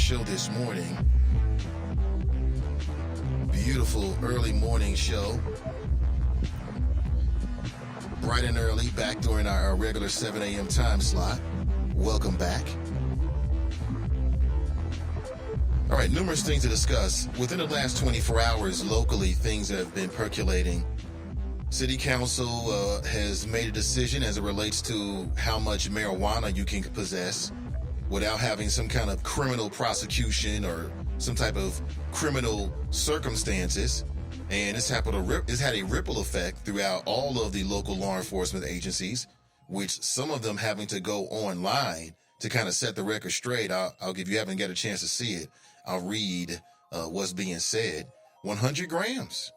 show this morning. Beautiful early morning show. Bright and early, back during our regular 7 a.m. time slot. Welcome back. All right, numerous things to discuss. Within the last 24 hours, locally, things have been percolating. City Council has made a decision as it relates to how much marijuana you can possess without having some kind of criminal prosecution or some type of criminal circumstances. And it's had a ripple effect throughout all of the local law enforcement agencies, which some of them having to go online to kind of set the record straight. I'll give you haven't got a chance to see it. I'll read what's being said. 100 grams.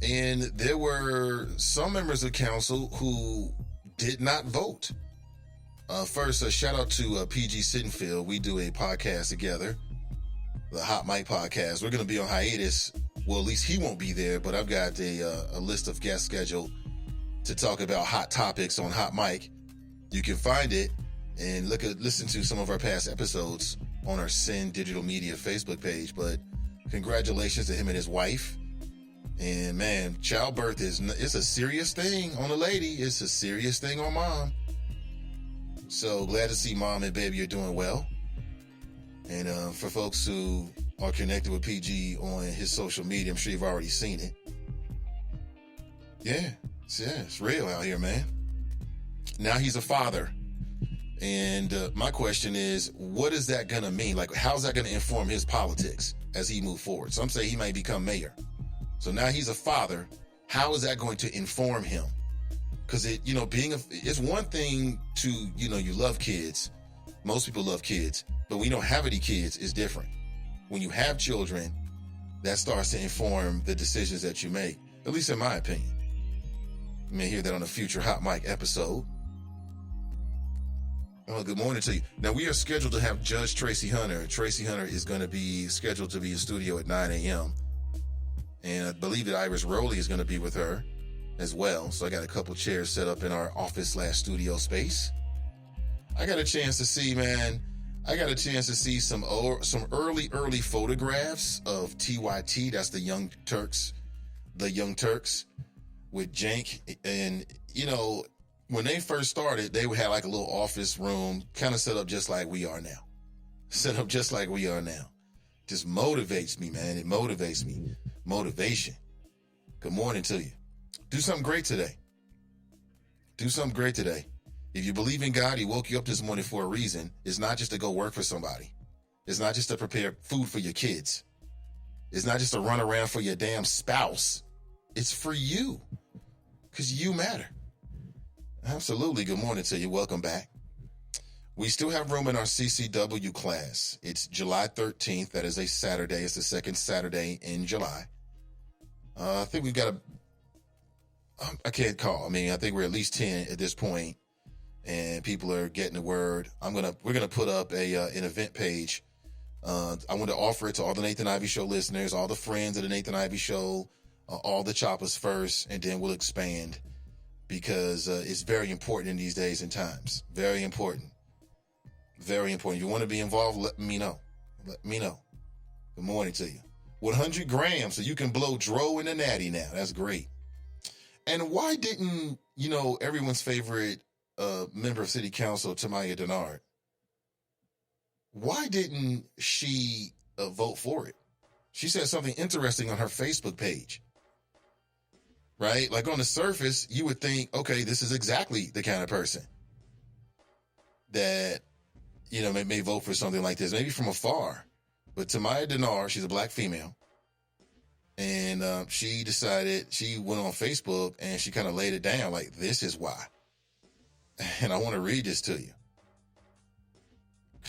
And there were some members of council who did not vote. First, a shout out to PG Sittenfield. We do a podcast together, the Hot Mic podcast. We're going to be on hiatus. Well, at least he won't be there, but I've got a list of guests scheduled to talk about hot topics on Hot Mic. You can find it and listen to some of our past episodes on our Sin Digital Media Facebook page. But congratulations to him and his wife. And man, childbirth it's a serious thing on a lady. It's a serious thing on mom. So glad to see mom and baby are doing well. And for folks who are connected with PG on his social media, I'm sure you've already seen it. Yeah, it's real out here, man. Now he's a father. And my question is, what is that going to mean? Like, how's that going to inform his politics as he moves forward? Some say he might become mayor. So now he's a father. How is that going to inform him? Because it's one thing to, you love kids. Most people love kids. But when you don't have any kids, it's different. When you have children, that starts to inform the decisions that you make, at least in my opinion. You may hear that on a future Hot Mic episode. Well, good morning to you. Now, we are scheduled to have Judge Tracy Hunter. Tracy Hunter is going to be scheduled to be in studio at 9 a.m. And I believe that Iris Rowley is going to be with her as well. So I got a couple chairs set up in our office/studio space. I got a chance to see some early photographs of TYT. That's the Young Turks with Jank. And, when they first started, they would have like a little office room kind of set up just like we are now. Just motivates me, man. It motivates me. Motivation. Good morning to you. Do something great today. If you believe in God, he woke you up this morning for a reason. It's not just to go work for somebody. It's not just to prepare food for your kids. It's not just to run around for your damn spouse. It's for you. Because you matter. Absolutely. Good morning to you. Welcome back. We still have room in our CCW class. It's July 13th. That is a Saturday. It's the second Saturday in July. I think we've got I can't call. I think we're at least 10 at this point, and people are getting the word. We're gonna put up an event page. I want to offer it to all the Nathan Ivey Show listeners, all the friends of the Nathan Ivey Show, all the choppers first, and then we'll expand because it's very important in these days and times. Very important. Very important. If you want to be involved, let me know. Good morning to you. 100 grams, so you can blow Dro and a Natty now. That's great. And why didn't, everyone's favorite member of City Council, Tamaya Denard, why didn't she vote for it? She said something interesting on her Facebook page. Right? Like on the surface, you would think, okay, this is exactly the kind of person that, may vote for something like this, maybe from afar. But Tamaya Denard, she's a black female. And she went on Facebook and she kind of laid it down like, this is why. And I want to read this to you.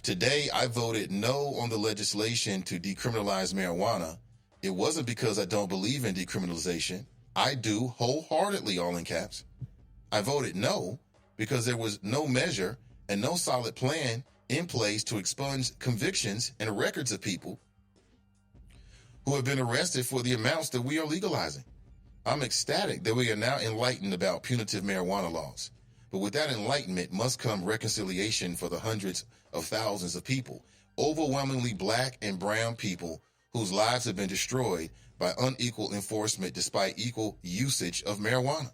Today, I voted no on the legislation to decriminalize marijuana. It wasn't because I don't believe in decriminalization. I do wholeheartedly, all in caps. I voted no because there was no measure and no solid plan in place to expunge convictions and records of people who have been arrested for the amounts that we are legalizing. I'm ecstatic that we are now enlightened about punitive marijuana laws. But with that enlightenment must come reconciliation for the hundreds of thousands of people. overwhelmingly black and brown people whose lives have been destroyed by unequal enforcement despite equal usage of marijuana.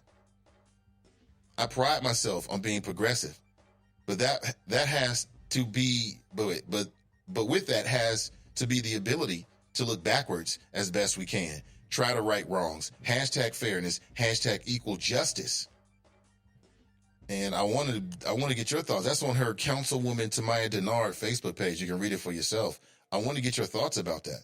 I pride myself on being progressive, but that has to be, but with that has to be the ability to look backwards as best we can, try to right wrongs, hashtag fairness, hashtag equal justice. And I want to get your thoughts. That's on her Councilwoman Tamaya Denard Facebook page. You can read it for yourself. I want to get your thoughts about that.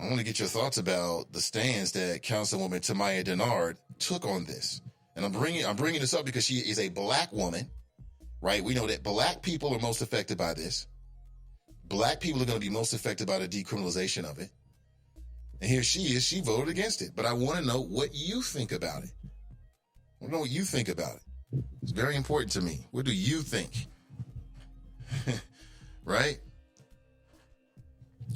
I want to get your thoughts about the stance that Councilwoman Tamaya Denard took on this. And I'm bringing this up because she is a black woman, right? We know that black people are most affected by this. Black people are going to be most affected by the decriminalization of it. And here she is. She voted against it. But I want to know what you think about it. I want to know what you think about it. It's very important to me. What do you think? Right?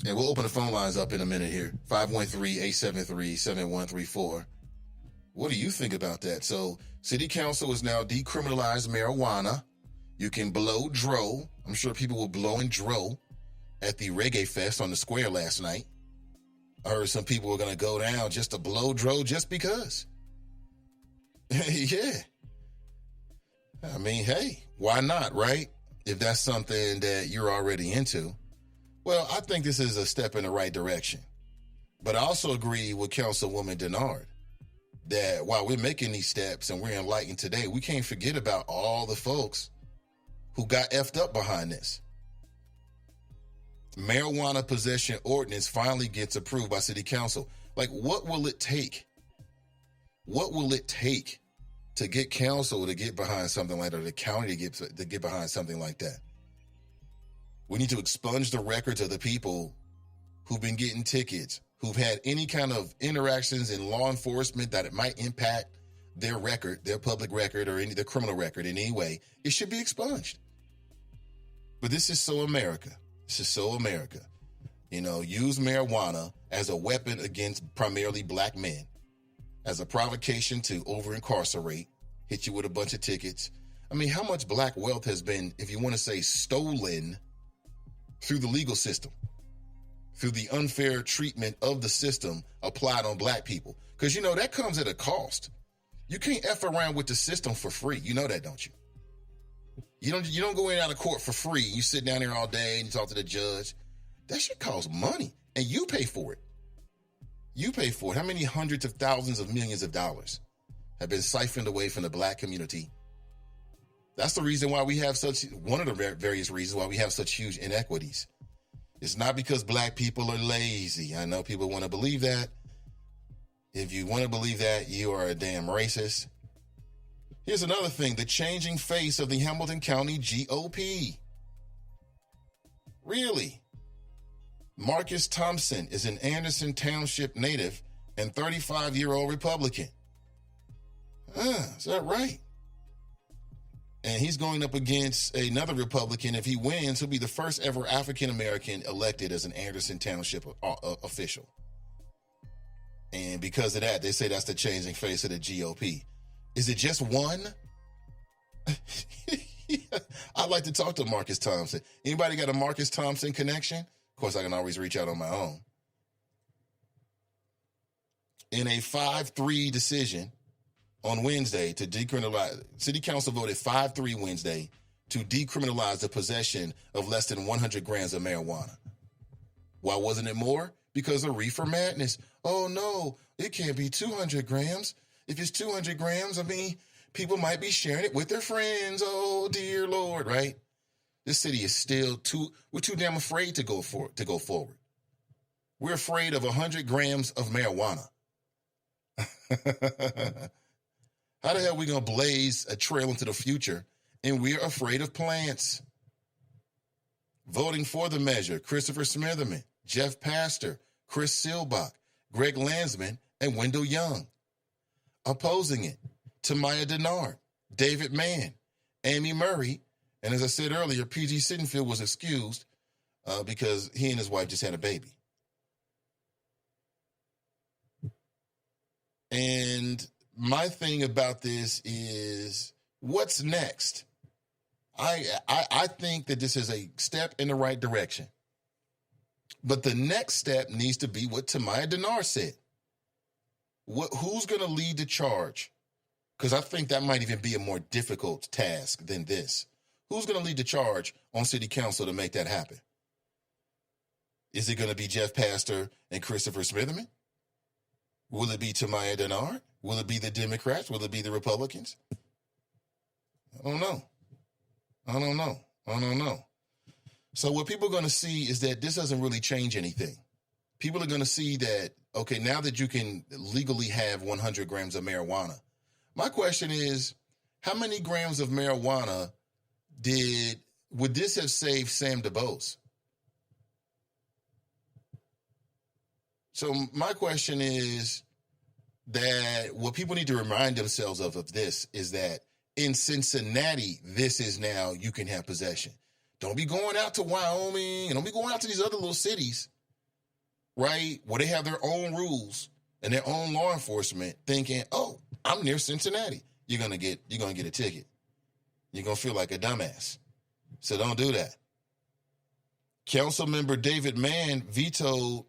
And we'll open the phone lines up in a minute here. 513-873-7134. What do you think about that? So, City Council has now decriminalized marijuana. You can blow dro. I'm sure people were blowing dro at the Reggae Fest on the square last night. I heard some people were going to go down just to blow dro just because. Yeah. I mean, hey, why not, right? If that's something that you're already into. Well, I think this is a step in the right direction. But I also agree with Councilwoman Denard that while we're making these steps and we're enlightened today, we can't forget about all the folks who got effed up behind this. Marijuana possession ordinance finally gets approved by City Council. Like, what will it take? What will it take to get council to get behind something like that, or the county to get behind something like that? We need to expunge the records of the people who've been getting tickets, who've had any kind of interactions in law enforcement that it might impact their record, their public record, or their criminal record in any way. It should be expunged. But this is so America. This is so America. You know, use marijuana as a weapon against primarily black men, as a provocation to over-incarcerate, hit you with a bunch of tickets. I mean, how much black wealth has been, if you want to say, stolen through the legal system, through the unfair treatment of the system applied on black people? Because, you know, that comes at a cost. You can't F around with the system for free. You know that, don't you? You don't go in and out of court for free. You sit down there all day and you talk to the judge. That shit costs money, and you pay for it. You pay for it. How many hundreds of thousands of millions of dollars have been siphoned away from the black community? That's the reason why we have one of the various reasons why we have such huge inequities. It's not because black people are lazy. I know people want to believe that. If you want to believe that, you are a damn racist. Here's another thing, the changing face of the Hamilton County GOP. Really? Marcus Thompson is an Anderson Township native and 35-year-old Republican. Is that right? And he's going up against another Republican. If he wins, he'll be the first ever African-American elected as an Anderson Township official. And because of that, they say that's the changing face of the GOP. Is it just one? I'd like to talk to Marcus Thompson. Anybody got a Marcus Thompson connection? Of course, I can always reach out on my own. In a 5-3 decision on Wednesday to decriminalize, City Council voted 5-3 Wednesday to decriminalize the possession of less than 100 grams of marijuana. Why wasn't it more? Because of reefer madness. Oh, no, it can't be 200 grams. If it's 200 grams, I mean, people might be sharing it with their friends. Oh, dear Lord, right? This city is still we're too damn afraid to go forward. We're afraid of 100 grams of marijuana. How the hell are we going to blaze a trail into the future and we're afraid of plants? Voting for the measure, Christopher Smitherman, Jeff Pastor, Chris Silbach, Greg Landsman, and Wendell Young. Opposing it, Tamaya Denard, David Mann, Amy Murray, and as I said earlier, P.G. Sittenfield was excused because he and his wife just had a baby. And my thing about this is, what's next? I think that this is a step in the right direction. But the next step needs to be what Tamaya Denard said. Who's going to lead the charge? Because I think that might even be a more difficult task than this. Who's going to lead the charge on city council to make that happen? Is it going to be Jeff Pastor and Christopher Smitherman? Will it be Tamaya Denard? Will it be the Democrats? Will it be the Republicans? I don't know. So what people are going to see is that this doesn't really change anything. People are going to see that, okay, now that you can legally have 100 grams of marijuana, my question is, how many grams of marijuana would this have saved Sam DuBose? So my question is that what people need to remind themselves of this is that in Cincinnati, this is now you can have possession. Don't be going out to Wyoming and don't be going out to these other little cities, right, where they have their own rules and their own law enforcement thinking, oh, I'm near Cincinnati. You're gonna get a ticket. You're gonna feel like a dumbass. So don't do that. Councilmember David Mann vetoed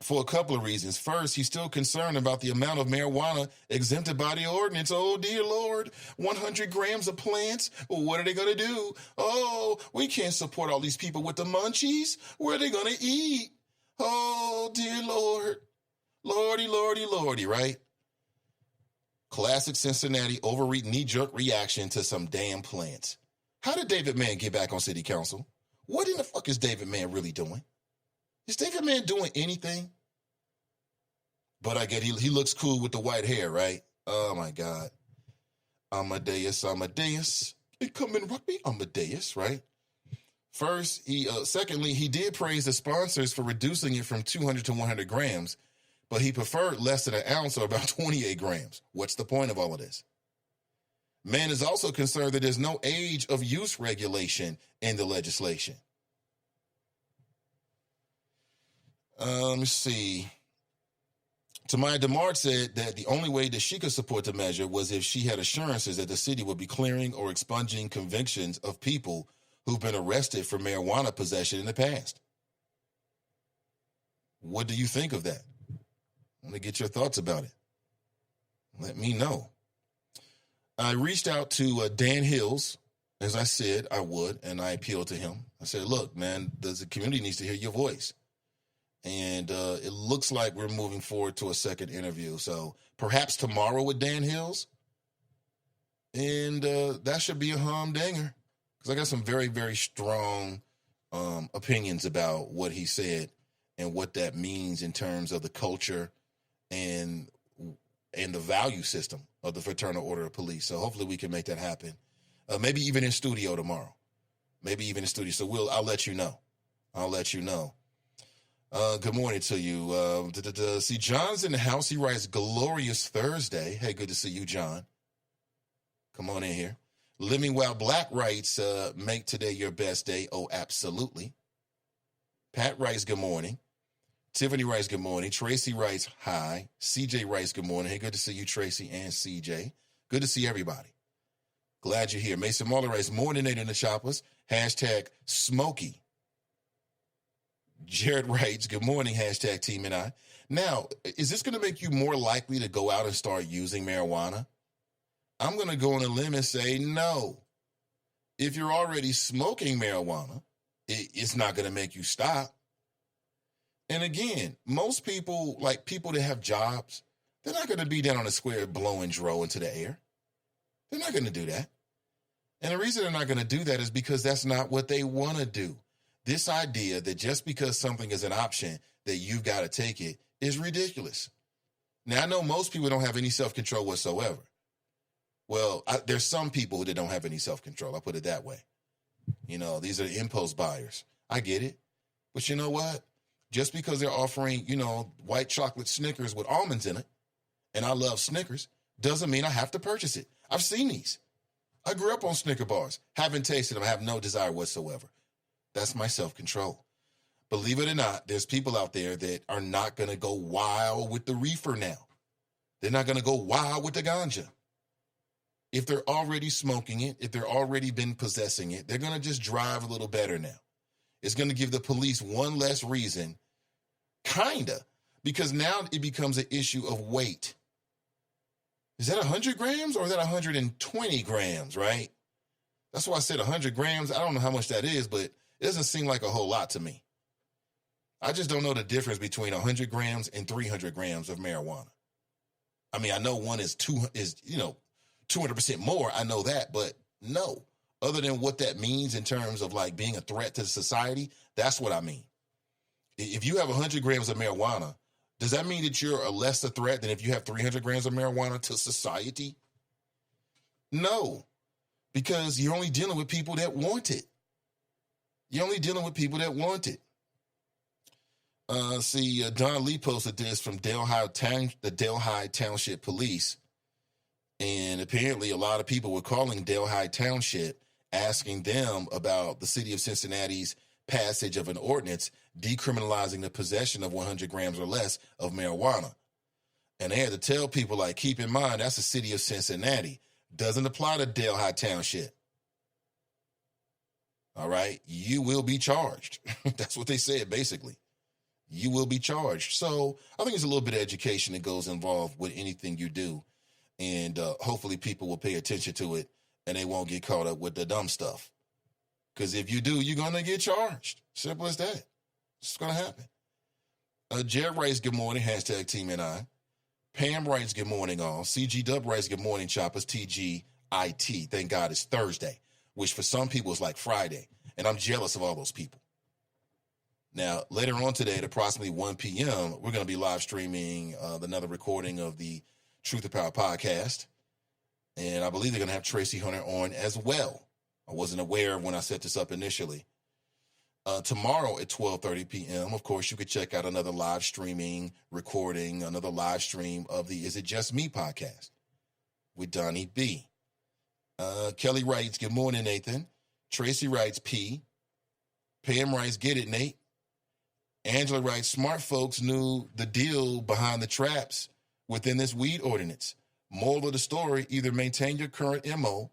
for a couple of reasons. First, he's still concerned about the amount of marijuana exempted by the ordinance. Oh, dear Lord, 100 grams of plants. Well, what are they going to do? Oh, we can't support all these people with the munchies. Where are they going to eat? Oh, dear Lord. Lordy, lordy, lordy, right? Classic Cincinnati overreach knee-jerk reaction to some damn plants. How did David Mann get back on city council? What in the fuck is David Mann really doing? Is David Mann doing anything? But I get he looks cool with the white hair, right? Oh, my God. Amadeus. Becoming rugby, Amadeus, right? Secondly, he did praise the sponsors for reducing it from 200 to 100 grams, but he preferred less than an ounce or about 28 grams. What's the point of all of this? Mann is also concerned that there's no age of use regulation in the legislation. Let me see. Tamaya Denard said that the only way that she could support the measure was if she had assurances that the city would be clearing or expunging convictions of people who've been arrested for marijuana possession in the past. What do you think of that? I want to get your thoughts about it. Let me know. I reached out to Dan Hills, as I said I would, and I appealed to him. I said, look, man, the community needs to hear your voice. And it looks like we're moving forward to a second interview. So perhaps tomorrow with Dan Hills. And that should be a humdinger. Because I got some very, very strong opinions about what he said and what that means in terms of the culture and the value system of the Fraternal Order of Police. So hopefully we can make that happen. Maybe even in studio tomorrow. So I'll let you know. Good morning to you. See, John's in the house. He writes, glorious Thursday. Hey, good to see you, John. Come on in here. Living While Black writes, make today your best day. Oh, absolutely. Pat writes, good morning. Tiffany writes, good morning. Tracy writes, hi. CJ writes, good morning. Hey, good to see you, Tracy and CJ. Good to see everybody. Glad you're here. Mason Marler writes, morning, Nate and the Choppers. Hashtag Smokey. Jared writes, good morning, hashtag Team and I. Now, is this going to make you more likely to go out and start using marijuana? I'm going to go on a limb and say no. If you're already smoking marijuana, it's not going to make you stop. And again, most people, like people that have jobs, they're not going to be down on the square blowing dro into the air. They're not going to do that. And the reason they're not going to do that is because that's not what they want to do. This idea that just because something is an option that you've got to take it is ridiculous. Now, I know most people don't have any self-control whatsoever. Well, there's some people that don't have any self-control. I'll put it that way. You know, these are impulse buyers. I get it. But you know what? Just because they're offering, white chocolate Snickers with almonds in it, and I love Snickers, doesn't mean I have to purchase it. I've seen these. I grew up on Snicker bars. Haven't tasted them. I have no desire whatsoever. That's my self-control. Believe it or not, there's people out there that are not going to go wild with the reefer now. They're not going to go wild with the ganja. if they're already smoking it, if they're already been possessing it, they're going to just drive a little better now. It's going to give the police one less reason, kinda, because now it becomes an issue of weight. Is that 100 grams or is that 120 grams, right? That's why I said 100 grams. I don't know how much that is, but it doesn't seem like a whole lot to me. I just don't know the difference between 100 grams and 300 grams of marijuana. I mean, I know one is 200% more. I know that, but no. Other than what that means in terms of like being a threat to society, that's what I mean. If you have 100 grams of marijuana, does that mean that you're a lesser threat than if you have 300 grams of marijuana to society? No, because you're only dealing with people that want it. You're only dealing with people that want it. Don Lee posted this from the Delhi Township Police. And apparently a lot of people were calling Delhi Township, asking them about the city of Cincinnati's passage of an ordinance decriminalizing the possession of 100 grams or less of marijuana. And they had to tell people, like, keep in mind, that's the city of Cincinnati. Doesn't apply to Delhi Township. All right? You will be charged. That's what they said, basically. You will be charged. So I think it's a little bit of education that goes involved with anything you do. And hopefully people will pay attention to it and they won't get caught up with the dumb stuff. Because if you do, you're going to get charged. Simple as that. It's going to happen. Jared writes, good morning, hashtag Team NI. Pam writes, good morning, all. CG Dub writes, good morning, choppers, TGIT. Thank God it's Thursday, which for some people is like Friday. And I'm jealous of all those people. Now, later on today at approximately 1 p.m., we're going to be live streaming another recording of the Truth or Power podcast. And I believe they're going to have Tracy Hunter on as well. I wasn't aware when I set this up initially. Tomorrow at 12:30 p.m., of course, you could check out another live streaming recording, another live stream of the Is It Just Me podcast with Donnie B. Kelly writes, good morning, Nathan. Tracy writes, P. Pam writes, get it, Nate. Angela writes, smart folks knew the deal behind the traps within this weed ordinance. Moral of the story, either maintain your current MO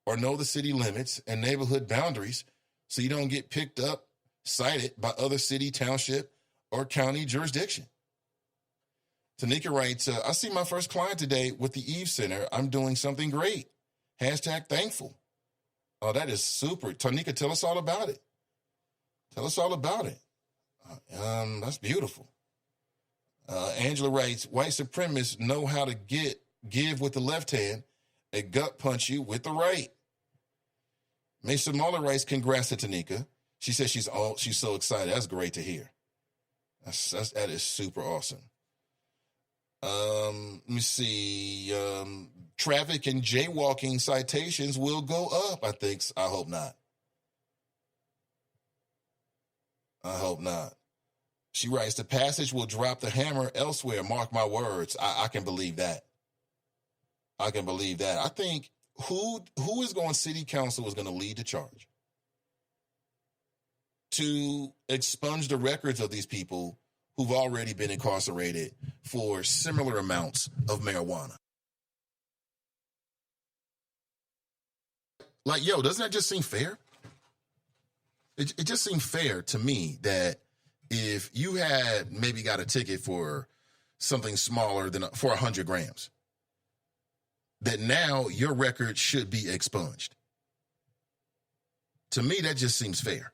or know the city limits and neighborhood boundaries so you don't get picked up, cited by other city, township, or county jurisdiction. Tanika writes, I see my first client today with the Eve Center. I'm doing something great. Hashtag thankful. Oh, that is super. Tanika, tell us all about it. Tell us all about it. That's beautiful. Angela writes, white supremacists know how to give with the left hand and gut punch you with the right. Mesa Muller writes, congrats to Tanika. She says she's so excited. That's great to hear. That is super awesome. Let me see. Traffic and jaywalking citations will go up, I think. I hope not. I hope not. She writes, the passage will drop the hammer elsewhere. Mark my words. I can believe that. I can believe that. I think who is going, city council is going to lead the charge to expunge the records of these people who've already been incarcerated for similar amounts of marijuana. Like, yo, doesn't that just seem fair? It just seemed fair to me that if you had maybe got a ticket for something smaller than for 100 grams, that now your record should be expunged. To me, that just seems fair.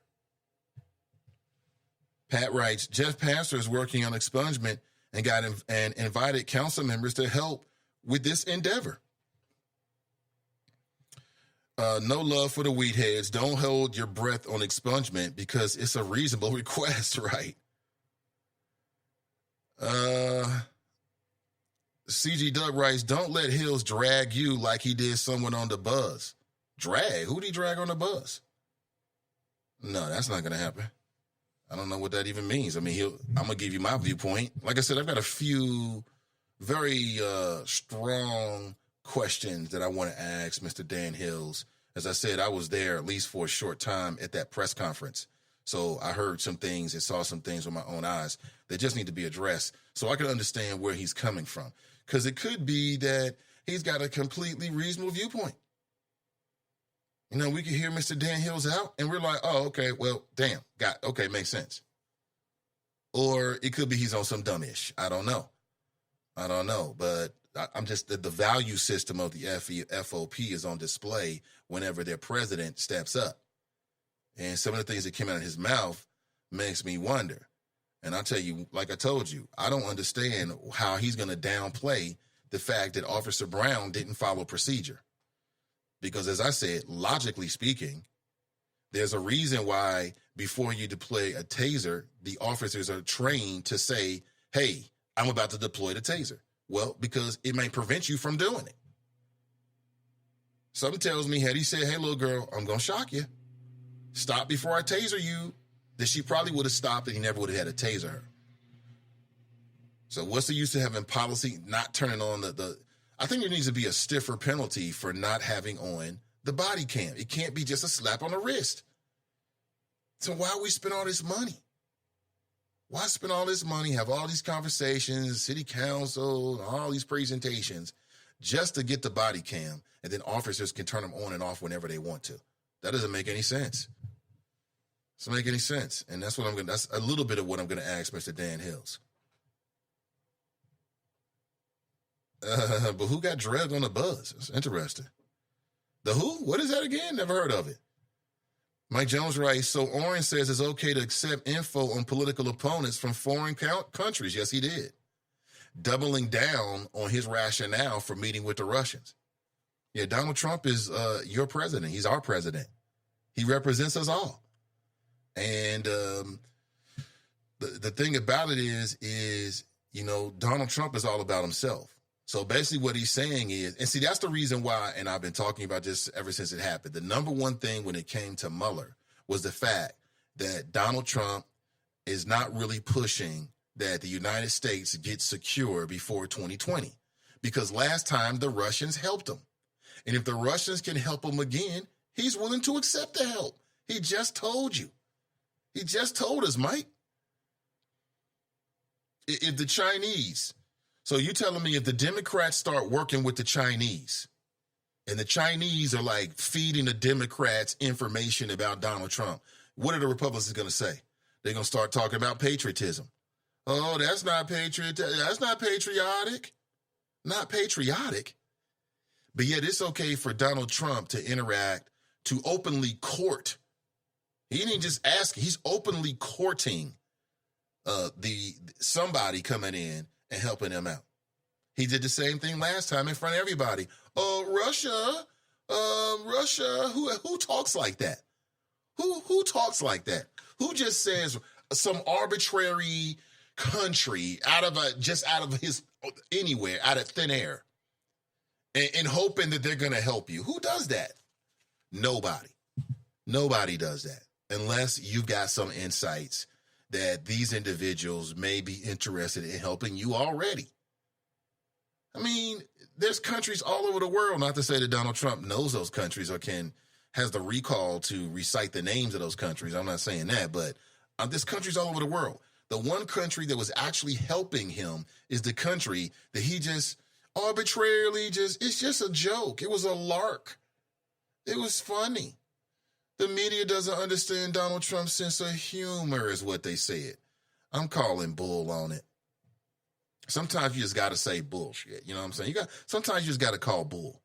Pat writes, Jeff Pastor is working on expungement and invited council members to help with this endeavor. No love for the weed heads. Don't hold your breath on expungement because it's a reasonable request, right? CG Doug writes, don't let Hills drag you like he did someone on the bus. Drag? Who did he drag on the bus? No, that's not going to happen. I don't know what that even means. I mean, I'm going to give you my viewpoint. Like I said, I've got a few very strong questions that I want to ask Mr. Dan Hills. As I said, I was there at least for a short time at that press conference. So I heard some things and saw some things with my own eyes that just need to be addressed so I can understand where he's coming from. Because it could be that he's got a completely reasonable viewpoint. You know, we can hear Mr. Dan Hill's out, and we're like, oh, okay, well, damn, okay, makes sense. Or it could be he's on some dumb ish. I don't know. But I'm just, the value system of the FOP is on display whenever their president steps up. And some of the things that came out of his mouth makes me wonder. And I'll tell you, like I told you, I don't understand how he's going to downplay the fact that Officer Brown didn't follow procedure. Because as I said, logically speaking, there's a reason why before you deploy a taser, the officers are trained to say, hey, I'm about to deploy the taser. Well, because it may prevent you from doing it. Something tells me, had he said, hey, little girl, I'm going to shock you. Stop before I taser you, that she probably would have stopped and he never would have had to taser her. So what's the use of having policy not turning on I think there needs to be a stiffer penalty for not having on the body cam. It can't be just a slap on the wrist. So why we spend all this money? Why spend all this money, have all these conversations, city council, all these presentations, just to get the body cam, and then officers can turn them on and off whenever they want to? That doesn't make any sense. Doesn't make any sense. And that's a little bit of what I'm going to ask Mr. Dan Hills. But who got dragged on the bus? It's interesting. The who? What is that again? Never heard of it. Mike Jones writes, so Oren says it's okay to accept info on political opponents from foreign countries. Yes, he did. Doubling down on his rationale for meeting with the Russians. Yeah, Donald Trump is your president. He's our president. He represents us all. And the thing about it is, you know, Donald Trump is all about himself. So basically what he's saying is, and see, that's the reason why, and I've been talking about this ever since it happened. The number one thing when it came to Mueller was the fact that Donald Trump is not really pushing that the United States get secure before 2020. Because last time the Russians helped him. And if the Russians can help him again, he's willing to accept the help. He just told you. He just told us, Mike. If the Chinese... So you telling me if the Democrats start working with the Chinese and the Chinese are like feeding the Democrats information about Donald Trump, what are the Republicans going to say? They're going to start talking about patriotism. Oh, that's not That's not patriotic. Not patriotic. But yet it's okay for Donald Trump to interact, to openly court. He didn't just ask. He's openly courting somebody coming in and helping them out. He did the same thing last time in front of everybody. Oh, Russia, who talks like that? Who talks like that? Who just says some arbitrary country out of thin air and hoping that they're going to help you? Who does that? Nobody does that unless you've got some insights that these individuals may be interested in helping you already. I mean, there's countries all over the world, not to say that Donald Trump knows those countries or has the recall to recite the names of those countries. I'm not saying that, but there's countries all over the world. The one country that was actually helping him is the country that he just arbitrarily it's just a joke. It was a lark. It was funny. The media doesn't understand Donald Trump's sense of humor is what they said. I'm calling bull on it. Sometimes you just got to say bullshit. You know what I'm saying? Sometimes you just got to call bull.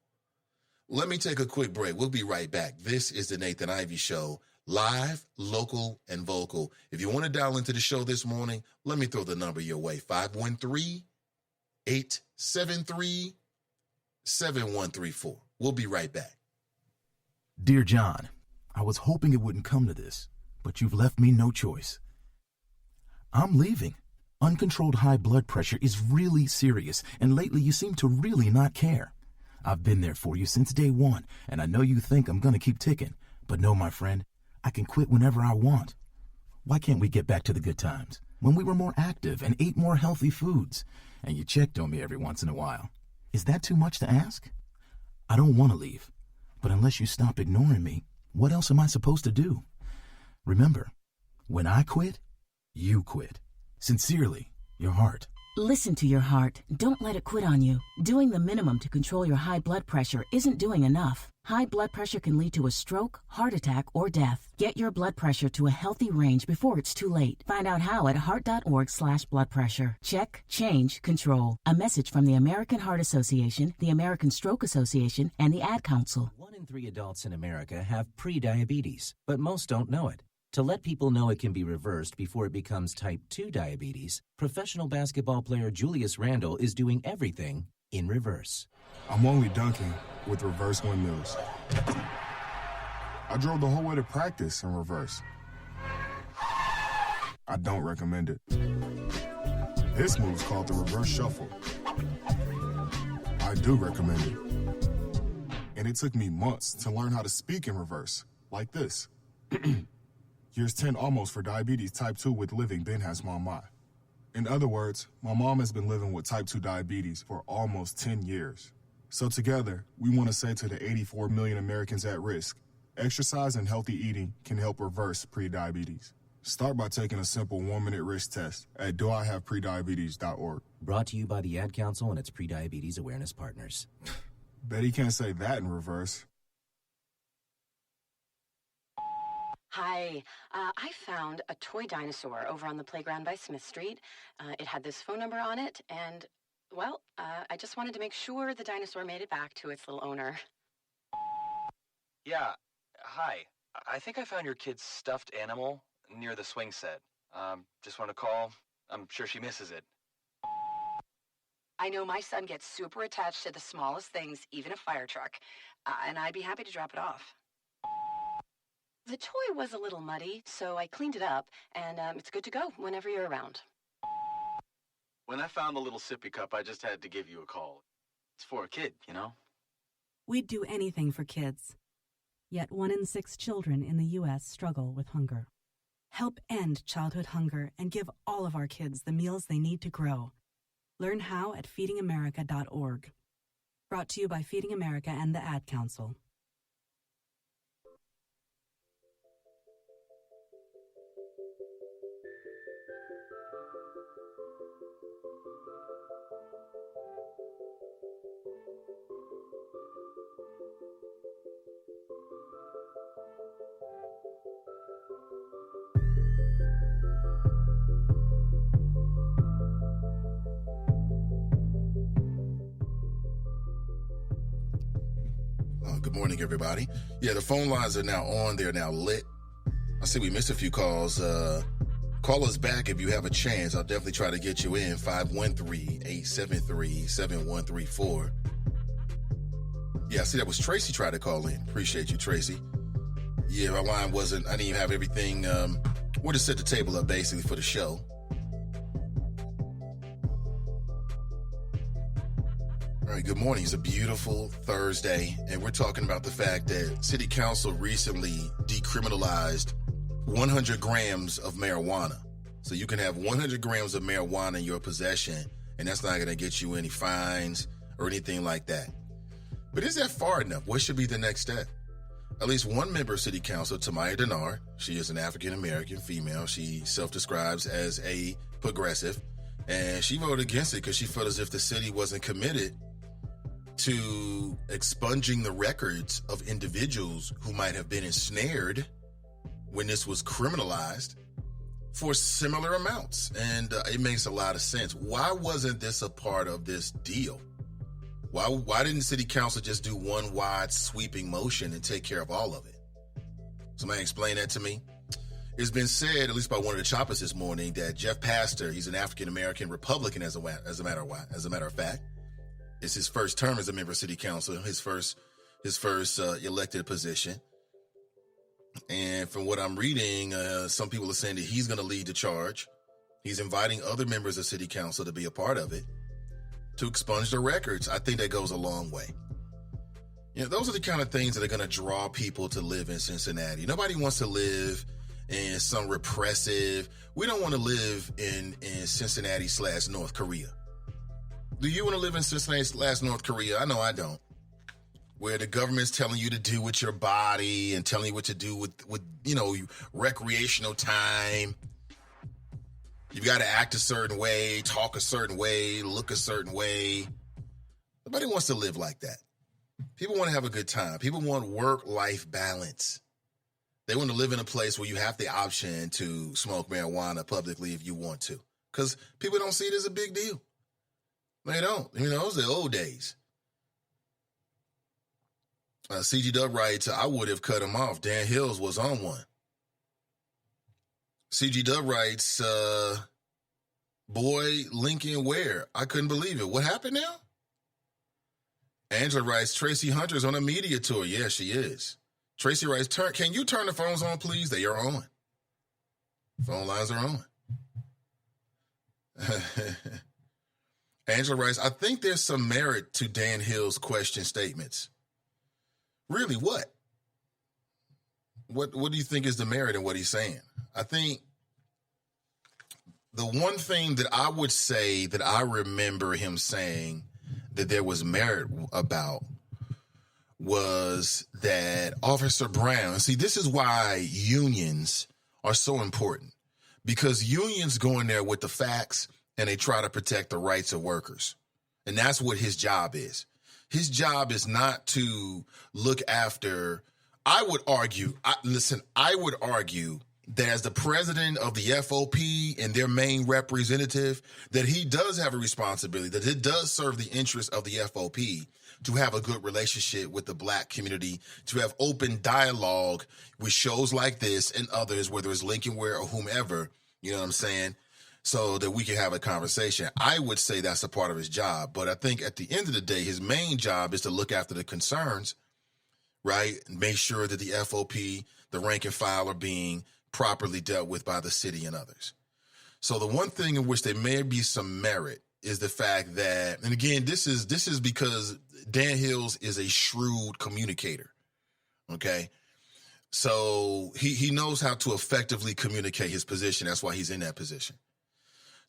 Let me take a quick break. We'll be right back. This is the Nathan Ivey Show, live, local, and vocal. If you want to dial into the show this morning, let me throw the number your way, 513-873-7134. We'll be right back. Dear John, I was hoping it wouldn't come to this, but you've left me no choice. I'm leaving. Uncontrolled high blood pressure is really serious, and lately you seem to really not care. I've been there for you since day one, and I know you think I'm going to keep ticking, but no, my friend, I can quit whenever I want. Why can't we get back to the good times, when we were more active and ate more healthy foods, and you checked on me every once in a while? Is that too much to ask? I don't want to leave, but unless you stop ignoring me, what else am I supposed to do? Remember, when I quit, you quit. Sincerely, your heart. Listen to your heart. Don't let it quit on you. Doing the minimum to control your high blood pressure isn't doing enough. High blood pressure can lead to a stroke, heart attack, or death. Get your blood pressure to a healthy range before it's too late. Find out how at heart.org/bloodpressure. Check, change, control. A message from the American Heart Association, the American Stroke Association, and the Ad Council. 1 in 3 adults in America have prediabetes, but most don't know it. To let people know it can be reversed before it becomes type 2 diabetes, professional basketball player Julius Randle is doing everything in reverse. I'm only dunking with reverse windmills. I drove the whole way to practice in reverse. I don't recommend it. This move's called the reverse shuffle. I do recommend it. And it took me months to learn how to speak in reverse, like this. Here's 10 almost for diabetes type 2 with living Ben has mama. In other words, my mom has been living with type 2 diabetes for almost 10 years. So together, we want to say to the 84 million Americans at risk, exercise and healthy eating can help reverse prediabetes. Start by taking a simple 1-minute risk test at doihaveprediabetes.org. Brought to you by the Ad Council and its prediabetes awareness partners. Bet he can't say that in reverse. Hi, I found a toy dinosaur over on the playground by Smith Street. It had this phone number on it, and, well, I just wanted to make sure the dinosaur made it back to its little owner. Yeah, hi. I think I found your kid's stuffed animal near the swing set. Just want to call. I'm sure she misses it. I know my son gets super attached to the smallest things, even a fire truck, and I'd be happy to drop it off. The toy was a little muddy, so I cleaned it up, and it's good to go whenever you're around. When I found the little sippy cup, I just had to give you a call. It's for a kid, you know? We'd do anything for kids. Yet 1 in 6 children in the U.S. struggle with hunger. Help end childhood hunger and give all of our kids the meals they need to grow. Learn how at feedingamerica.org. Brought to you by Feeding America and the Ad Council. Good morning, everybody. Yeah, the phone lines are now on. They're now lit. I see we missed a few calls. Call us back if you have a chance. I'll definitely try to get you in. 513-873-7134. Yeah, I see that was Tracy tried to call in. Appreciate you, Tracy. Yeah, my line I didn't even have everything. We'll just set the table up basically for the show. All right, good morning. It's a beautiful Thursday, and we're talking about the fact that City Council recently decriminalized 100 grams of marijuana. So you can have 100 grams of marijuana in your possession, and that's not going to get you any fines or anything like that. But is that far enough? What should be the next step? At least one member of City Council, Tamaya Dinar, she is an African-American female. She self-describes as a progressive, and she voted against it because she felt as if the city wasn't committed to expunging the records of individuals who might have been ensnared when this was criminalized for similar amounts. And it makes a lot of sense. Why wasn't this a part of this deal? Why didn't City Council just do one wide sweeping motion and take care of all of it? Somebody explain that to me. It's been said, at least by one of the choppers this morning, that Jeff Pastor, he's an African-American Republican as a matter of fact. It's his first term as a member of City Council, his first elected position. And from what I'm reading, some people are saying that he's going to lead the charge. He's inviting other members of City Council to be a part of it, to expunge the records. I think that goes a long way. You know, those are the kind of things that are going to draw people to live in Cincinnati. Nobody wants to live in some repressive. We don't want to live in Cincinnati/North Korea. Do you want to live in Cincinnati/North Korea? I know I don't. Where the government's telling you to do with your body and telling you what to do with recreational time. You've got to act a certain way, talk a certain way, look a certain way. Nobody wants to live like that. People want to have a good time. People want work-life balance. They want to live in a place where you have the option to smoke marijuana publicly if you want to. Because people don't see it as a big deal. They don't. You know, those are the old days. CG Dub writes, I would have cut him off. Dan Hills was on one. CG Dub writes, boy, Lincoln Ware. I couldn't believe it. What happened now? Angela writes, Tracy Hunter's on a media tour. Yeah, she is. Tracy writes, can you turn the phones on, please? They are on. Phone lines are on. Angela writes, I think there's some merit to Dan Hill's question statements. Really, what? What do you think is the merit in what he's saying? I think the one thing that I would say that I remember him saying that there was merit about was that Officer Brown, see, this is why unions are so important, because unions go in there with the facts and they try to protect the rights of workers. And that's what his job is. His job is not to look after, I would argue that as the president of the FOP and their main representative, that he does have a responsibility, that it does serve the interests of the FOP to have a good relationship with the black community, to have open dialogue with shows like this and others, whether it's Lincoln Ware or whomever, you know what I'm saying, so that we can have a conversation. I would say that's a part of his job, but I think at the end of the day, his main job is to look after the concerns, right? Make sure that the FOP, the rank and file, are being properly dealt with by the city and others. So the one thing in which there may be some merit is the fact that, and again, this is because Dan Hills is a shrewd communicator, okay? So he knows how to effectively communicate his position. That's why he's in that position.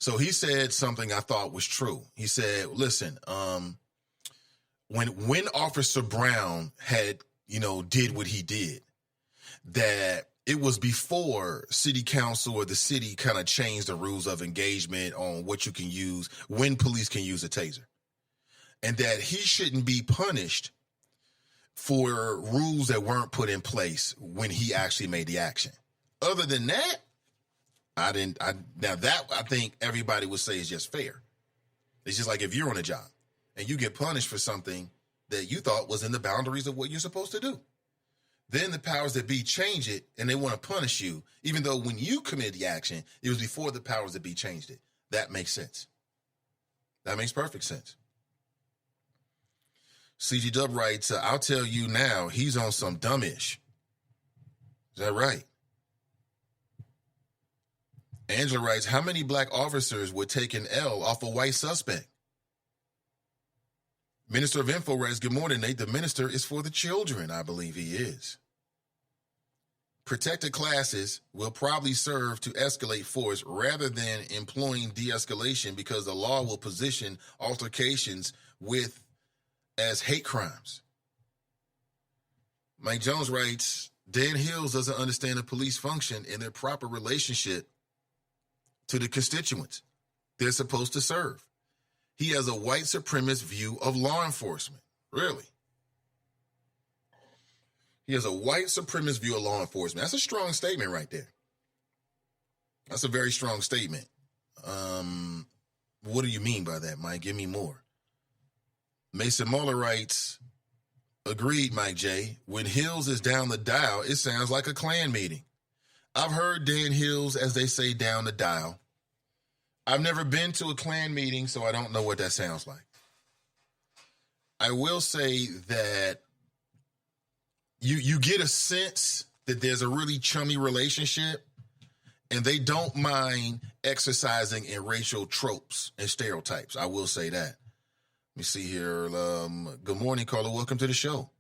So he said something I thought was true. He said, listen, when Officer Brown had, did what he did, that it was before city council or the city kind of changed the rules of engagement on what you can use, when police can use a taser. And that he shouldn't be punished for rules that weren't put in place when he actually made the action. Other than that, I think everybody would say is just fair. It's just like if you're on a job and you get punished for something that you thought was in the boundaries of what you're supposed to do. Then the powers that be change it and they want to punish you, even though when you committed the action, it was before the powers that be changed it. That makes sense. That makes perfect sense. CG Dub writes, I'll tell you now, he's on some dumbish. Is that right? Angela writes, how many black officers would take an L off a white suspect? Minister of Info writes, good morning, Nate. The minister is for the children. I believe he is. Protected classes will probably serve to escalate force rather than employing de-escalation because the law will position altercations as hate crimes. Mike Jones writes, Dan Hills doesn't understand the police function and their proper relationship to the constituents they're supposed to serve. He has a white supremacist view of law enforcement. Really? He has a white supremacist view of law enforcement. That's a strong statement right there. That's a very strong statement. What do you mean by that, Mike? Give me more. Mason Muller writes, agreed, Mike J. When Hills is down the dial, it sounds like a Klan meeting. I've heard Dan Hills, as they say, down the dial. I've never been to a Klan meeting, so I don't know what that sounds like. I will say that you get a sense that there's a really chummy relationship, and they don't mind exercising in racial tropes and stereotypes. I will say that. Let me see here. Good morning, caller. Welcome to the show.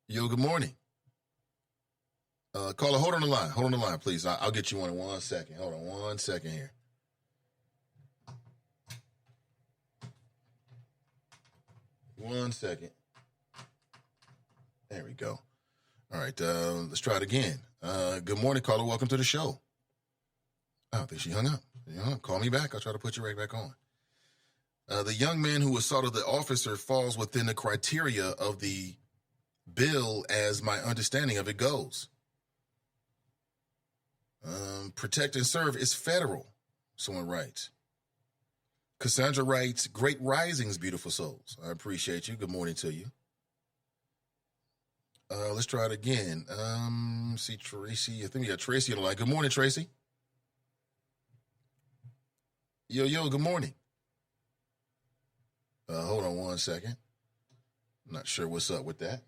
Yo, good morning. Caller, hold on the line. Hold on the line, please. I'll get you on in 1 second. Hold on 1 second here. One second. There we go. All right, let's try it again. Good morning, caller. Welcome to the show. Oh, I think she hung up. Call me back. I'll try to put you right back on. The young man who assaulted the officer falls within the criteria of the bill as my understanding of it goes. Protect and serve is federal, someone writes. Cassandra writes, great risings, beautiful souls. I appreciate you. Good morning to you. Let's try it again. See Tracy. I think we got Tracy on the line. Good morning, Tracy. Yo, good morning. Hold on one second. I'm not sure what's up with that.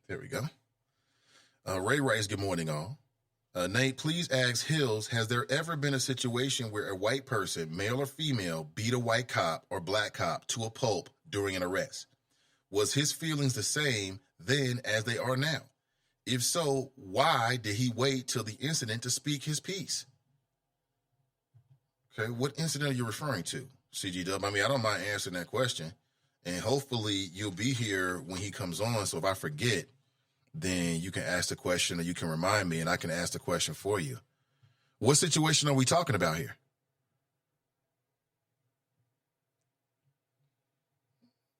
There we go. Ray writes, good morning, all. Nate, please ask Hills, has there ever been a situation where a white person, male or female, beat a white cop or black cop to a pulp during an arrest? Was his feelings the same then as they are now? If so, why did he wait till the incident to speak his piece? Okay, what incident are you referring to, CG Dub? I mean, I don't mind answering that question. And hopefully you'll be here when he comes on, so if I forget, then you can ask the question or you can remind me and I can ask the question for you. What situation are we talking about here?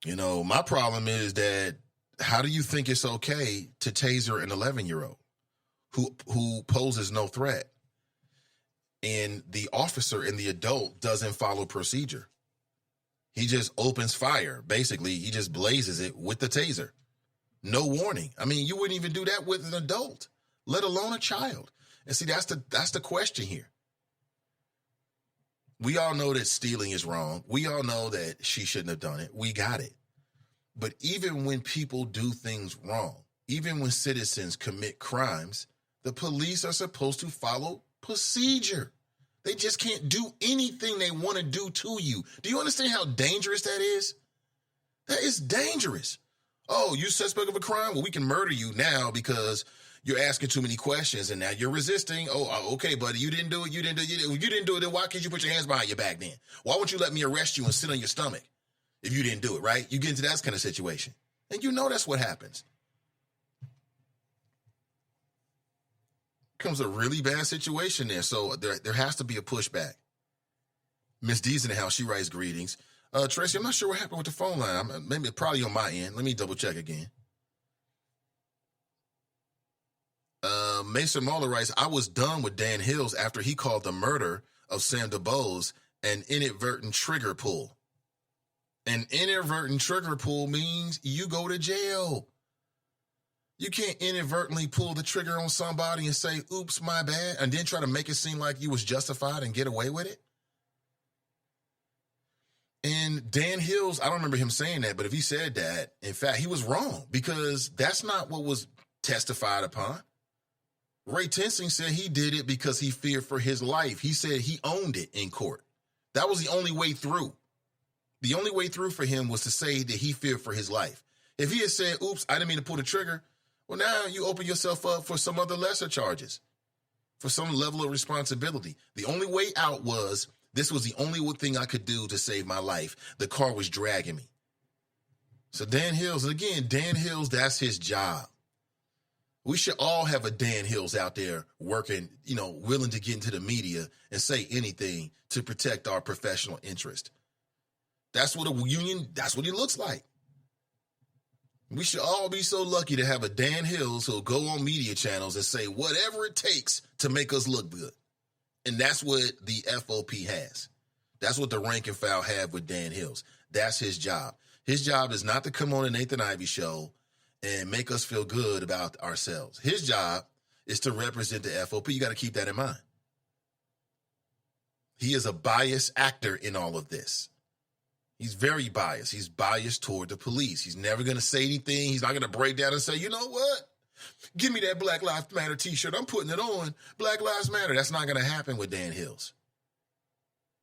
You know, my problem is that how do you think it's okay to taser an 11-year-old who poses no threat and the officer and the adult doesn't follow procedure? He just opens fire. Basically, he just blazes it with the taser. No warning. I mean, you wouldn't even do that with an adult, let alone a child. And see, that's the question here. We all know that stealing is wrong. We all know that she shouldn't have done it. We got it. But even when people do things wrong, even when citizens commit crimes, the police are supposed to follow procedure. They just can't do anything they want to do to you. Do you understand how dangerous that is? That is dangerous. Oh, you suspect of a crime? Well, we can murder you now because you're asking too many questions and now you're resisting. Oh, okay, buddy, you didn't do it. You didn't do it. Then why can't you put your hands behind your back then? Why won't you let me arrest you and sit on your stomach if you didn't do it, right? You get into that kind of situation. And you know that's what happens. Comes a really bad situation there. So there has to be a pushback. Miss D's in the house. She writes greetings. Tracy, I'm not sure what happened with the phone line. Maybe probably on my end. Let me double check again. Mason Muller writes, I was done with Dan Hills after he called the murder of Sam DuBose an inadvertent trigger pull. An inadvertent trigger pull means you go to jail. You can't inadvertently pull the trigger on somebody and say, oops, my bad, and then try to make it seem like you was justified and get away with it. And Dan Hills, I don't remember him saying that, but if he said that, in fact, he was wrong because that's not what was testified upon. Ray Tensing said he did it because he feared for his life. He said he owned it in court. That was the only way through. The only way through for him was to say that he feared for his life. If he had said, oops, I didn't mean to pull the trigger, well, now you open yourself up for some other lesser charges, for some level of responsibility. The only way out was, this was the only thing I could do to save my life. The car was dragging me. So Dan Hills, and again, Dan Hills, that's his job. We should all have a Dan Hills out there working, willing to get into the media and say anything to protect our professional interest. That's what a union, that's what he looks like. We should all be so lucky to have a Dan Hills who'll go on media channels and say whatever it takes to make us look good. And that's what the FOP has. That's what the rank and file have with Dan Hills. That's his job. His job is not to come on the Nathan Ivey show and make us feel good about ourselves. His job is to represent the FOP. You got to keep that in mind. He is a biased actor in all of this. He's very biased. He's biased toward the police. He's never going to say anything. He's not going to break down and say, you know what? Give me that Black Lives Matter t-shirt. I'm putting it on. Black Lives Matter. That's not going to happen with Dan Hills.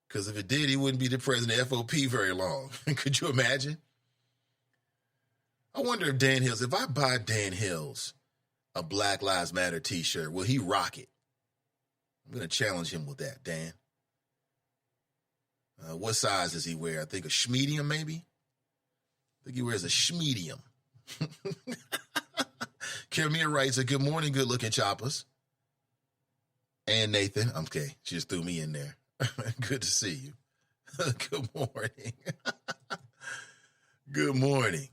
Because if it did, he wouldn't be the president of FOP very long. Could you imagine? I wonder if Dan Hills, if I buy Dan Hills a Black Lives Matter t-shirt, will he rock it? I'm going to challenge him with that, Dan. What size does he wear? I think a schmedium, maybe? I think he wears a schmedium. Kimia writes, a good morning, good-looking choppers. And Nathan, I'm okay. She just threw me in there. Good to see you. Good morning. Good morning.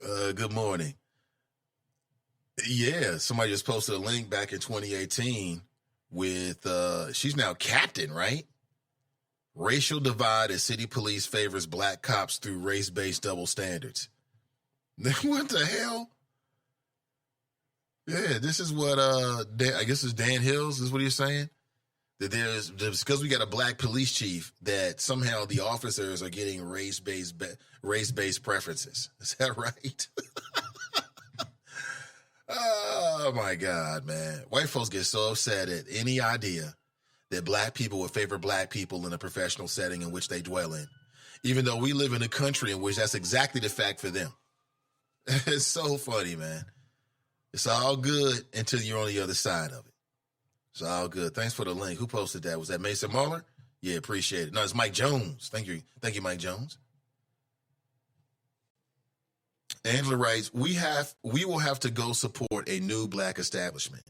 Good morning. Yeah, somebody just posted a link back in 2018 with, she's now captain, right? Racial divide as city police favors black cops through race-based double standards. What the hell? Yeah, this is what, I guess it's Dan Hills is what he's saying? That there's because we got a black police chief that somehow the officers are getting race-based preferences. Is that right? Oh my God, man. White folks get so upset at any idea that black people would favor black people in a professional setting in which they dwell in, even though we live in a country in which that's exactly the fact for them. It's so funny, man. It's all good until you're on the other side of it. It's all good. Thanks for the link. Who posted that? Was that Mason Muller? Yeah, appreciate it. No, it's Mike Jones. Thank you. Thank you, Mike Jones. Angela writes, we will have to go support a new black establishment.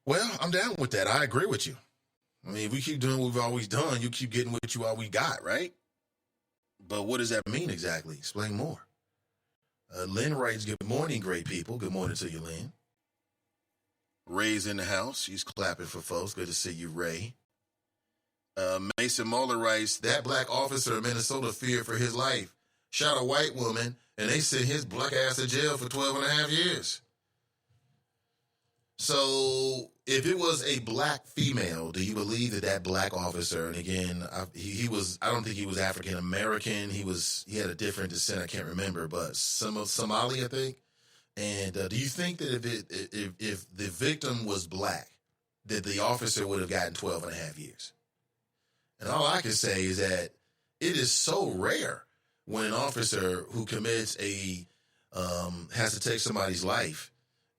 Well, I'm down with that. I agree with you. I mean, if we keep doing what we've always done, you keep getting what you always got, right? But what does that mean exactly? Explain more. Lynn writes, good morning, great people. Good morning to you, Lynn. Ray's in the house. She's clapping for folks. Good to see you, Ray. Mason Muller writes, that black officer in Minnesota feared for his life. Shot a white woman, and they sent his black ass to jail for 12 and a half years. So if it was a black female, do you believe that black officer, and again, I don't think he was African American. He had a different descent. I can't remember, but Somali, I think. And do you think that if the victim was black, that the officer would have gotten 12 and a half years? And all I can say is that it is so rare when an officer who commits has to take somebody's life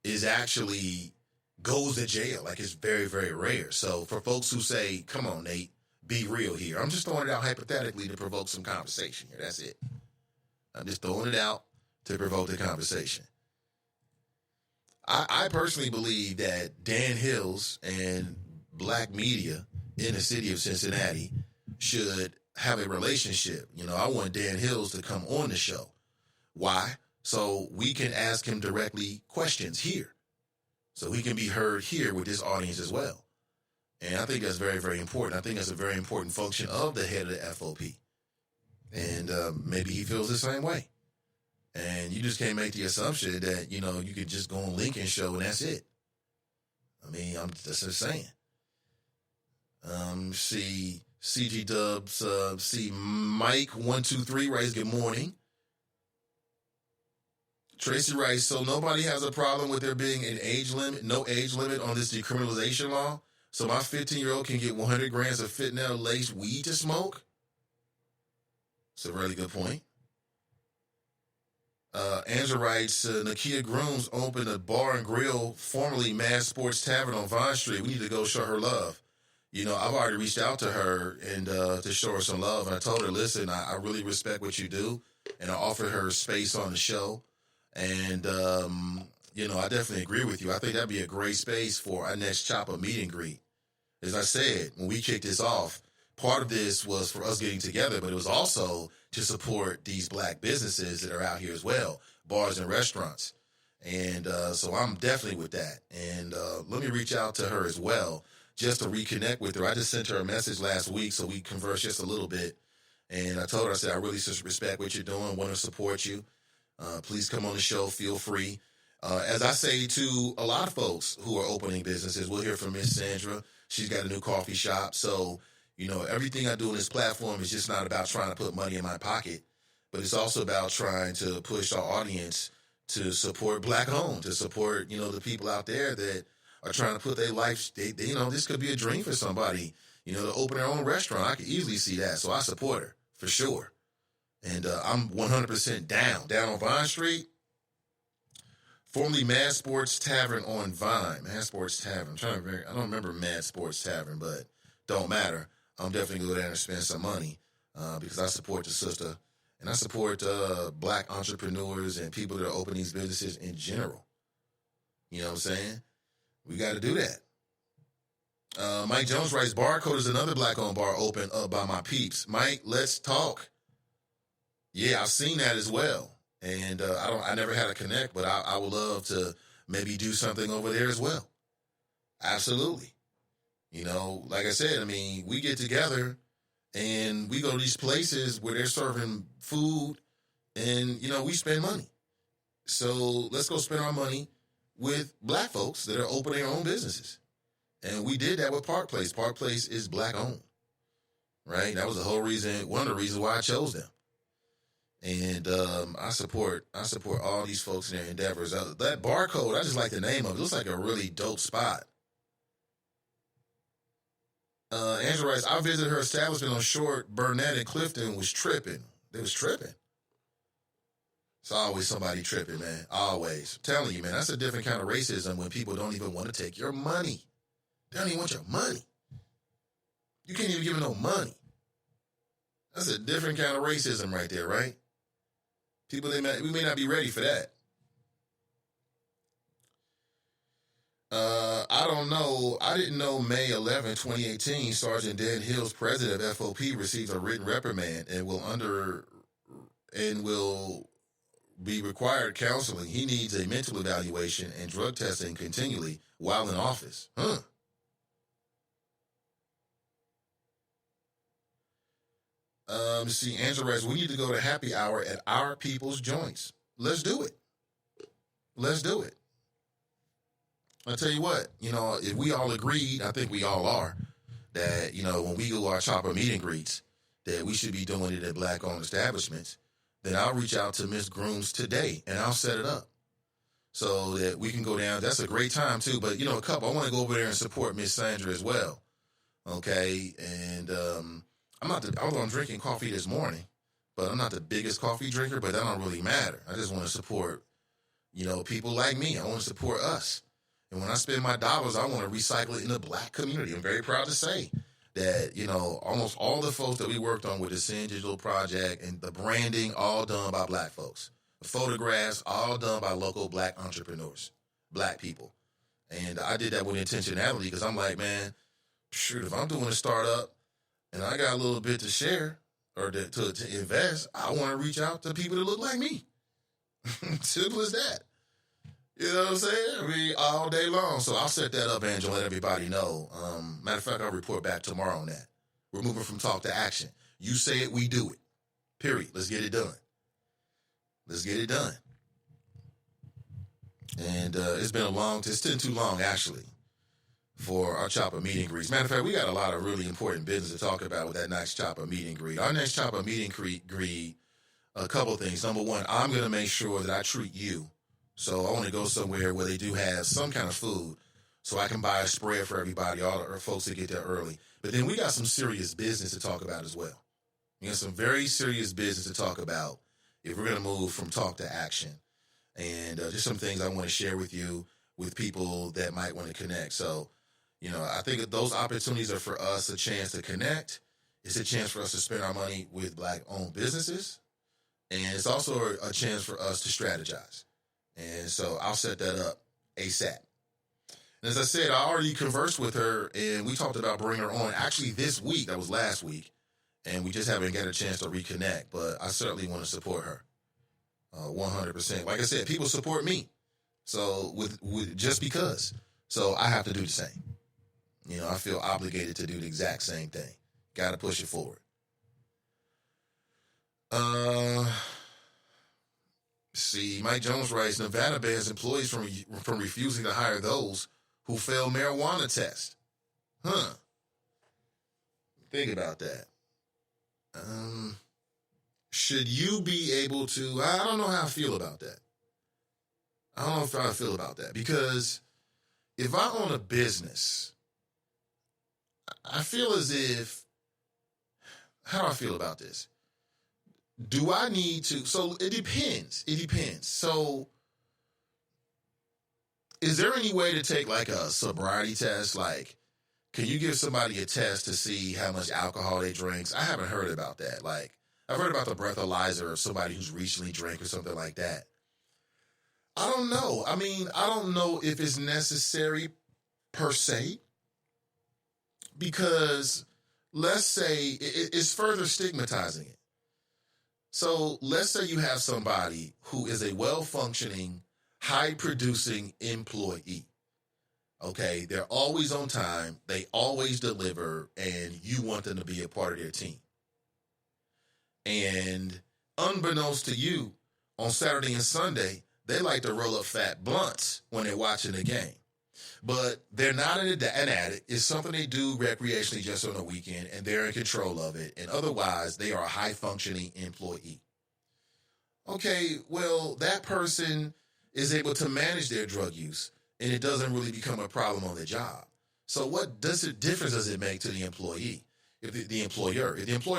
is actually goes to jail. Like, it's very, very rare. So for folks who say, come on, Nate, be real here. I'm just throwing it out hypothetically to provoke some conversation here. That's it. I'm just throwing it out to provoke the conversation. I personally believe that Dan Hills and black media in the city of Cincinnati should have a relationship. You know, I want Dan Hills to come on the show. Why? So we can ask him directly questions here. So he can be heard here with this audience as well. And I think that's very, very important. I think that's a very important function of the head of the FOP. And maybe he feels the same way. And you just can't make the assumption that, you know, you could just go on Lincoln show and that's it. I mean, I'm just saying. See CG Dubs, see Mike123 writes, good morning. Tracy writes, so nobody has a problem with there being an age limit, no age limit on this decriminalization law? So my 15-year-old can get 100 grams of fentanyl-laced weed to smoke? It's a really good point. Angela writes, Nakia Grooms opened a bar and grill, formerly Mad Sports Tavern on Vine Street. We need to go show her love. You know, I've already reached out to her and to show her some love. And I told her, listen, I really respect what you do. And I offered her space on the show. And, you know, I definitely agree with you. I think that'd be a great space for our next Chopper meet and greet. As I said, when we kicked this off, part of this was for us getting together, but it was also to support these black businesses that are out here as well, bars and restaurants. And so I'm definitely with that. And let me reach out to her as well, just to reconnect with her. I just sent her a message last week, so we conversed just a little bit. And I told her, I said, I really just respect what you're doing, want to support you. Please come on the show, feel free. As I say to a lot of folks who are opening businesses, we'll hear from Miss Sandra. She's got a new coffee shop. So, you know, everything I do on this platform is just not about trying to put money in my pocket, but it's also about trying to push our audience to support black owned, to support, you know, the people out there that are trying to put their life, you know, this could be a dream for somebody, you know, to open their own restaurant. I could easily see that. So I support her for sure. And I'm 100% down on Vine Street. Formerly Mad Sports Tavern on Vine. Mad Sports Tavern. I don't remember Mad Sports Tavern, but don't matter. I'm definitely going to go there and spend some money because I support the sister And I support black entrepreneurs and people that are opening these businesses in general. You know what I'm saying? We got to do that. Mike Jones writes, Barcode is another black-owned bar open up by my peeps. Mike, let's talk. Yeah, I've seen that as well. And I never had a connect, but I would love to maybe do something over there as well. Absolutely. You know, like I said, I mean, we get together and we go to these places where they're serving food and, you know, we spend money. So let's go spend our money with black folks that are opening their own businesses. And we did that with Park Place. Park Place is black owned, right? That was the whole reason, one of the reasons why I chose them. And I support all these folks in their endeavors. That Barcode, I just like the name of it. It looks like a really dope spot. Angela writes, I visited her establishment on Short, Burnett, and Clifton was tripping. They was tripping. It's always somebody tripping, man. Always. I'm telling you, man, that's a different kind of racism when people don't even want to take your money. They don't even want your money. You can't even give them no money. That's a different kind of racism right there, right? People, we may not be ready for that. I don't know. I didn't know May 11, 2018, Sergeant Dan Hills, president of FOP, received a written reprimand and will be required counseling. He needs a mental evaluation and drug testing continually while in office. See, Angela writes, we need to go to happy hour at our people's joints. Let's do it. Let's do it. I'll tell you what, you know, if we all agreed, I think we all are, that, you know, when we go to our chopper meet and greets, that we should be doing it at black-owned establishments, then I'll reach out to Miss Grooms today, and I'll set it up so that we can go down. That's a great time, too. But, you know, I want to go over there and support Miss Sandra as well, okay? And although I'm drinking coffee this morning, but I'm not the biggest coffee drinker, but that don't really matter. I just want to support, you know, people like me. I want to support us. And when I spend my dollars, I want to recycle it in the black community. I'm very proud to say that, you know, almost all the folks that we worked on with the Sin Digital Project and the branding, all done by black folks. The photographs, all done by local black entrepreneurs, black people. And I did that with intentionality because I'm like, man, shoot, if I'm doing a startup and I got a little bit to share or to invest, I want to reach out to people that look like me. Simple as that. You know what I'm saying? I mean, all day long. So I'll set that up, Angela, let everybody know. Matter of fact, I'll report back tomorrow on that. We're moving from talk to action. You say it, we do it. Period. Let's get it done. Let's get it done. And it's been too long, actually, for our chopper meet and greets. Matter of fact, we got a lot of really important business to talk about with that next chopper meet and greet. Our next chopper meet and greet, a couple things. Number one, I'm going to make sure that I treat you. So I want to go somewhere where they do have some kind of food so I can buy a spread for everybody, all the folks that get there early. But then we got some serious business to talk about as well. We got some very serious business to talk about if we're going to move from talk to action. And just some things I want to share with you with people that might want to connect. So, you know, I think that those opportunities are for us a chance to connect. It's a chance for us to spend our money with black-owned businesses. And it's also a chance for us to strategize. And so I'll set that up ASAP. And as I said, I already conversed with her, and we talked about bringing her on. Actually, this week, that was last week, and we just haven't got a chance to reconnect. But I certainly want to support her 100%. Like I said, people support me. So with just because. So I have to do the same. You know, I feel obligated to do the exact same thing. Got to push it forward. See, Mike Jones writes, Nevada bans employees from refusing to hire those who fail marijuana test. Think about that. Should you be able to, I don't know how I feel about that. I don't know how I feel about that. Because if I own a business, I feel as if, how do I feel about this? Do I need to? So it depends. It depends. So is there any way to take like a sobriety test? Like, can you give somebody a test to see how much alcohol they drink? I haven't heard about that. Like, I've heard about the breathalyzer of somebody who's recently drank or something like that. I don't know. I mean, I don't know if it's necessary per se, because let's say it's further stigmatizing it. So let's say you have somebody who is a well-functioning, high-producing employee. Okay, they're always on time, they always deliver, and you want them to be a part of their team. And unbeknownst to you, on Saturday and Sunday, they like to roll up fat blunts when they're watching the game. But they're not an addict. It's something they do recreationally just on the weekend, and they're in control of it. And otherwise, they are a high-functioning employee. Okay, well, that person is able to manage their drug use, and it doesn't really become a problem on the job. So what difference does it make to the employee? If the employer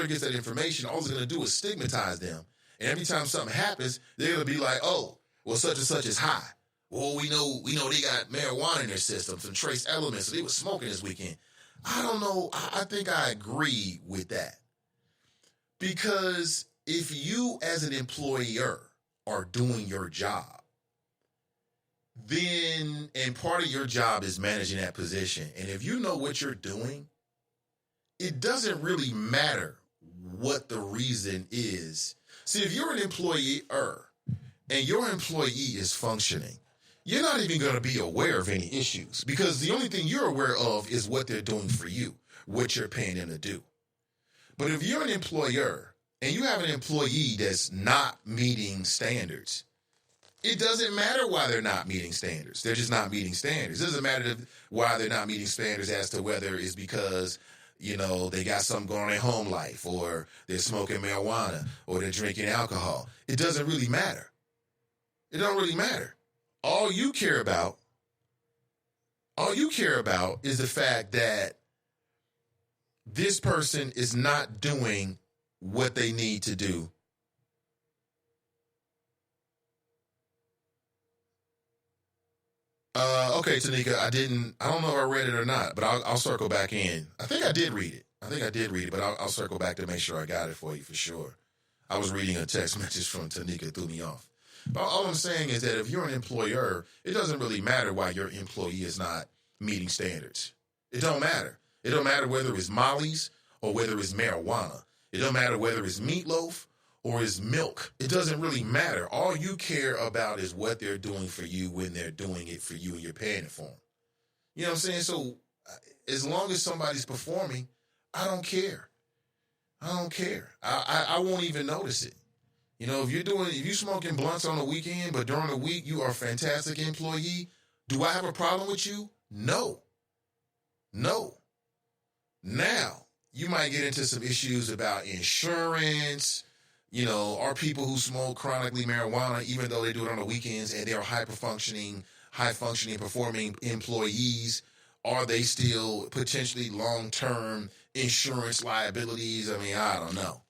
gets that information, all it's going to do is stigmatize them. And every time something happens, they're going to be like, oh, well, such and such is high. Well, we know they got marijuana in their system, some trace elements, so they were smoking this weekend. I don't know. I think I agree with that. Because if you as an employer are doing your job, then, and part of your job is managing that position, and if you know what you're doing, it doesn't really matter what the reason is. See, if you're an employer and your employee is functioning, you're not even going to be aware of any issues, because the only thing you're aware of is what they're doing for you, what you're paying them to do. But if you're an employer and you have an employee that's not meeting standards, it doesn't matter why they're not meeting standards. They're just not meeting standards. It doesn't matter why they're not meeting standards as to whether it's because, you know, they got something going on in their home life, or they're smoking marijuana, or they're drinking alcohol. It doesn't really matter. It don't really matter. All you care about is the fact that this person is not doing what they need to do. Okay, Tanika, I don't know if I read it or not, but I'll circle back in. I think I did read it, but I'll circle back to make sure I got it for you for sure. I was reading a text message from Tanika, it threw me off. But all I'm saying is that if you're an employer, it doesn't really matter why your employee is not meeting standards. It don't matter. It don't matter whether it's Molly's or whether it's marijuana. It don't matter whether it's meatloaf or it's milk. It doesn't really matter. All you care about is what they're doing for you when they're doing it for you and you're paying it for them. You know what I'm saying? So as long as somebody's performing, I don't care. I won't even notice it. You know, if you're smoking blunts on the weekend, but during the week you are a fantastic employee, do I have a problem with you? No. Now, you might get into some issues about insurance. You know, are people who smoke chronically marijuana, even though they do it on the weekends and they are high-functioning, performing employees, are they still potentially long-term insurance liabilities? I mean, I don't know.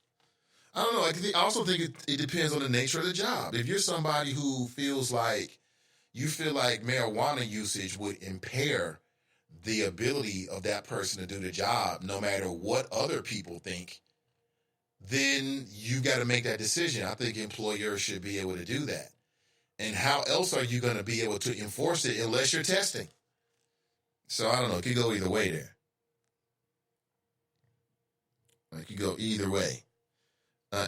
I also think it depends on the nature of the job. If you're somebody who feels like marijuana usage would impair the ability of that person to do the job, no matter what other people think, then you got to make that decision. I think employers should be able to do that. And how else are you going to be able to enforce it unless you're testing? So I don't know. It could go either way there. It could go either way.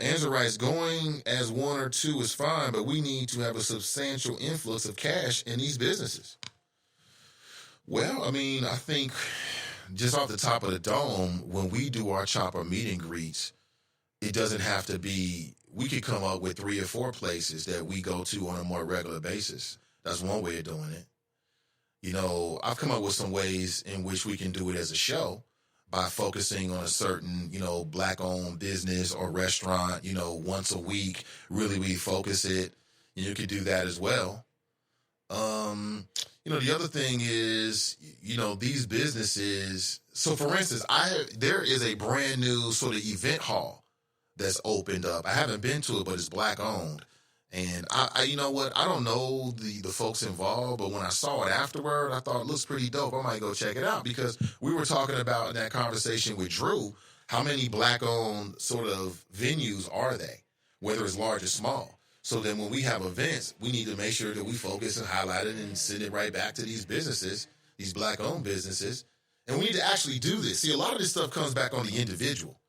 Angela writes, going as one or two is fine, but we need to have a substantial influx of cash in these businesses. Well, I mean, I think just off the top of the dome, when we do our chopper meet and greets, it doesn't have to be, we could come up with 3 or 4 places that we go to on a more regular basis. That's one way of doing it. You know, I've come up with some ways in which we can do it as a show by focusing on a certain, you know, Black-owned business or restaurant, you know, once a week, really focus it. You could do that as well. You know, the other thing is, you know, these businesses. So, for instance, there is a brand new sort of event hall that's opened up. I haven't been to it, but it's Black-owned. And I you know what? I don't know the folks involved, but when I saw it afterward, I thought it looks pretty dope. I might go check it out, because we were talking about in that conversation with Drew How many black-owned sort of venues are they, whether it's large or small? So then when we have events, we need to make sure that we focus and highlight it and send it right back to these businesses, these black-owned businesses. And we need to actually do this. See, a lot of this stuff comes back on the individual.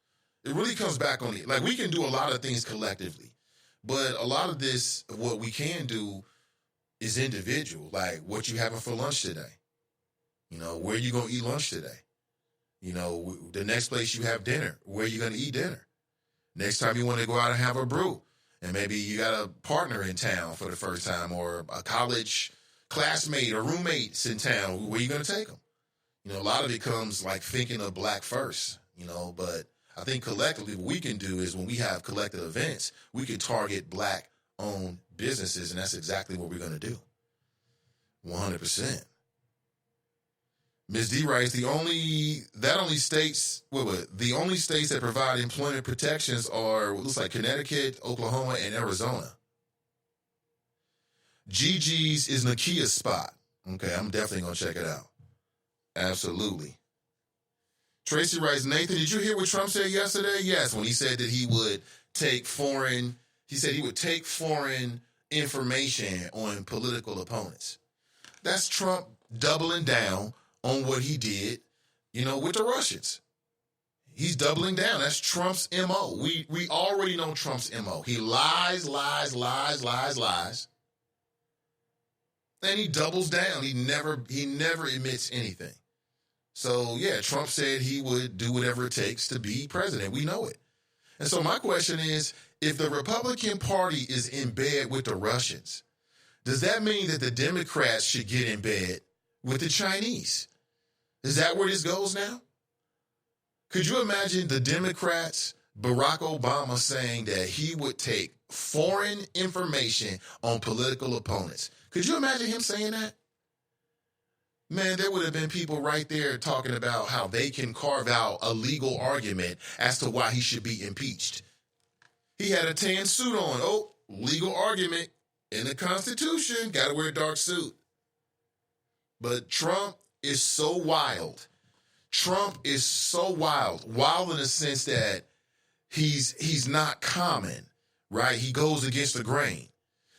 It really comes back on like, we can do a lot of things collectively, but a lot of this, what we can do is individual. Like, what you having for lunch today? You know, where you going to eat lunch today? You know, the next place you have dinner, where you going to eat dinner? Next time you want to go out and have a brew, and maybe you got a partner in town for the first time, or a college classmate or roommates in town, where you going to take them? You know, a lot of it comes like thinking of black first, you know, but I think collectively what we can do is when we have collective events, we can target black-owned businesses, and that's exactly what we're going to do. 100%. Ms. D writes, the only states that provide employment protections are, what looks like Connecticut, Oklahoma, and Arizona. Gigi's is Nakia's spot. Okay, I'm definitely going to check it out. Absolutely. Tracy writes, Nathan, did you hear what Trump said yesterday? Yes, when he said that he would take foreign information on political opponents. That's Trump doubling down on what he did, you know, with the Russians. He's doubling down. That's Trump's MO. We already know Trump's MO. He lies. And he doubles down. He never admits anything. So, yeah, Trump said he would do whatever it takes to be president. We know it. And so my question is, if the Republican Party is in bed with the Russians, does that mean that the Democrats should get in bed with the Chinese? Is that where this goes now? Could you imagine the Democrats, Barack Obama, saying that he would take foreign information on political opponents? Could you imagine him saying that? Man, there would have been people right there talking about how they can carve out a legal argument as to why he should be impeached. He had a tan suit on. Oh, legal argument in the Constitution. Got to wear a dark suit. But Trump is so wild. Trump is so wild. Wild in the sense that he's not common, right? He goes against the grain.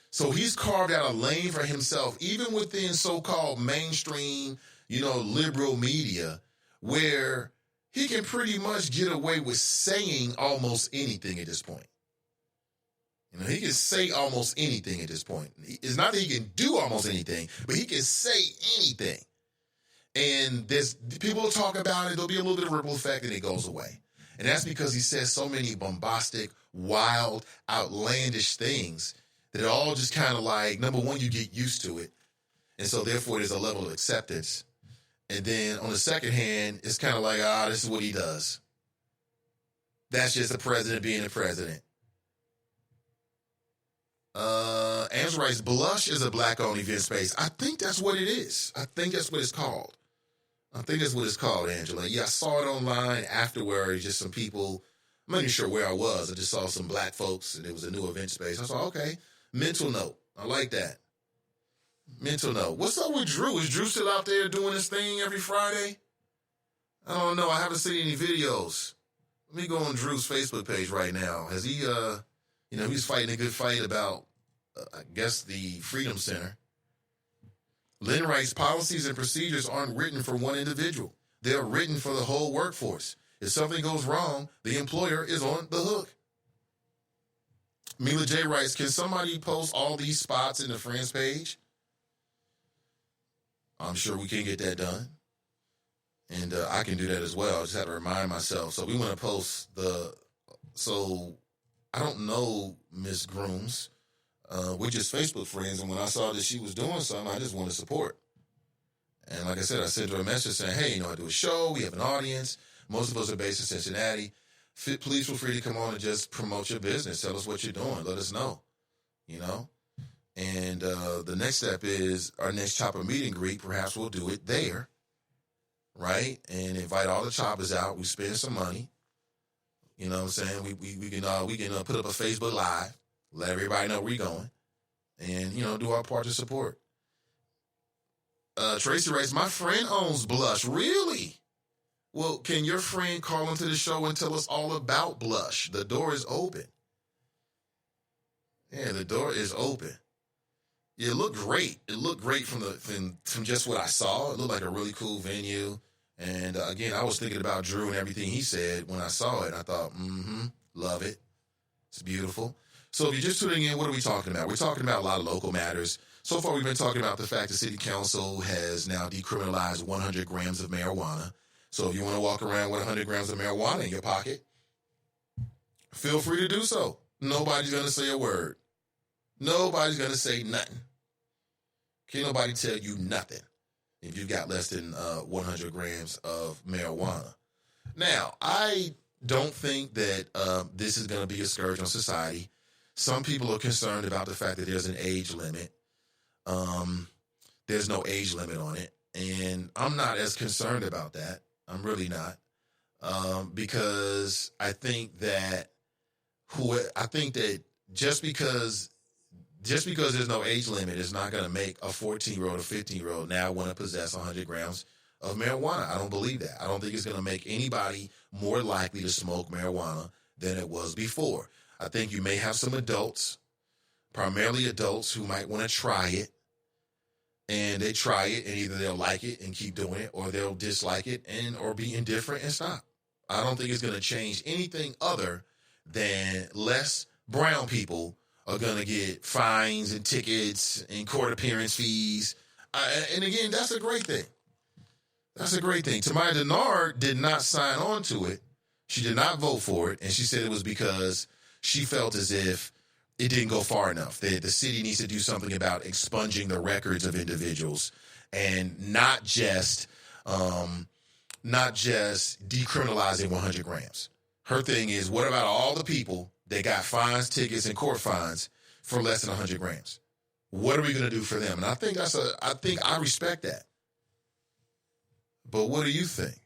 So he's carved out a lane for himself, even within so-called mainstream, you know, liberal media, where he can pretty much get away with saying almost anything at this point. You know, he can say almost anything at this point. It's not that he can do almost anything, but he can say anything. And there's people will talk about it. There'll be a little bit of ripple effect, and it goes away. And that's because he says so many bombastic, wild, outlandish things that it all just kind of like, number one, you get used to it. And so therefore there's a level of acceptance. And then on the second hand, it's kind of like, this is what he does. That's just the president being the president. Angela writes, Blush is a black-owned event space. I think that's what it is. I think that's what it's called. Angela. Yeah, I saw it online afterwards, just some people. I'm not even sure where I was. I just saw some black folks, and it was a new event space. I thought, okay, mental note. I like that. Mental note. What's up with Drew? Is Drew still out there doing his thing every Friday? I don't know. I haven't seen any videos. Let me go on Drew's Facebook page right now. Has he, he's fighting a good fight about, I guess, the Freedom Center. Lynn writes, policies and procedures aren't written for one individual. They're written for the whole workforce. If something goes wrong, the employer is on the hook. Mila J writes, can somebody post all these spots in the Friends page? I'm sure we can get that done. And I can do that as well. I just have to remind myself. So we want to post so I don't know Miss Grooms. We're just Facebook friends. And when I saw that she was doing something, I just want to support. And like I said, I sent her a message saying, hey, I do a show. We have an audience. Most of us are based in Cincinnati. Please feel free to come on and just promote your business. Tell us what you're doing. Let us know, And the next step is our next chopper meet and greet. Perhaps we'll do it there, right? And invite all the choppers out. We spend some money. You know what I'm saying? We can put up a Facebook Live, let everybody know we're going, and, do our part to support. Tracy writes, my friend owns Blush. Really? Well, can your friend call into the show and tell us all about Blush? The door is open. Yeah, the door is open. Yeah, it looked great. It looked great from just what I saw. It looked like a really cool venue. And again, I was thinking about Drew and everything he said when I saw it. I thought, love it. It's beautiful. So if you're just tuning in, what are we talking about? We're talking about a lot of local matters. So far, we've been talking about the fact the city council has now decriminalized 100 grams of marijuana. So if you want to walk around with 100 grams of marijuana in your pocket, feel free to do so. Nobody's going to say a word. Nobody's going to say nothing. Can't nobody tell you nothing if you've got less than 100 grams of marijuana. Now, I don't think that this is going to be a scourge on society. Some people are concerned about the fact that there's an age limit. There's no age limit on it. And I'm not as concerned about that. I'm really not. Because I think that just because there's no age limit is not going to make a 14-year-old or 15-year-old now want to possess 100 grams of marijuana. I don't believe that. I don't think it's going to make anybody more likely to smoke marijuana than it was before. I think you may have some adults, primarily adults, who might want to try it. And they try it, and either they'll like it and keep doing it, or they'll dislike it or be indifferent and stop. I don't think it's going to change anything other than less brown people are going to get fines and tickets and court appearance fees. And again, that's a great thing. That's a great thing. Tamaya Denard did not sign on to it. She did not vote for it, and she said it was because she felt as if it didn't go far enough. The city needs to do something about expunging the records of individuals and not just decriminalizing 100 grams. Her thing is, what about all the people that got fines, tickets, and court fines for less than 100 grams? What are we going to do for them? And I think I respect that. But what do you think?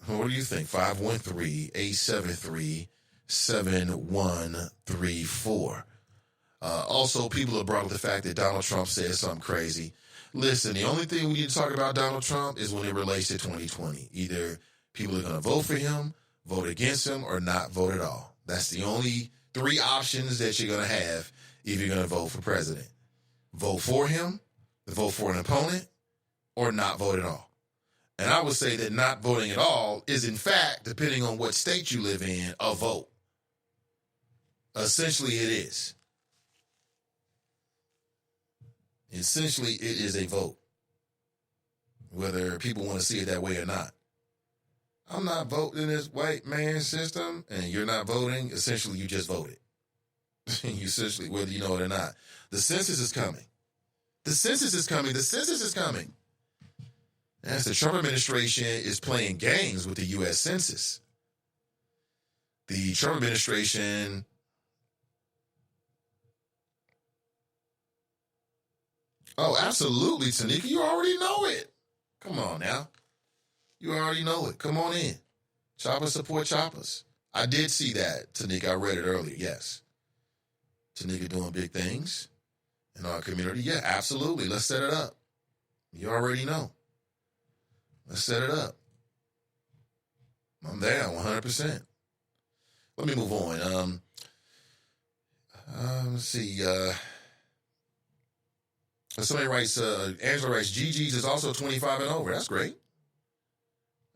What do you think? 513-873-7134. Also, people have brought up the fact that Donald Trump said something crazy. Listen, the only thing we need to talk about Donald Trump is when it relates to 2020. Either people are going to vote for him, vote against him, or not vote at all. That's the only three options that you're going to have if you're going to vote for president. Vote for him, vote for an opponent, or not vote at all. And I would say that not voting at all is, in fact, depending on what state you live in, a vote. Essentially, it is. Essentially, it is a vote, whether people want to see it that way or not. I'm not voting in this white man system, and you're not voting. Essentially, you just voted. You essentially, whether you know it or not. The census is coming. The census is coming. The census is coming. As the Trump administration is playing games with the U.S. Census. The Trump administration Oh, absolutely, Tanika. You already know it. Come on now. You already know it. Come on in. Choppers support choppers. I did see that, Tanika. I read it earlier. Yes. Tanika doing big things in our community. Yeah, absolutely. Let's set it up. You already know. Let's set it up. I'm down 100%. Let me move on. Let's see. Somebody writes, Angela writes, Gigi's is also 25 and over. That's great.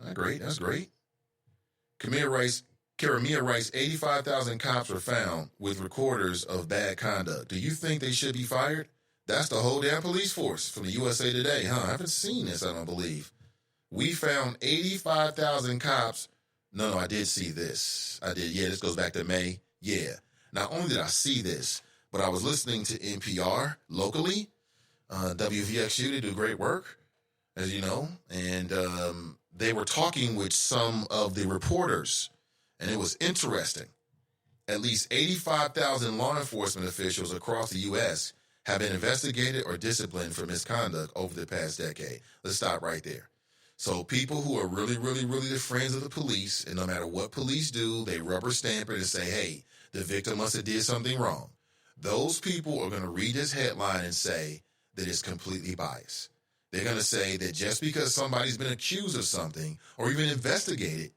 That's great. Karamia writes, 85,000 cops were found with recorders of bad conduct. Do you think they should be fired? That's the whole damn police force from the USA Today, huh? I haven't seen this, I don't believe. We found 85,000 cops. No, I did see this. I did. Yeah, this goes back to May. Yeah. Not only did I see this, but I was listening to NPR locally. WVXU, they do great work, as you know. And they were talking with some of the reporters, and it was interesting. At least 85,000 law enforcement officials across the U.S. have been investigated or disciplined for misconduct over the past decade. Let's stop right there. So people who are really, really, really the friends of the police, and no matter what police do, they rubber stamp it and say, hey, the victim must have did something wrong. Those people are going to read this headline and say that it's completely biased. They're going to say that just because somebody's been accused of something or even investigated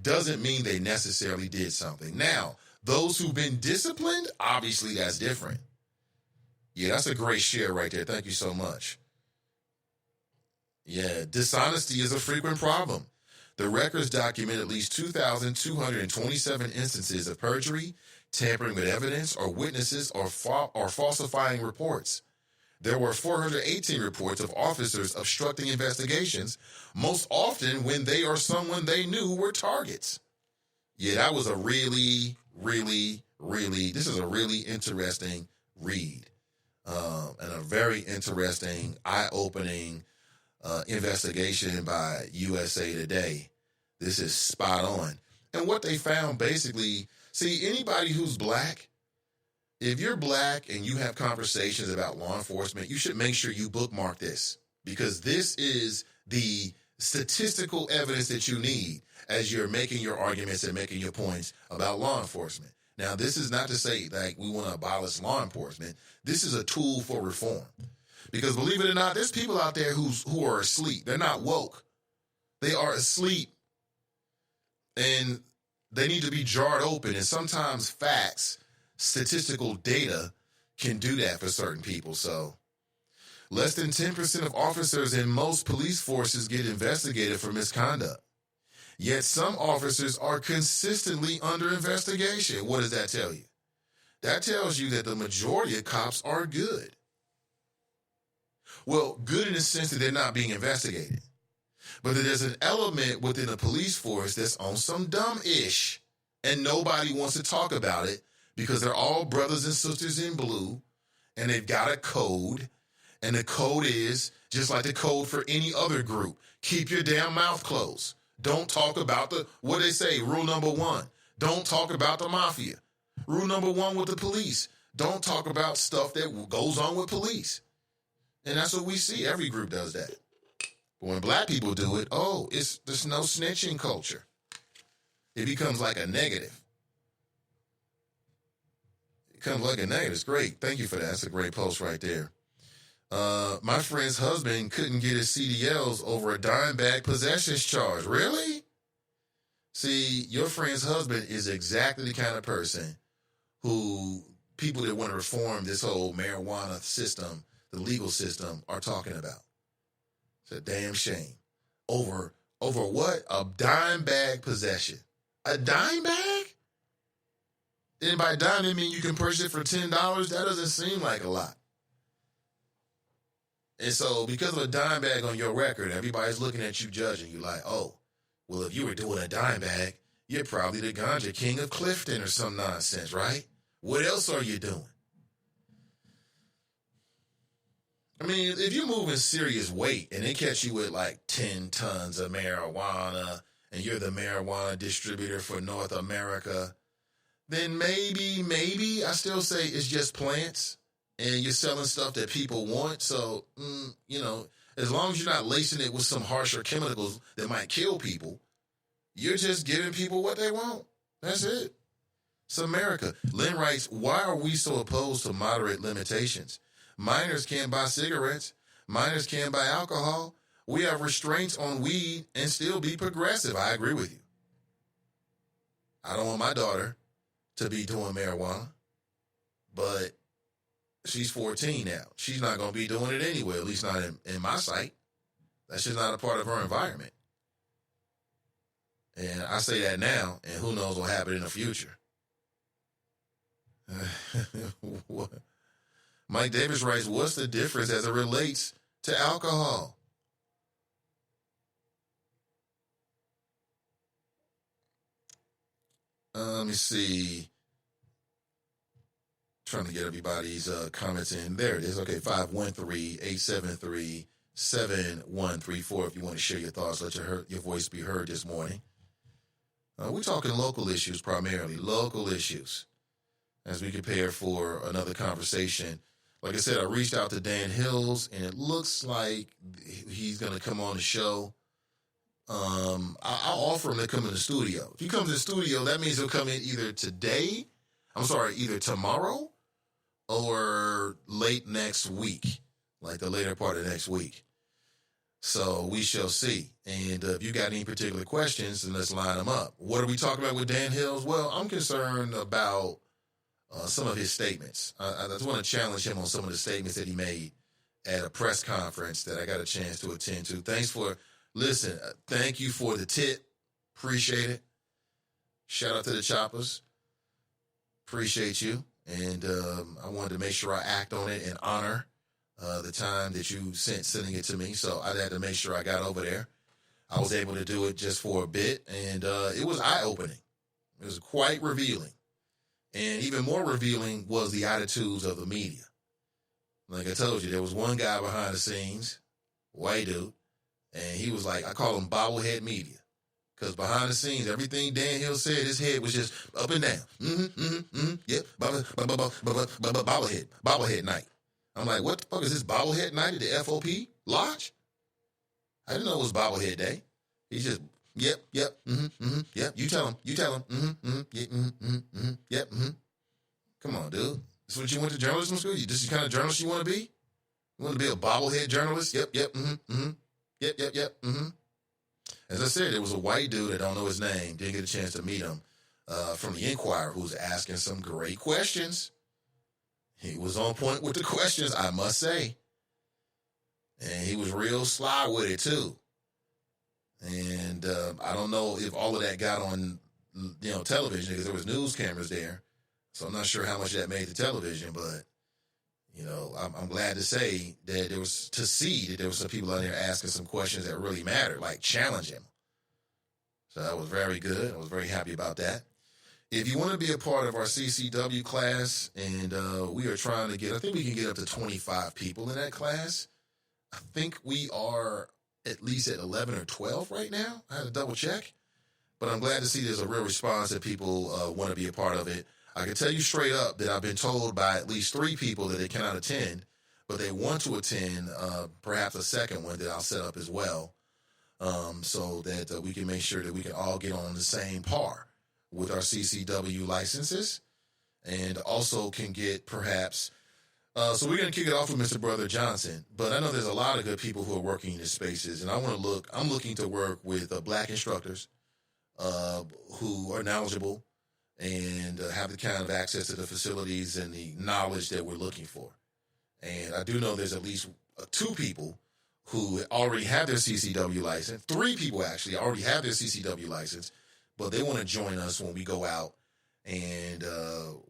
doesn't mean they necessarily did something. Now, those who've been disciplined, obviously that's different. Yeah, that's a great share right there. Thank you so much. Yeah, dishonesty is a frequent problem. The records document at least 2,227 instances of perjury, tampering with evidence, or witnesses, or falsifying reports. There were 418 reports of officers obstructing investigations, most often when they or someone they knew were targets. Yeah, that was a really this is a really interesting read. And a very interesting, eye-opening investigation by USA Today. This is spot on. And what they found basically, see, anybody who's black, if you're black and you have conversations about law enforcement, you should make sure you bookmark this, because this is the statistical evidence that you need as you're making your arguments and making your points about law enforcement. Now, this is not to say like we want to abolish law enforcement. This is a tool for reform. Because believe it or not, there's people out there who are asleep. They're not woke. They are asleep. And they need to be jarred open. And sometimes facts, statistical data can do that for certain people. So less than 10% of officers in most police forces get investigated for misconduct. Yet some officers are consistently under investigation. What does that tell you? That tells you that the majority of cops are good. Well, good in the sense that they're not being investigated. But there's an element within the police force that's on some dumb-ish, and nobody wants to talk about it because they're all brothers and sisters in blue, and they've got a code, and the code is just like the code for any other group. Keep your damn mouth closed. Don't talk about what they say, rule number 1. Don't talk about the mafia. Rule number 1 with the police. Don't talk about stuff that goes on with police. And that's what we see. Every group does that. But when black people do it, there's no snitching culture. It becomes like a negative. It becomes like a negative. It's great. Thank you for that. That's a great post right there. My friend's husband couldn't get his CDLs over a dime bag possessions charge. Really? See, your friend's husband is exactly the kind of person who people that want to reform this whole marijuana system, the legal system, are talking about. It's a damn shame. Over what? A dime bag possession. A dime bag? And by dime, I mean you can purchase it for $10. That doesn't seem like a lot. And so because of a dime bag on your record, everybody's looking at you judging you like, oh, well, if you were doing a dime bag, you're probably the ganja king of Clifton or some nonsense, right? What else are you doing? I mean, if you're moving serious weight and they catch you with like 10 tons of marijuana and you're the marijuana distributor for North America, then maybe I still say it's just plants and you're selling stuff that people want. So, as long as you're not lacing it with some harsher chemicals that might kill people, you're just giving people what they want. That's it. It's America. Lynn writes, why are we so opposed to moderate limitations? Minors can't buy cigarettes. Minors can't buy alcohol. We have restraints on weed and still be progressive. I agree with you. I don't want my daughter to be doing marijuana, but she's 14 now. She's not going to be doing it anyway, at least not in my sight. That's just not a part of her environment. And I say that now, and who knows what will happen in the future. What? Mike Davis writes, what's the difference as it relates to alcohol? Let me see. Trying to get everybody's comments in. There it is. Okay, 513-873-7134 if you want to share your thoughts, let your voice be heard this morning. We're talking local issues primarily, local issues, as we prepare for another conversation. Like I said, I reached out to Dan Hills, and it looks like he's going to come on the show. I'll offer him to come in the studio. If he comes in the studio, that means he'll come in either tomorrow or late next week, like the later part of next week. So we shall see. And if you got any particular questions, then let's line them up. What are we talking about with Dan Hills? Well, I'm concerned about some of his statements. I just want to challenge him on some of the statements that he made at a press conference that I got a chance to attend to. Thank you for the tip. Appreciate it. Shout out to the choppers. Appreciate you. And I wanted to make sure I act on it and honor the time that you sent sending it to me. So I had to make sure I got over there. I was able to do it just for a bit, and it was eye-opening. It was quite revealing. And even more revealing was the attitudes of the media. Like I told you, there was one guy behind the scenes, white dude, and he was like, I call him bobblehead media. Because behind the scenes, everything Dan Hill said, his head was just up and down. Yep, bobblehead night. I'm like, what the fuck is this bobblehead night at the FOP Lodge? I didn't know it was bobblehead day. He's just, yep, yep, you tell him, yep, Come on, dude. This is what you went to journalism school? This is the kind of journalist you want to be? You want to be a bobblehead journalist? Yep, yep, As I said, it was a white dude, I don't know his name, didn't get a chance to meet him, from the Inquirer, who was asking some great questions. He was on point with the questions, I must say. And he was real sly with it, too. And I don't know if all of that got on, television, because there was news cameras there. So I'm not sure how much that made the television, but, I'm glad to say that there was some people out there asking some questions that really mattered, like challenging him. So that was very good. I was very happy about that. If you want to be a part of our CCW class, and we are trying to I think we can get up to 25 people in that class. I think we are at least at 11 or 12 right now. I had to double check. But I'm glad to see there's a real response that people want to be a part of it. I can tell you straight up that I've been told by at least 3 people that they cannot attend, but they want to attend perhaps a second one that I'll set up as well, so that we can make sure that we can all get on the same par with our CCW licenses, and also can get perhaps, so we're going to kick it off with Mr. Brother Johnson, but I know there's a lot of good people who are working in these spaces, and I'm looking to work with black instructors who are knowledgeable and have the kind of access to the facilities and the knowledge that we're looking for. And I do know there's at least 2 people who already have their CCW license. 3 people actually already have their CCW license, but they want to join us when we go out and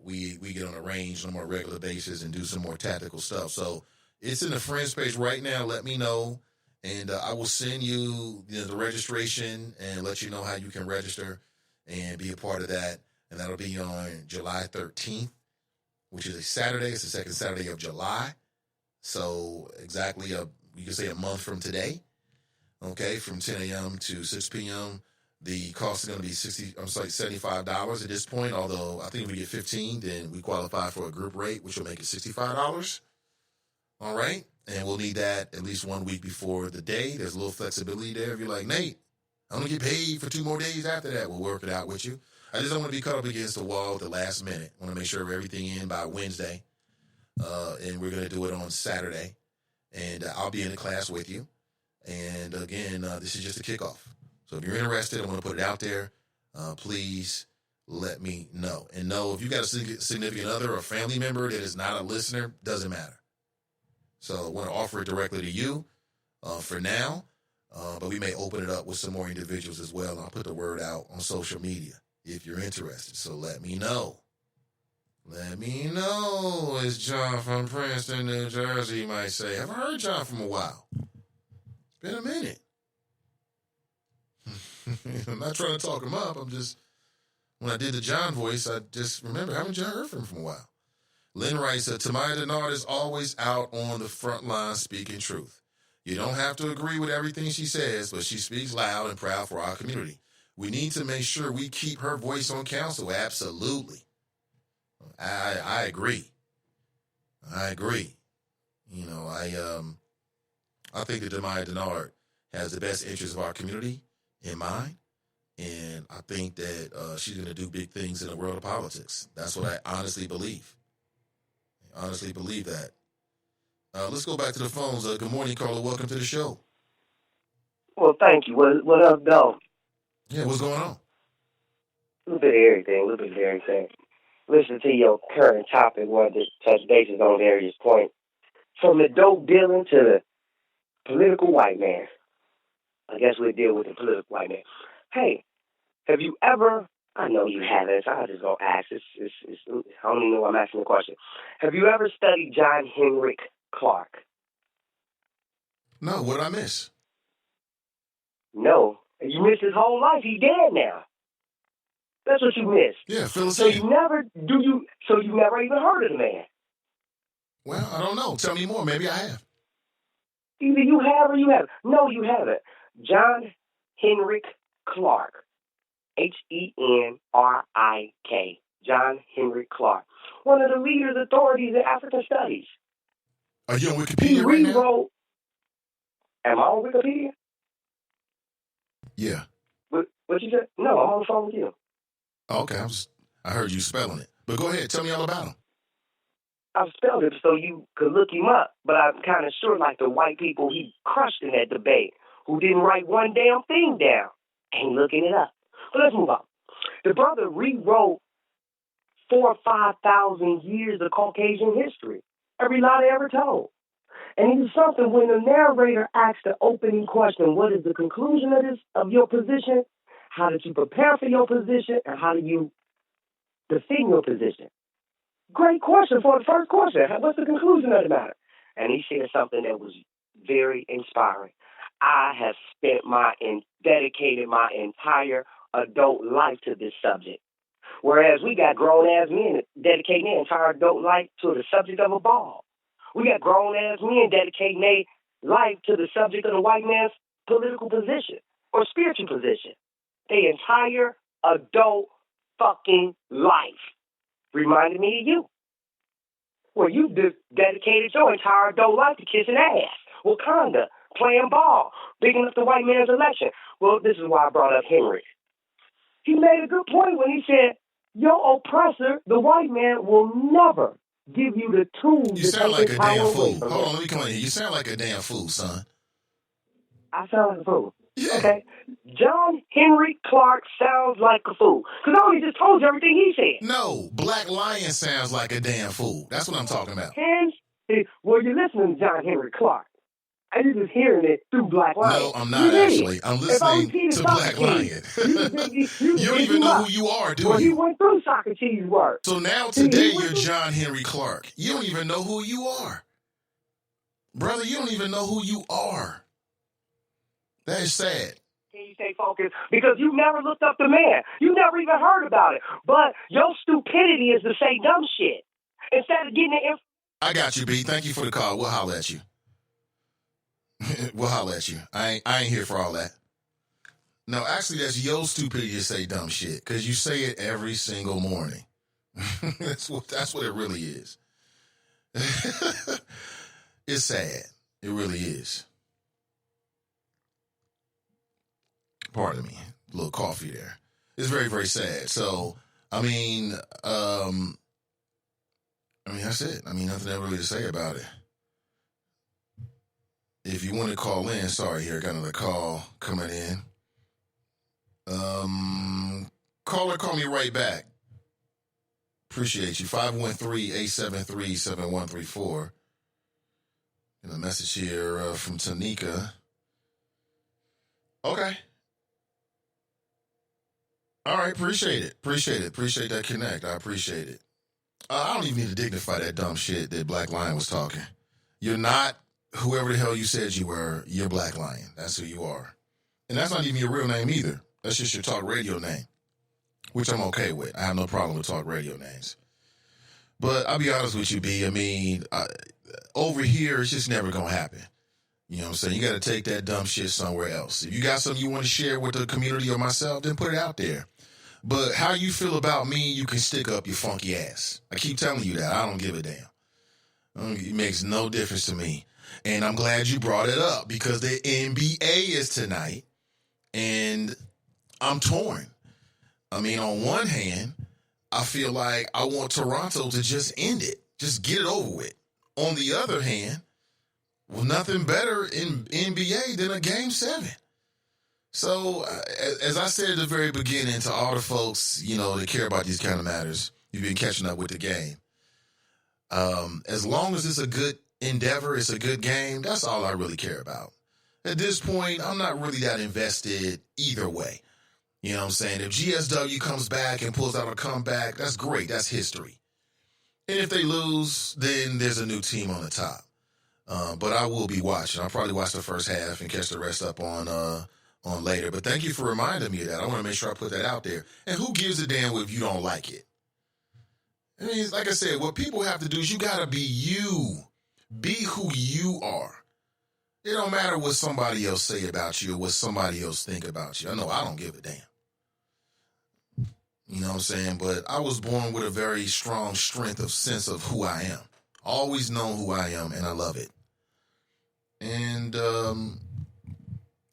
we get on a range on a more regular basis and do some more tactical stuff. So it's in the friends page right now. Let me know, and I will send you the registration and let you know how you can register and be a part of that. And that'll be on July 13th, which is a Saturday. It's the second Saturday of July. So exactly, you can say a month from today, okay, from 10 a.m. to 6 p.m. The cost is going to be $75 at this point, although I think if we get 15, then we qualify for a group rate, which will make it $65. All right? And we'll need that at least 1 week before the day. There's a little flexibility there. If you're like, Nate, I'm going to get paid for 2 more days after that, we'll work it out with you. I just don't want to be cut up against the wall at the last minute. I want to make sure everything in by Wednesday, and we're going to do it on Saturday, and I'll be in the class with you. And again, this is just a kickoff. So if you're interested, I want to put it out there. Please let me know. And know if you got a significant other or a family member that is not a listener, doesn't matter. So I want to offer it directly to you for now, but we may open it up with some more individuals as well. I'll put the word out on social media if you're interested. So let me know. Let me know, as John from Princeton, New Jersey might say. I haven't heard John from a while. It's been a minute. I'm not trying to talk him up. When I did the John voice, I just remember, I haven't heard from him for a while. Lynn writes, Tamaya Denard is always out on the front line speaking truth. You don't have to agree with everything she says, but she speaks loud and proud for our community. We need to make sure we keep her voice on council. Absolutely. I agree. I agree. I think that Tamaya Denard has the best interests of our community in mind. And I think that she's going to do big things in the world of politics. That's what I honestly believe. I honestly believe that. Let's go back to the phones. Good morning, Carla. Welcome to the show. Well, thank you. What up, though? Yeah, what's going on? A little bit of everything, a little bit of everything. Listen to your current topic, wanted to touch bases on various points. From the dope dealing to the political white man. I guess we'll deal with the political white man. Hey, have you ever, I know you haven't, so I'll just go ask. I don't even know why I'm asking the question. Have you ever studied John Henrik Clark? No, what I miss? No. You missed his whole life. He's dead now. That's what you missed. Yeah, fill us So in. you never even heard of the man. Well, I don't know. Tell me more. Maybe I have. Either you have or you haven't. No, you haven't. John Henrik Clark. Henrik. John Henrik Clark. One of the leaders, authorities in African studies. Are you on He Wikipedia right now? rewrote. Am I on Wikipedia? Yeah. What you said? No, I'm on the phone with you. Okay, I heard you spelling it. But go ahead, tell me all about him. I've spelled it so you could look him up, but I'm kind of sure like the white people he crushed in that debate who didn't write one damn thing down ain't looking it up. But let's move on. The brother rewrote 4,000 or 5,000 years of Caucasian history, every lie they ever told. And he did something when the narrator asked the opening question, what is the conclusion of your position? How did you prepare for your position? And how do you defend your position? Great question for the first question. What's the conclusion of the matter? And he said something that was very inspiring. I have dedicated my entire adult life to this subject. Whereas we got grown-ass men dedicating their entire adult life to the subject of a ball. We got grown-ass men dedicating their life to the subject of the white man's political position or spiritual position. Their entire adult fucking life. Reminded me of you. Well, you dedicated your entire adult life to kissing ass, Wakanda, playing ball, bigging up the white man's election. Well, this is why I brought up Henry. He made a good point when he said, your oppressor, the white man, will never give you the tools You to sound take like his a power damn away fool. from Hold him. on, let me come in here. You sound like a damn fool, son. I sound like a fool. Yeah. Okay. John Henry Clark sounds like a fool. Because I only just told you everything he said. No, Black Lion sounds like a damn fool. That's what I'm talking about. Well, you're listening to John Henry Clark. And you're just hearing it through Black Lion. No, I'm not actually. I'm listening to Black Lion. You don't even know who you are, do Well, he you? went through Socrates' work. So now today you're John Henry Clark. You don't even know who you are. Brother, you don't even know who you are. That is sad. Can you stay focused? Because you never looked up the man. You never even heard about it. But your stupidity is to say dumb shit. Instead of getting the information. I got you, B. Thank you for the call. We'll holler at you. We'll holler at you. I ain't here for all that. No, actually, that's your stupidity to say dumb shit because you say it every single morning. That's what it really is. It's sad. It really is. Pardon me. A little coffee there. It's very, very sad. So, I mean, that's it. I mean, nothing really to say about it. If you want to call in, sorry, here, got another call coming in. Caller, call me right back. Appreciate you. 513-873-7134. And a message here from Tanika. Okay. All right, appreciate it. Appreciate that connect. I appreciate it. I don't even need to dignify that dumb shit that Black Lion was talking. You're not whoever the hell you said you were. You're Black Lion. That's who you are. And that's not even your real name either. That's just your talk radio name, which I'm okay with. I have no problem with talk radio names. But I'll be honest with you, B. I mean, over here, it's just never going to happen. You know what I'm saying? You got to take that dumb shit somewhere else. If you got something you want to share with the community or myself, then put it out there. But how you feel about me, you can stick up your funky ass. I keep telling you that. I don't give a damn. It makes no difference to me. And I'm glad you brought it up because the NBA is tonight. And I'm torn. I mean, on one hand, I feel like I want Toronto to just end it. Just get it over with. On the other hand, well, nothing better in NBA than a Game 7. So, as I said at the very beginning, to all the folks, that care about these kind of matters, you've been catching up with the game. As long as it's a good endeavor, it's a good game, that's all I really care about. At this point, I'm not really that invested either way. You know what I'm saying? If GSW comes back and pulls out a comeback, that's great. That's history. And if they lose, then there's a new team on the top. But I will be watching. I'll probably watch the first half and catch the rest up on later. But thank you for reminding me of that. I want to make sure I put that out there. And who gives a damn if you don't like it? I mean, like I said, what people have to do is you got to be you. Be who you are. It don't matter what somebody else say about you or what somebody else think about you. I know I don't give a damn. You know what I'm saying? But I was born with a very strong sense of who I am. Always known who I am, and I love it. And,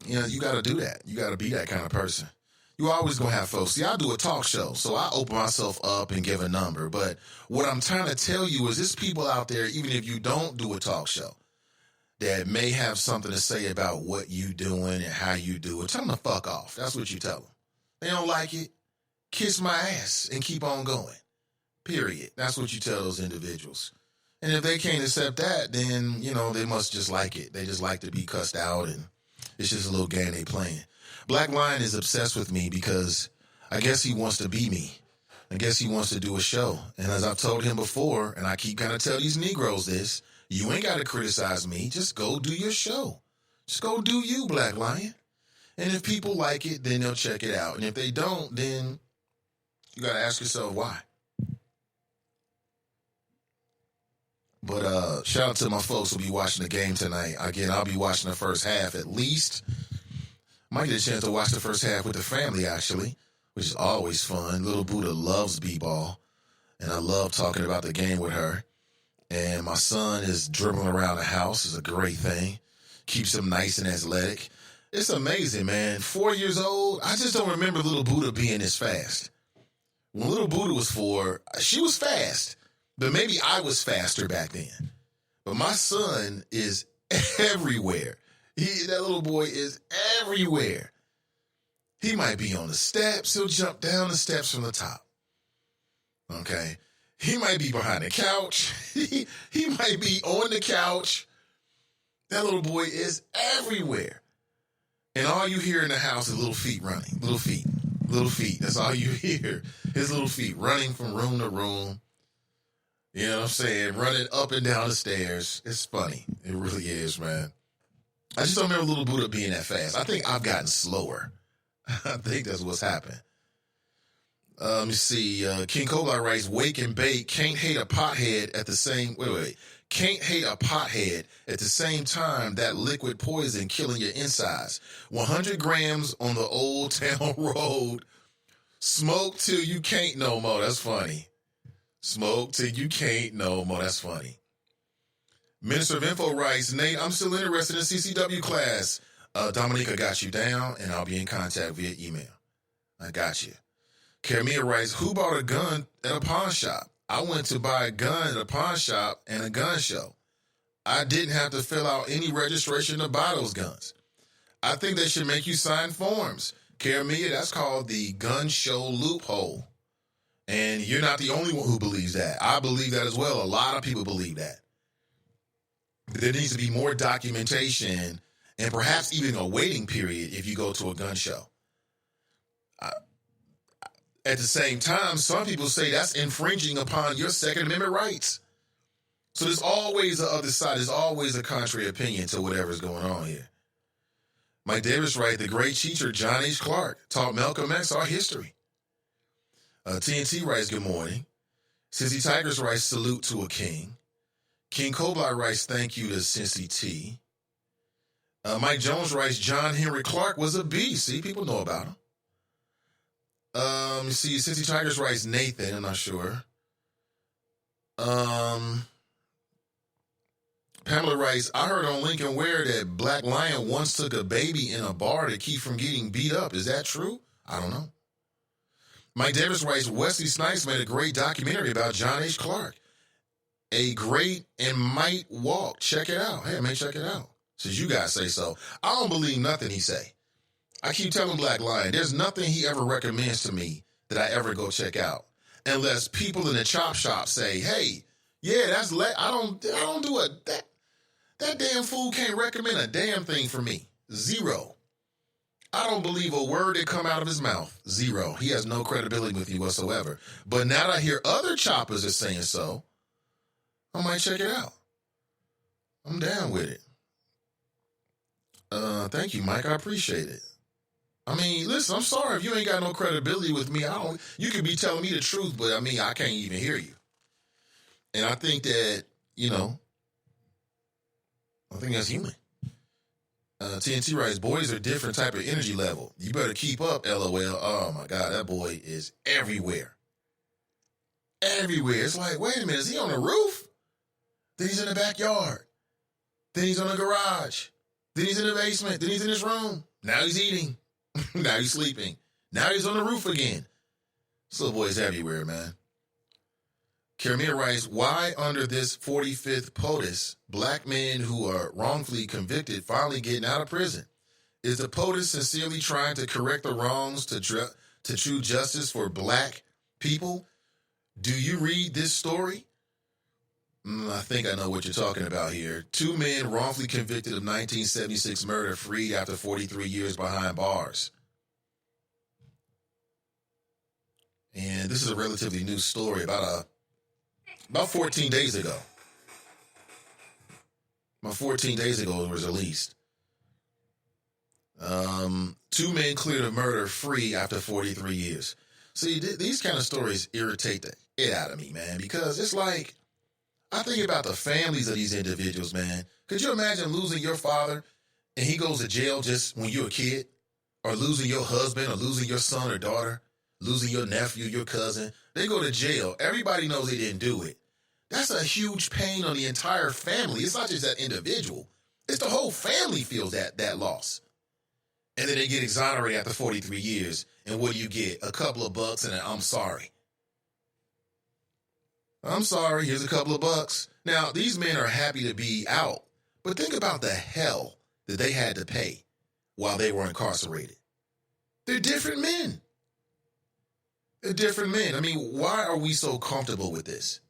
you got to do that. You got to be that kind of person. You always going to have folks. See, I do a talk show, so I open myself up and give a number. But what I'm trying to tell you is there's people out there, even if you don't do a talk show, that may have something to say about what you doing and how you do it. Tell them to fuck off. That's what you tell them. They don't like it. Kiss my ass and keep on going. Period. That's what you tell those individuals. And if they can't accept that, then, they must just like it. They just like to be cussed out, and it's just a little game they playing. Black Lion is obsessed with me because I guess he wants to be me. I guess he wants to do a show. And as I've told him before, and I keep kind of tell these Negroes this, you ain't got to criticize me. Just go do your show. Just go do you, Black Lion. And if people like it, then they'll check it out. And if they don't, then you got to ask yourself why. But shout out to my folks who'll be watching the game tonight. Again, I'll be watching the first half at least. Might get a chance to watch the first half with the family, actually, which is always fun. Little Buddha loves b-ball, and I love talking about the game with her. And my son is dribbling around the house. It's a great thing. Keeps him nice and athletic. It's amazing, man. 4 years old, I just don't remember Little Buddha being this fast. When Little Buddha was 4, she was fast. But maybe I was faster back then. But my son is everywhere. That little boy is everywhere. He might be on the steps. He'll jump down the steps from the top. Okay? He might be behind the couch. He might be on the couch. That little boy is everywhere. And all you hear in the house is little feet running. Little feet. Little feet. That's all you hear. His little feet running from room to room. You know what I'm saying? Running up and down the stairs. It's funny. It really is, man. I just don't remember Little Buddha being that fast. I think I've gotten slower. I think that's what's happened. Let me see. King Cobra writes, wake and bake, can't hate a pothead at the same... Wait. Can't hate a pothead at the same time that liquid poison killing your insides. 100 grams on the Old Town Road. Smoke till you can't no more. That's funny. Smoke till you can't no more. That's funny. Minister of Info writes, Nate, I'm still interested in CCW class. Dominica got you down, and I'll be in contact via email. I got you. Karamia writes, who bought a gun at a pawn shop? I went to buy a gun at a pawn shop and a gun show. I didn't have to fill out any registration to buy those guns. I think they should make you sign forms. Karamia, that's called the gun show loophole. And you're not the only one who believes that. I believe that as well. A lot of people believe that. There needs to be more documentation and perhaps even a waiting period if you go to a gun show. At the same time, some people say that's infringing upon your Second Amendment rights. So there's always the other side. There's always a contrary opinion to whatever's going on here. Mike Davis writes, the great teacher John H. Clark taught Malcolm X our history. TNT writes, good morning. Cincy Tigers writes, salute to a king. King Cobra writes, thank you to Cincy T. Mike Jones writes, John Henry Clark was a beast. See, people know about him. See, Cincy Tigers writes, Nathan, I'm not sure. Pamela writes, I heard on Lincoln Ware that Black Lion once took a baby in a bar to keep from getting beat up. Is that true? I don't know. Mike Davis writes, Wesley Snipes made a great documentary about John H. Clark. A great and might walk. Check it out. Hey, man, check it out. Since you guys say so. I don't believe nothing he say. I keep telling Black Lion, there's nothing he ever recommends to me that I ever go check out. Unless people in the chop shop say, hey, yeah, I don't do that damn fool can't recommend a damn thing for me. Zero. I don't believe a word that come out of his mouth. Zero. He has no credibility with you whatsoever. But now that I hear other choppers are saying so, I might check it out. I'm down with it. Thank you, Mike. I appreciate it. I mean, listen, I'm sorry if you ain't got no credibility with me. You could be telling me the truth, but I mean, I can't even hear you. And I think that, I think that's human. TNT writes, boys are different type of energy level. You better keep up, LOL. Oh my God, that boy is everywhere. Everywhere. It's like, wait a minute, is he on the roof? Then he's in the backyard. Then he's on the garage. Then he's in the basement. Then he's in his room. Now he's eating. Now he's sleeping. Now he's on the roof again. This little boy is everywhere, man. Karamia writes, why under this 45th POTUS, black men who are wrongfully convicted finally getting out of prison? Is the POTUS sincerely trying to correct the wrongs to true justice for black people? Do you read this story? I think I know what you're talking about here. 2 men wrongfully convicted of 1976 murder freed after 43 years behind bars. And this is a relatively new story about 14 days ago. About 14 days ago it was released. 2 men cleared of murder free after 43 years. See, these kind of stories irritate the shit out of me, man, because it's like, I think about the families of these individuals, man. Could you imagine losing your father and he goes to jail just when you're a kid? Or losing your husband or losing your son or daughter? Losing your nephew, your cousin? They go to jail. Everybody knows they didn't do it. That's a huge pain on the entire family. It's not just that individual. It's the whole family feels that loss. And then they get exonerated after 43 years. And what do you get? A couple of bucks and an I'm sorry. I'm sorry, here's a couple of bucks. Now, these men are happy to be out, but think about the hell that they had to pay while they were incarcerated. They're different men. They're different men. I mean, why are we so comfortable with this?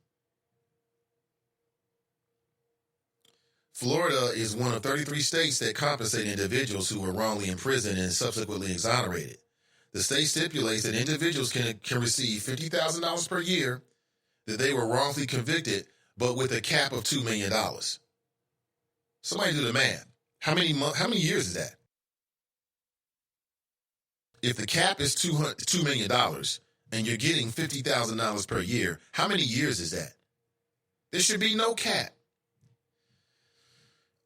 Florida is one of 33 states that compensate individuals who were wrongly imprisoned and subsequently exonerated. The state stipulates that individuals can receive $50,000 per year that they were wrongfully convicted, but with a cap of $2 million. Somebody do the math. How many years is that? If the cap is $2 million and you're getting $50,000 per year, how many years is that? There should be no cap.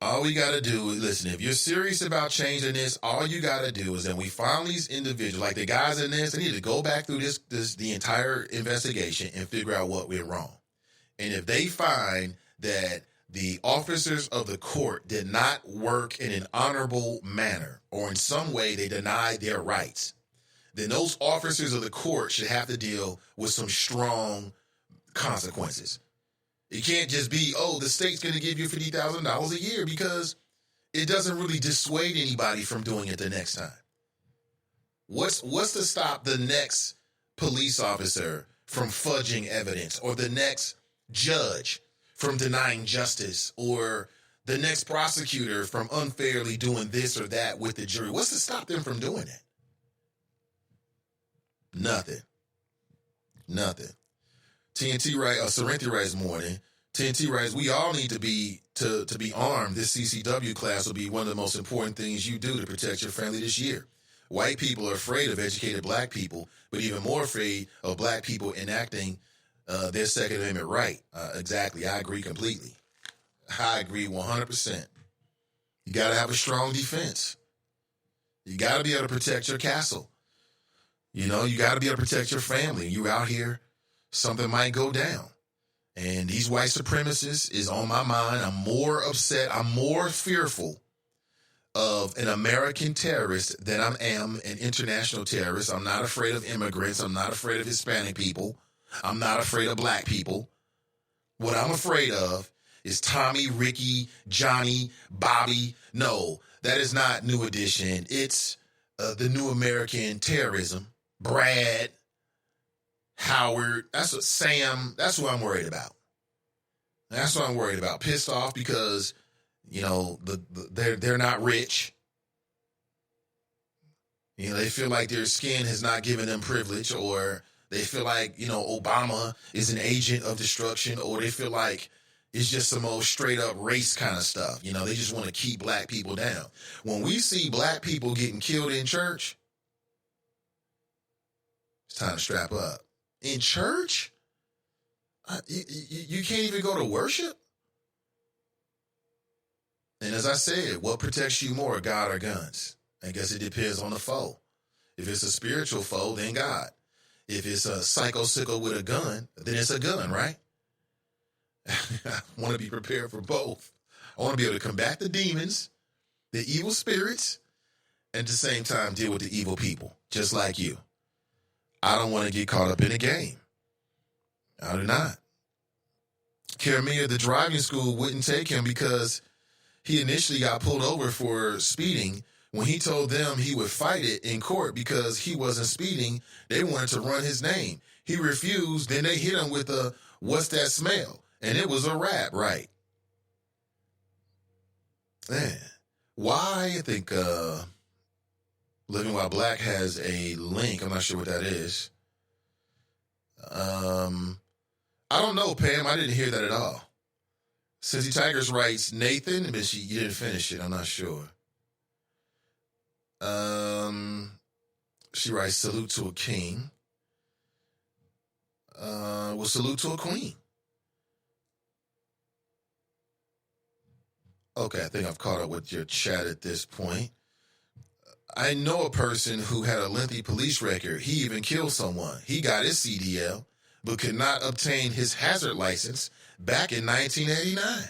All we got to do is, listen, if you're serious about changing this, all you got to do is, and we find these individuals, like the guys in this, they need to go back through the entire investigation and figure out what went wrong. And if they find that the officers of the court did not work in an honorable manner, or in some way they denied their rights, then those officers of the court should have to deal with some strong consequences. It can't just be, the state's going to give you $50,000 a year, because it doesn't really dissuade anybody from doing it the next time. What's to stop the next police officer from fudging evidence, or the next judge from denying justice, or the next prosecutor from unfairly doing this or that with the jury? What's to stop them from doing that? Nothing. TNT writes, Sorrenti writes morning. TNT writes, we all need to be armed. This CCW class will be one of the most important things you do to protect your family this year. White people are afraid of educated black people, but even more afraid of black people enacting their Second Amendment right. Exactly. I agree completely. I agree 100%. You got to have a strong defense. You got to be able to protect your castle. You got to be able to protect your family. You're out here, something might go down. And these white supremacists is on my mind. I'm more upset. I'm more fearful of an American terrorist than I am an international terrorist. I'm not afraid of immigrants. I'm not afraid of Hispanic people. I'm not afraid of black people. What I'm afraid of is Tommy, Ricky, Johnny, Bobby. No, that is not New Edition. It's the new American terrorism, Brad, Howard, that's what Sam, that's what I'm worried about. That's what I'm worried about. Pissed off because, you know, they're not rich. You know, they feel like their skin has not given them privilege, or they feel like, you know, Obama is an agent of destruction, or they feel like it's just some old straight up race kind of stuff. You know, they just want to keep black people down. When we see black people getting killed in church, it's time to strap up. In church? You can't even go to worship? And as I said, what protects you more, God or guns? I guess it depends on the foe. If it's a spiritual foe, then God. If it's a psycho-sicko with a gun, then it's a gun, right? I want to be prepared for both. I want to be able to combat the demons, the evil spirits, and at the same time deal with the evil people, just like you. I don't want to get caught up in a game. I do not. Karamia, the driving school wouldn't take him because he initially got pulled over for speeding. When he told them he would fight it in court because he wasn't speeding, they wanted to run his name. He refused. Then they hit him with a, "What's that smell?" And it was a rap, right? Man, why? I think Living While Black has a link. I'm not sure what that is. I don't know, Pam. I didn't hear that at all. Cincy Tigers writes, Nathan, but you didn't finish it. I'm not sure. She writes, salute to a king. Well, salute to a queen. Okay, I think I've caught up with your chat at this point. I know a person who had a lengthy police record. He even killed someone. He got his CDL, but could not obtain his hazard license back in 1989.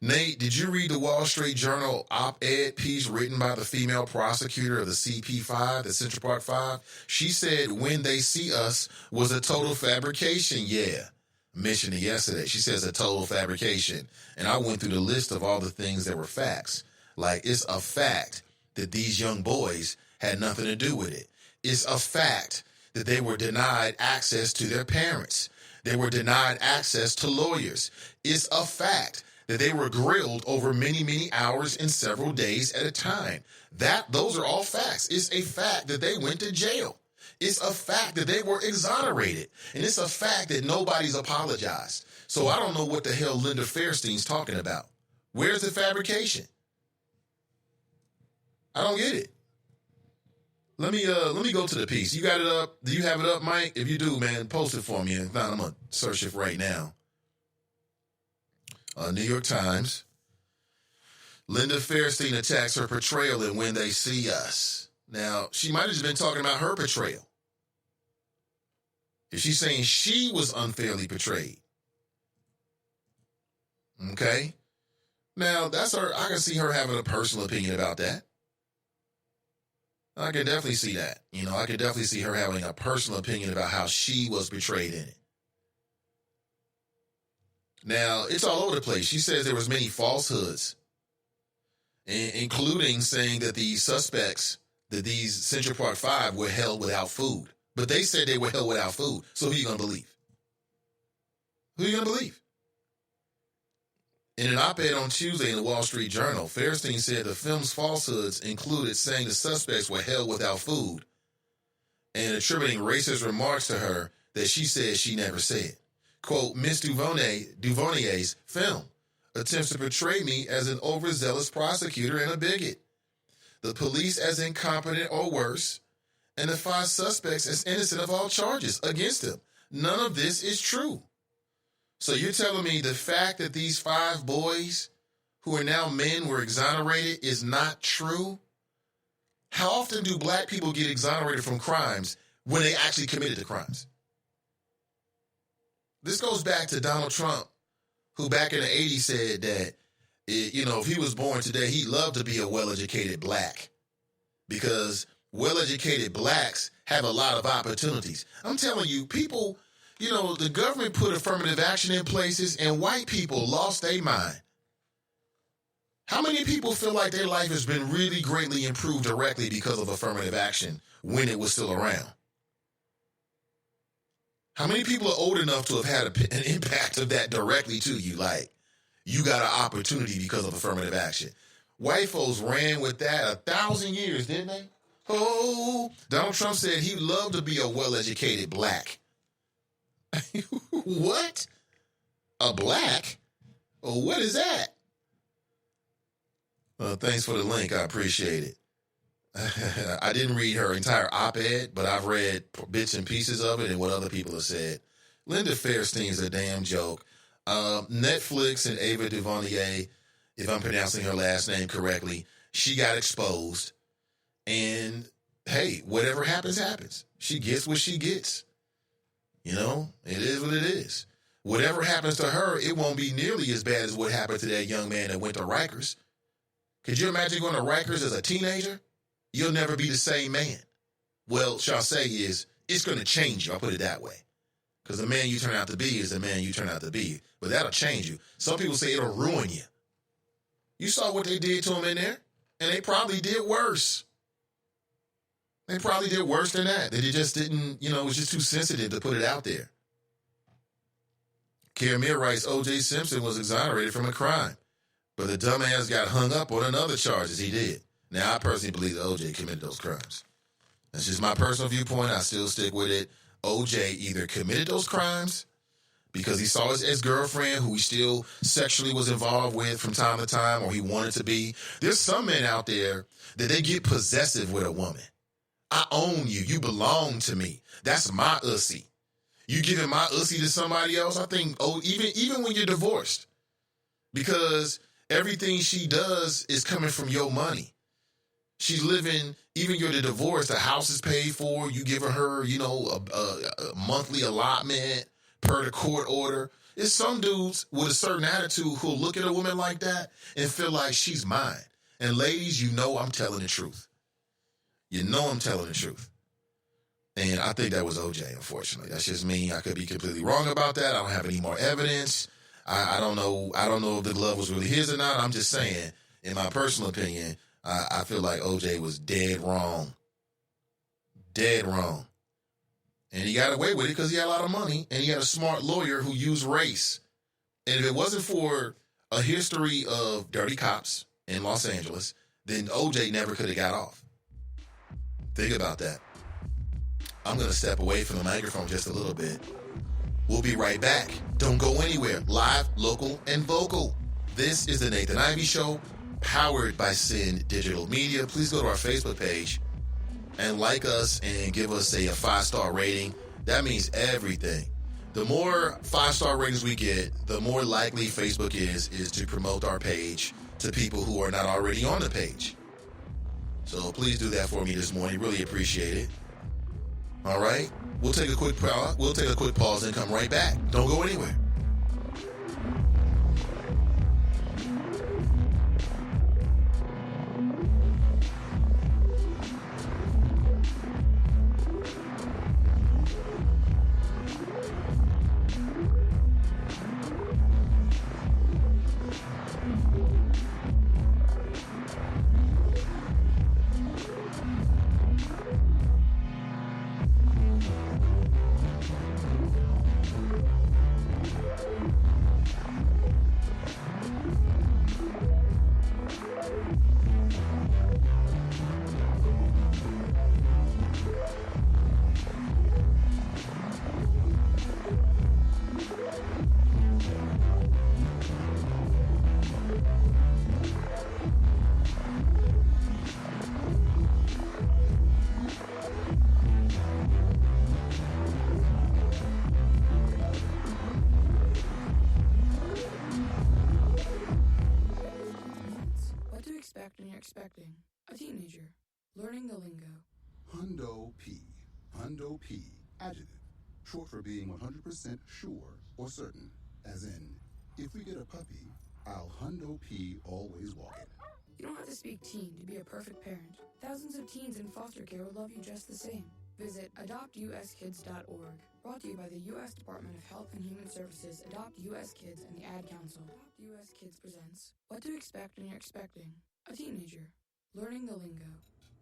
Nate, did you read the Wall Street Journal op-ed piece written by the female prosecutor of the CP5, the Central Park 5? She said When They See Us was a total fabrication. Yeah, I mentioned it yesterday. She says a total fabrication. And I went through the list of all the things that were facts. Like, it's a fact that these young boys had nothing to do with it. It's a fact that they were denied access to their parents. They were denied access to lawyers. It's a fact that they were grilled over many, many hours and several days at a time. Those are all facts. It's a fact that they went to jail. It's a fact that they were exonerated. And it's a fact that nobody's apologized. So I don't know what the hell Linda Fairstein's talking about. Where's the fabrication? I don't get it. Let me go to the piece. You got it up? Do you have it up, Mike? If you do, man, post it for me. If not, I'm going to search it right now. New York Times. Linda Fairstein attacks her portrayal in When They See Us. Now, she might have just been talking about her portrayal. If she's saying she was unfairly portrayed. Okay? Now, that's her. I can see her having a personal opinion about that. I can definitely see that. You know, I can definitely see her having a personal opinion about how she was portrayed in it. Now, it's all over the place. She says there was many falsehoods, including saying that the suspects, that these Central Park 5 were held without food. But they said they were held without food. So who are you going to believe? Who are you going to believe? In an op-ed on Tuesday in the Wall Street Journal, Fairstein said the film's falsehoods included saying the suspects were held without food and attributing racist remarks to her that she said she never said. Quote, Miss Duvernay's film attempts to portray me as an overzealous prosecutor and a bigot, the police as incompetent or worse, and the 5 suspects as innocent of all charges against them. None of this is true. So you're telling me the fact that these 5 boys who are now men were exonerated is not true? How often do black people get exonerated from crimes when they actually committed the crimes? This goes back to Donald Trump, who back in the 80s said that, if he was born today, he'd love to be a well-educated black because well-educated blacks have a lot of opportunities. I'm telling you, people, the government put affirmative action in places and white people lost their mind. How many people feel like their life has been really greatly improved directly because of affirmative action when it was still around? How many people are old enough to have had an impact of that directly to you? Like, you got an opportunity because of affirmative action. White folks ran with that 1,000 years, didn't they? Oh, Donald Trump said he'd love to be a well-educated black. What? A black? Oh, what is that? Well, thanks for the link. I appreciate it. I didn't read her entire op-ed, but I've read bits and pieces of it and what other people have said. Linda Fairstein's a damn joke. Netflix and Ava DuVernay, if I'm pronouncing her last name correctly, she got exposed. And, hey, whatever happens, happens. She gets what she gets. You know, it is what it is. Whatever happens to her, it won't be nearly as bad as what happened to that young man that went to Rikers. Could you imagine going to Rikers as a teenager? You'll never be the same man. Well, shall I say is, it's going to change you. I'll put it that way. Because the man you turn out to be is the man you turn out to be. But that'll change you. Some people say it'll ruin you. You saw what they did to him in there, and they probably did worse. They probably did worse than that. They just didn't, it was just too sensitive to put it out there. Karamir writes, O.J. Simpson was exonerated from a crime, but the dumbass got hung up on another charges he did. Now, I personally believe that O.J. committed those crimes. That's just my personal viewpoint. I still stick with it. O.J. either committed those crimes because he saw his ex-girlfriend who he still sexually was involved with from time to time, or he wanted to be. There's some men out there that they get possessive with a woman. I own you. You belong to me. That's my ussy. You giving my ussy to somebody else, I think, even when you're divorced, because everything she does is coming from your money. She's living, even you're the divorce, the house is paid for, you giving her, a monthly allotment per the court order. It's some dudes with a certain attitude who'll look at a woman like that and feel like she's mine. And ladies, I'm telling the truth. You know I'm telling the truth. And I think that was OJ, unfortunately. That's just me. I could be completely wrong about that. I don't have any more evidence. I don't know if the glove was really his or not. I'm just saying, in my personal opinion, I feel like OJ was dead wrong. Dead wrong. And he got away with it because he had a lot of money and he had a smart lawyer who used race. And if it wasn't for a history of dirty cops in Los Angeles, then OJ never could have got off. Think about that. I'm going to step away from the microphone just a little bit. We'll be right back. Don't go anywhere. Live, local, and vocal. This is the Nathan Ivey Show, powered by Sin Digital Media. Please go to our Facebook page and like us and give us a 5-star rating. That means everything. The more 5-star ratings we get, the more likely Facebook is to promote our page to people who are not already on the page. So please do that for me this morning. Really appreciate it. All right? We'll take a quick pause and come right back. Don't go anywhere. expecting a teenager learning the lingo. Hundo P. Hundo P. Adjective. Short for being 100% sure or certain. As in, if we get a puppy, I'll Hundo P always walk it. You don't have to speak teen to be a perfect parent. Thousands of teens in foster care will love you just the same. Visit adoptuskids.org. Brought to you by the U.S. Department of Health and Human Services, Adopt U.S. Kids, and the Ad Council. Adopt U.S. Kids presents What to Expect When You're Expecting a Teenager. Learning the Lingo.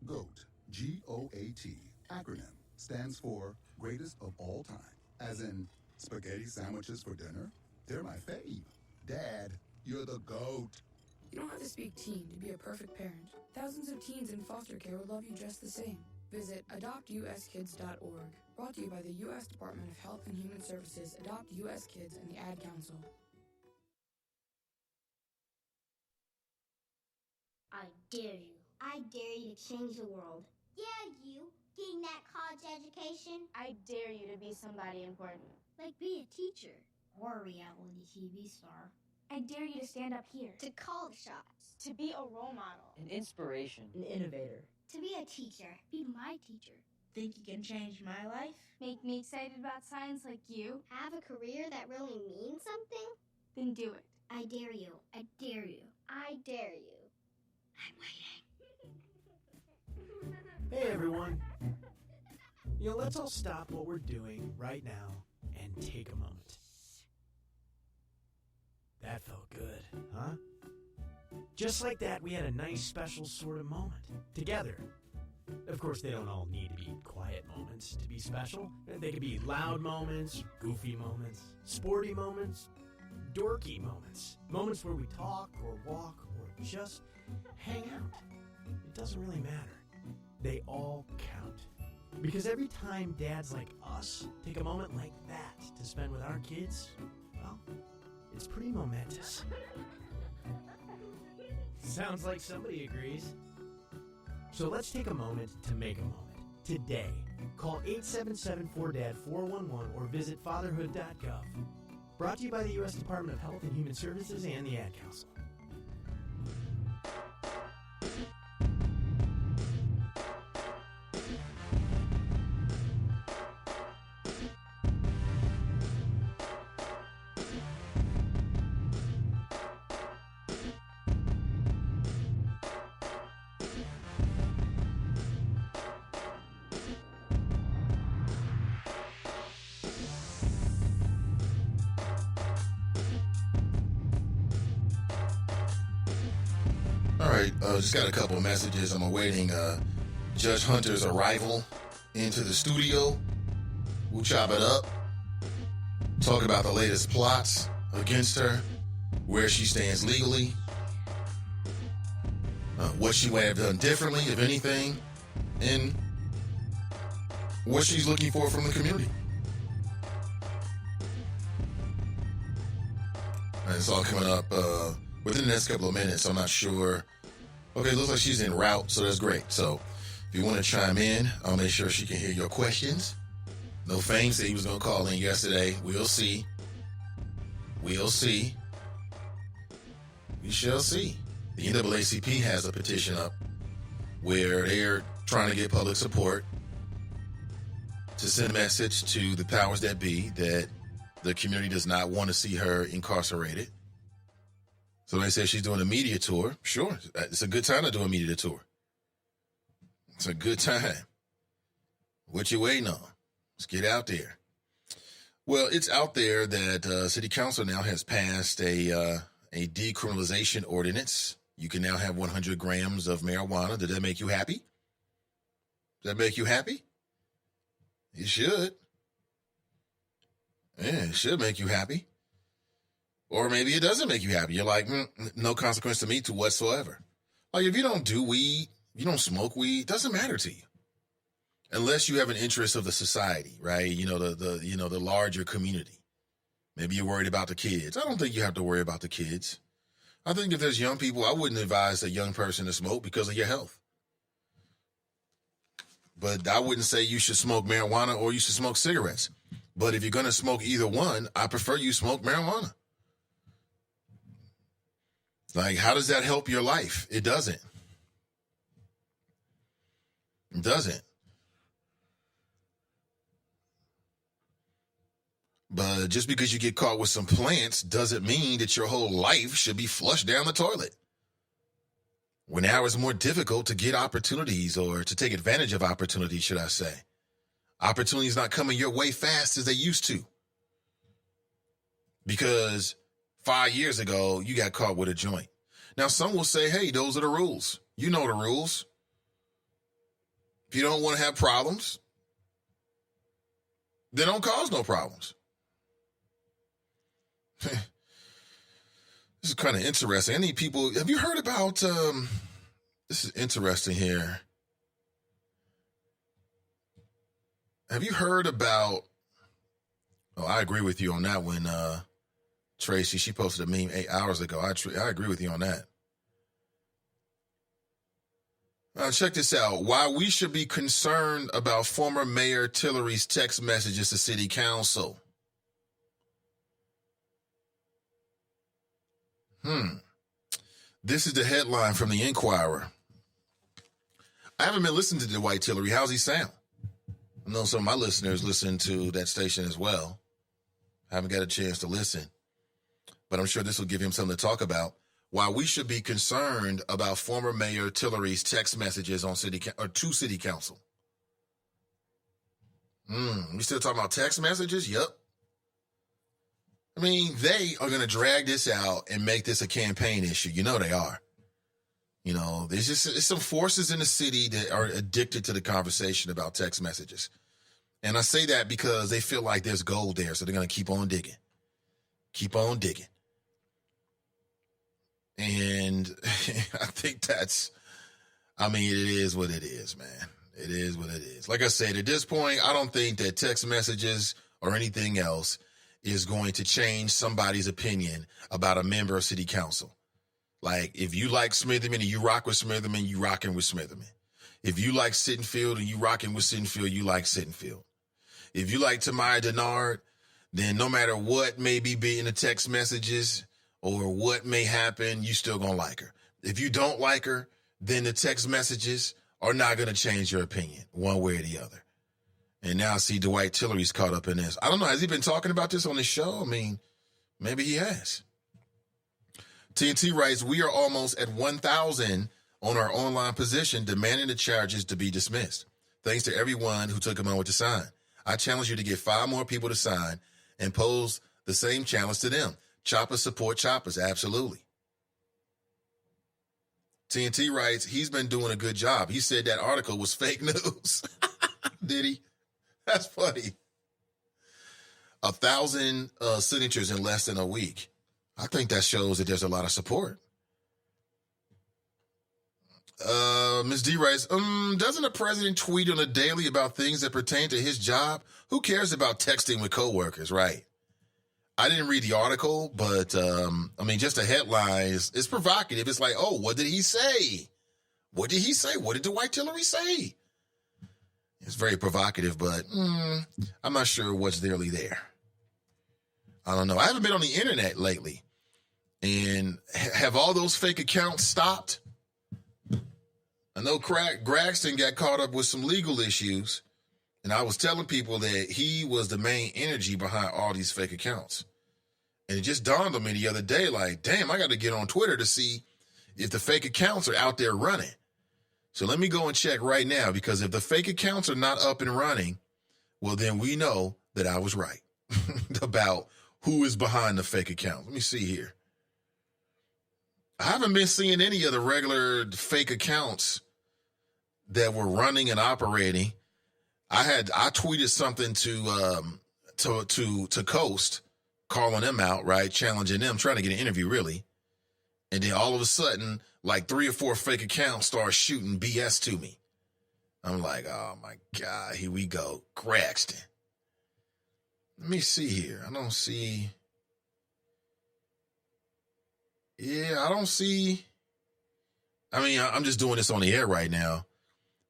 GOAT, G-O-A-T, acronym, stands for Greatest of All Time. As in, spaghetti sandwiches for dinner? They're my fave. Dad, you're the GOAT. You don't have to speak teen to be a perfect parent. Thousands of teens in foster care would love you just the same. Visit adoptuskids.org. Brought to you by the U.S. Department of Health and Human Services, Adopt U.S. Kids, and the Ad Council. I dare you. I dare you to change the world. Yeah, you. Getting that college education. I dare you to be somebody important. Like be a teacher or a reality TV star. I dare you to stand up here. To call the shots. To be a role model. An inspiration. An innovator. To be a teacher. Be my teacher. Think you can change my life? Make me excited about science like you? Have a career that really means something? Then do it. I dare you. I dare you. I dare you. I'm waiting. Hey everyone. Let's all stop what we're doing right now and take a moment. That felt good, huh? Just like that, we had a nice special sort of moment together. Of course, they don't all need to be quiet moments to be special. They could be loud moments, goofy moments, sporty moments, dorky moments. Moments where we talk or walk or just hang out. It doesn't really matter. They all count. Because every time dads like us take a moment like that to spend with our kids, well, it's pretty momentous. Sounds like somebody agrees. So let's take a moment to make a moment. Today, call 877-4DAD-411 or visit fatherhood.gov. Brought to you by the U.S. Department of Health and Human Services and the Ad Council. Just got a couple of messages. I'm awaiting Judge Hunter's arrival into the studio. We'll chop it up, talk about the latest plots against her, where she stands legally, what she might have done differently, if anything, and what she's looking for from the community. And it's all coming up within the next couple of minutes. I'm not sure. Okay, it looks like she's en route, so that's great. So if you want to chime in, I'll make sure she can hear your questions. No Fame said he was going to call in yesterday. We'll see. We'll see. We shall see. The NAACP has a petition up where they're trying to get public support to send a message to the powers that be that the community does not want to see her incarcerated. So they say she's doing a media tour. Sure, it's a good time to do a media tour. It's a good time. What you waiting on? Let's get out there. Well, it's out there that City Council now has passed a decriminalization ordinance. You can now have 100 grams of marijuana. Did that make you happy? Does that make you happy? It should. Yeah, it should make you happy. Or maybe it doesn't make you happy. You're like, no consequence to me to whatsoever. Like if you don't do weed, you don't smoke weed, it doesn't matter to you. Unless you have an interest of the society, right? The larger community. Maybe you're worried about the kids. I don't think you have to worry about the kids. I think if there's young people, I wouldn't advise a young person to smoke because of your health. But I wouldn't say you should smoke marijuana or you should smoke cigarettes. But if you're going to smoke either one, I prefer you smoke marijuana. Like, how does that help your life? It doesn't. It doesn't. But just because you get caught with some plants doesn't mean that your whole life should be flushed down the toilet. When now it's more difficult to get opportunities or to take advantage of opportunities, should I say. Opportunities not coming your way fast as they used to. Because 5 years ago, you got caught with a joint. Now, some will say, hey, those are the rules. You know the rules. If you don't want to have problems, then don't cause no problems. This is kind of interesting. Any people, have you heard about, this is interesting here. Have you heard about, oh, I agree with you on that one, Tracy. She posted a meme 8 hours ago. I agree with you on that. Check this out. Why we should be concerned about former Mayor Tillery's text messages to City Council. This is the headline from the Inquirer. I haven't been listening to Dwight Tillery. How's he sound? I know some of my listeners listen to that station as well. I haven't got a chance to listen, but I'm sure this will give him something to talk about. Why we should be concerned about former Mayor Tillery's text messages on to City Council. We still talking about text messages? Yep. I mean, they are going to drag this out and make this a campaign issue. You know they are. You know, there's some forces in the city that are addicted to the conversation about text messages. And I say that because they feel like there's gold there, so they're going to keep on digging. Keep on digging. And I think it is what it is, man. It is what it is. Like I said, at this point, I don't think that text messages or anything else is going to change somebody's opinion about a member of City Council. Like, if you like Smitherman and you rock with Smitherman, you rocking with Smitherman. If you like Sittenfield and you rocking with Sittenfield, you like Sittenfield. If you like Tamaya Denard, then no matter what may be in the text messages or what may happen, you still gonna like her. If you don't like her, then the text messages are not gonna change your opinion one way or the other. And now I see Dwight Tillery's caught up in this. I don't know, has he been talking about this on his show? I mean, maybe he has. TNT writes, we are almost at 1,000 on our online position demanding the charges to be dismissed. Thanks to everyone who took a moment to sign. I challenge you to get 5 more people to sign and pose the same challenge to them. Choppers support choppers, absolutely. TNT writes, he's been doing a good job. He said that article was fake news. Did he? That's funny. 1,000 signatures in less than a week. I think that shows that there's a lot of support. Ms. D writes, doesn't the president tweet on a daily about things that pertain to his job? Who cares about texting with coworkers, right? I didn't read the article, but, just the headline is provocative. It's like, oh, what did he say? What did he say? What did Dwight Tillery say? It's very provocative, but I'm not sure what's really there. I don't know. I haven't been on the internet lately. And have all those fake accounts stopped? I know Braxton got caught up with some legal issues, and I was telling people that he was the main energy behind all these fake accounts. And it just dawned on me the other day, like, damn, I got to get on Twitter to see if the fake accounts are out there running. So let me go and check right now, because if the fake accounts are not up and running, well, then we know that I was right about who is behind the fake account. Let me see here. I haven't been seeing any of the regular fake accounts that were running and operating. I tweeted something to Coast, calling them out, right? Challenging them, trying to get an interview, really. And then all of a sudden, like 3 or 4 fake accounts start shooting BS to me. I'm like, oh my God, here we go. Braxton. Let me see here. I don't see. Yeah, I don't see. I'm just doing this on the air right now,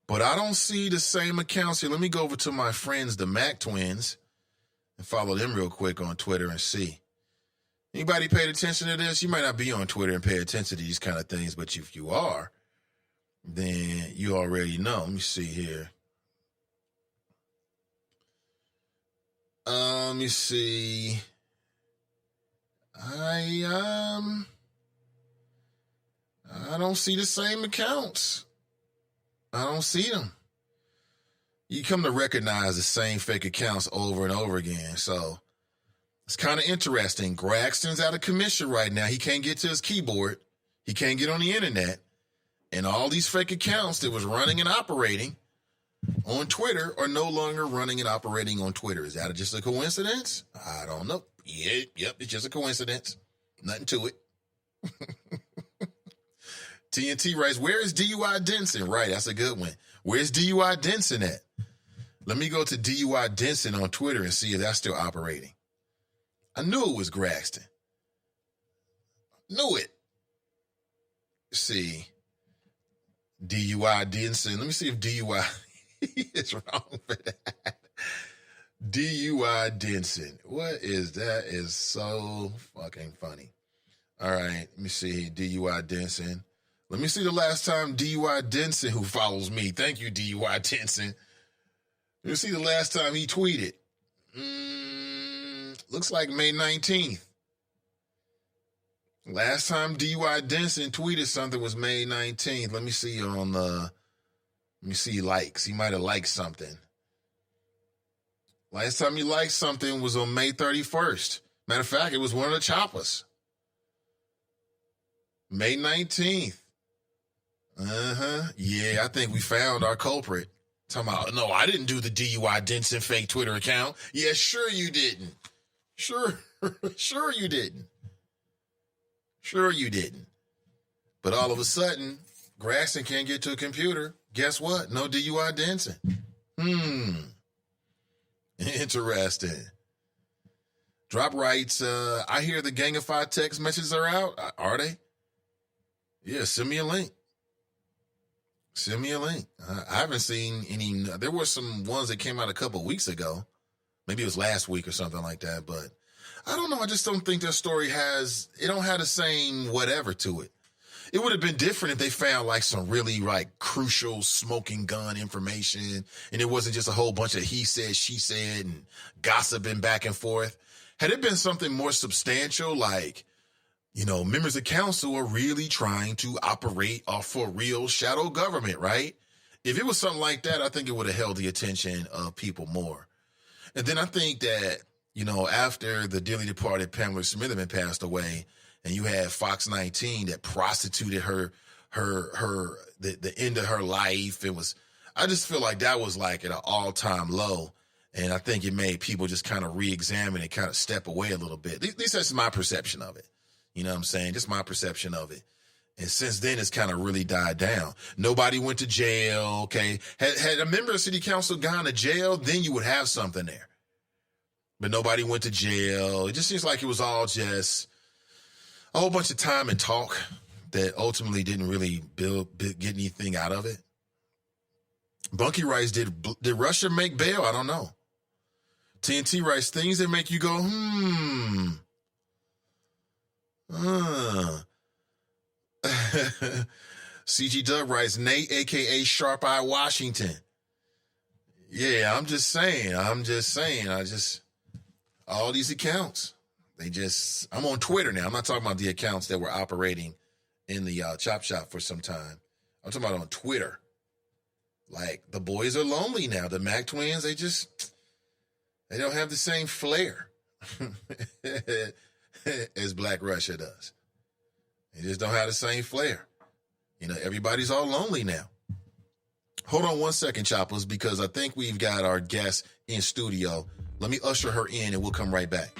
but I don't see the same accounts here. Let me go over to my friends, the Mac twins, and follow them real quick on Twitter and see. Anybody paid attention to this? You might not be on Twitter and pay attention to these kind of things, but if you are, then you already know. Let me see here. Let me see. I don't see the same accounts. I don't see them. you come to recognize the same fake accounts over and over again. So it's kind of interesting. Braxton's out of commission right now. He can't get to his keyboard. He can't get on the internet. And all these fake accounts that was running and operating on Twitter are no longer running and operating on Twitter. Is that just a coincidence? I don't know. Yep, it's just a coincidence. Nothing to it. TNT writes, where is DUI Denson? Right, that's a good one. Where's DUI Denson at? Let me go to DUI Denson on Twitter and see if that's still operating. I knew it was Braxton. Knew it. Let's see. DUI Denson. Let me see if DUI is wrong for that. DUI Denson. What is that? Is so fucking funny. All right, let me see. DUI Denson. Let me see the last time DUI Denson, who follows me. Thank you, DUI Denson. Let me see the last time he tweeted. Looks like May 19th. Last time DUI Denson tweeted something was May 19th. Let me see let me see likes. He might have liked something. Last time he liked something was on May 31st. Matter of fact, it was one of the choppers. May 19th. Yeah, I think we found our culprit. Talking about, no, I didn't do the DUI Denson fake Twitter account. Yeah, sure you didn't. Sure you didn't. Sure you didn't. But all of a sudden, Grasson can't get to a computer. Guess what? No DUI Denson. Interesting. Drop writes, I hear the Gangified text messages are out. Are they? Yeah, send me a link. Send me a link. I haven't seen any. There were some ones that came out a couple weeks ago. Maybe it was last week or something like that. But I don't know. I just don't think that story it don't have the same whatever to it. It would have been different if they found like some really like crucial smoking gun information and it wasn't just a whole bunch of he said, she said and gossiping back and forth. Had it been something more substantial, like, you know, members of council are really trying to operate off for real shadow government, right? If it was something like that, I think it would have held the attention of people more. And then I think that, you know, after the dearly departed Pamela Smitherman passed away, and you had Fox 19 that prostituted the end of her life. I just feel like that was like at an all-time low. And I think it made people just kind of re-examine and kind of step away a little bit. At least that's my perception of it. You know what I'm saying? Just my perception of it. And since then, it's kind of really died down. Nobody went to jail, okay? Had a member of city council gone to jail, then you would have something there. But nobody went to jail. It just seems like it was all just a whole bunch of time and talk that ultimately didn't really get anything out of it. Bunky writes, did Russia make bail? I don't know. TNT writes, things that make you go, CG Dub writes, Nate, a.k.a. Sharp Eye Washington. Yeah, I'm just saying. All these accounts. I'm on Twitter now. I'm not talking about the accounts that were operating in the Chop Shop for some time. I'm talking about on Twitter. Like, the boys are lonely now. The Mac twins, they don't have the same flair as Black Russia does. They just don't have the same flair. You know, everybody's all lonely now. Hold on one second, Choppers, because I think we've got our guest in studio. Let me usher her in and we'll come right back.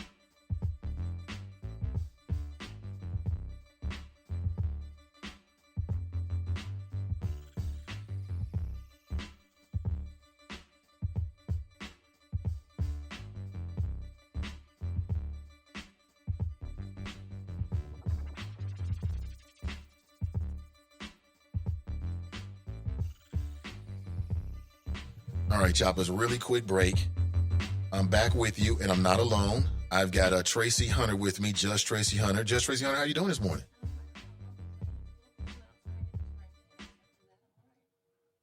All right, Choppers, really quick break. I'm back with you, and I'm not alone. I've got Tracy Hunter with me, Judge Tracy Hunter. Judge Tracy Hunter, how you doing this morning?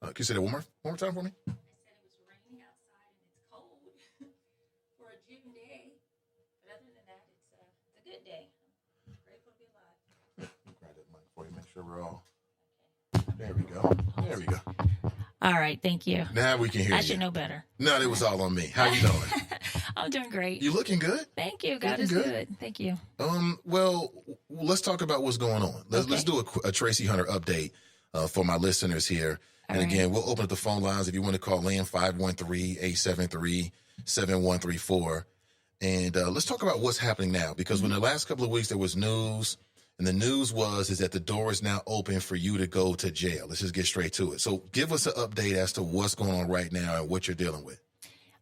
Can you say that one more time for me? I said it was raining outside and it's cold for a June day. But other than that, it's a good day. I'm grateful to be alive. Grab that mic for you, make sure we're all. There we go. There we go. All right, thank you. Now we can hear you. I should know better. No, it was all on me. How you doing? I'm doing great. You looking good? Thank you. God is good. Thank you. Well, let's talk about what's going on. Let's do a Tracy Hunter update for my listeners here. And again, we'll open up the phone lines if you want to call in, 513-873-7134. And let's talk about what's happening now, because when the last couple of weeks there was news, and the news is that the door is now open for you to go to jail. Let's just get straight to it. So give us an update as to what's going on right now and what you're dealing with.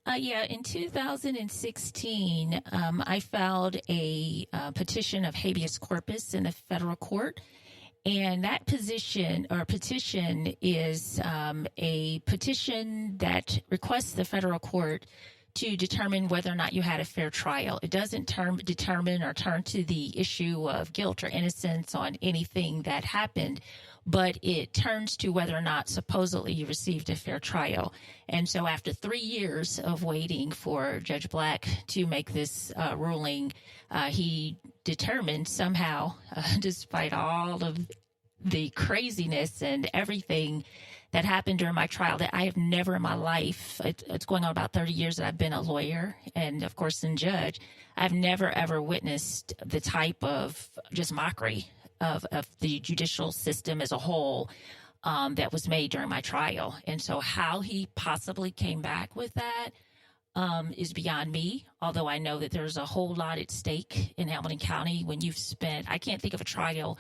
In 2016, I filed a petition of habeas corpus in the federal court. And that petition is a petition that requests the federal court to determine whether or not you had a fair trial. It doesn't determine or turn to the issue of guilt or innocence on anything that happened, but it turns to whether or not supposedly you received a fair trial. And so after 3 years of waiting for Judge Black to make this ruling, he determined somehow, despite all of the craziness and everything that happened during my trial, that I have never in my life, it's going on about 30 years that I've been a lawyer and, of course, a judge, I've never, ever witnessed the type of just mockery of the judicial system as a whole that was made during my trial. And so how he possibly came back with that is beyond me, although I know that there's a whole lot at stake in Hamilton County when you've spent, I can't think of a trial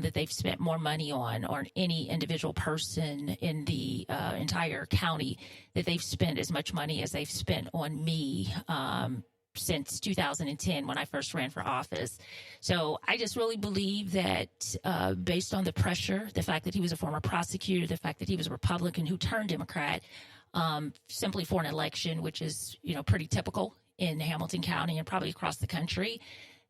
that they've spent more money on, or any individual person in the entire county that they've spent as much money as they've spent on me since 2010 when I first ran for office. So I just really believe that based on the pressure, the fact that he was a former prosecutor, the fact that he was a Republican who turned Democrat simply for an election, which is, pretty typical in Hamilton County and probably across the country,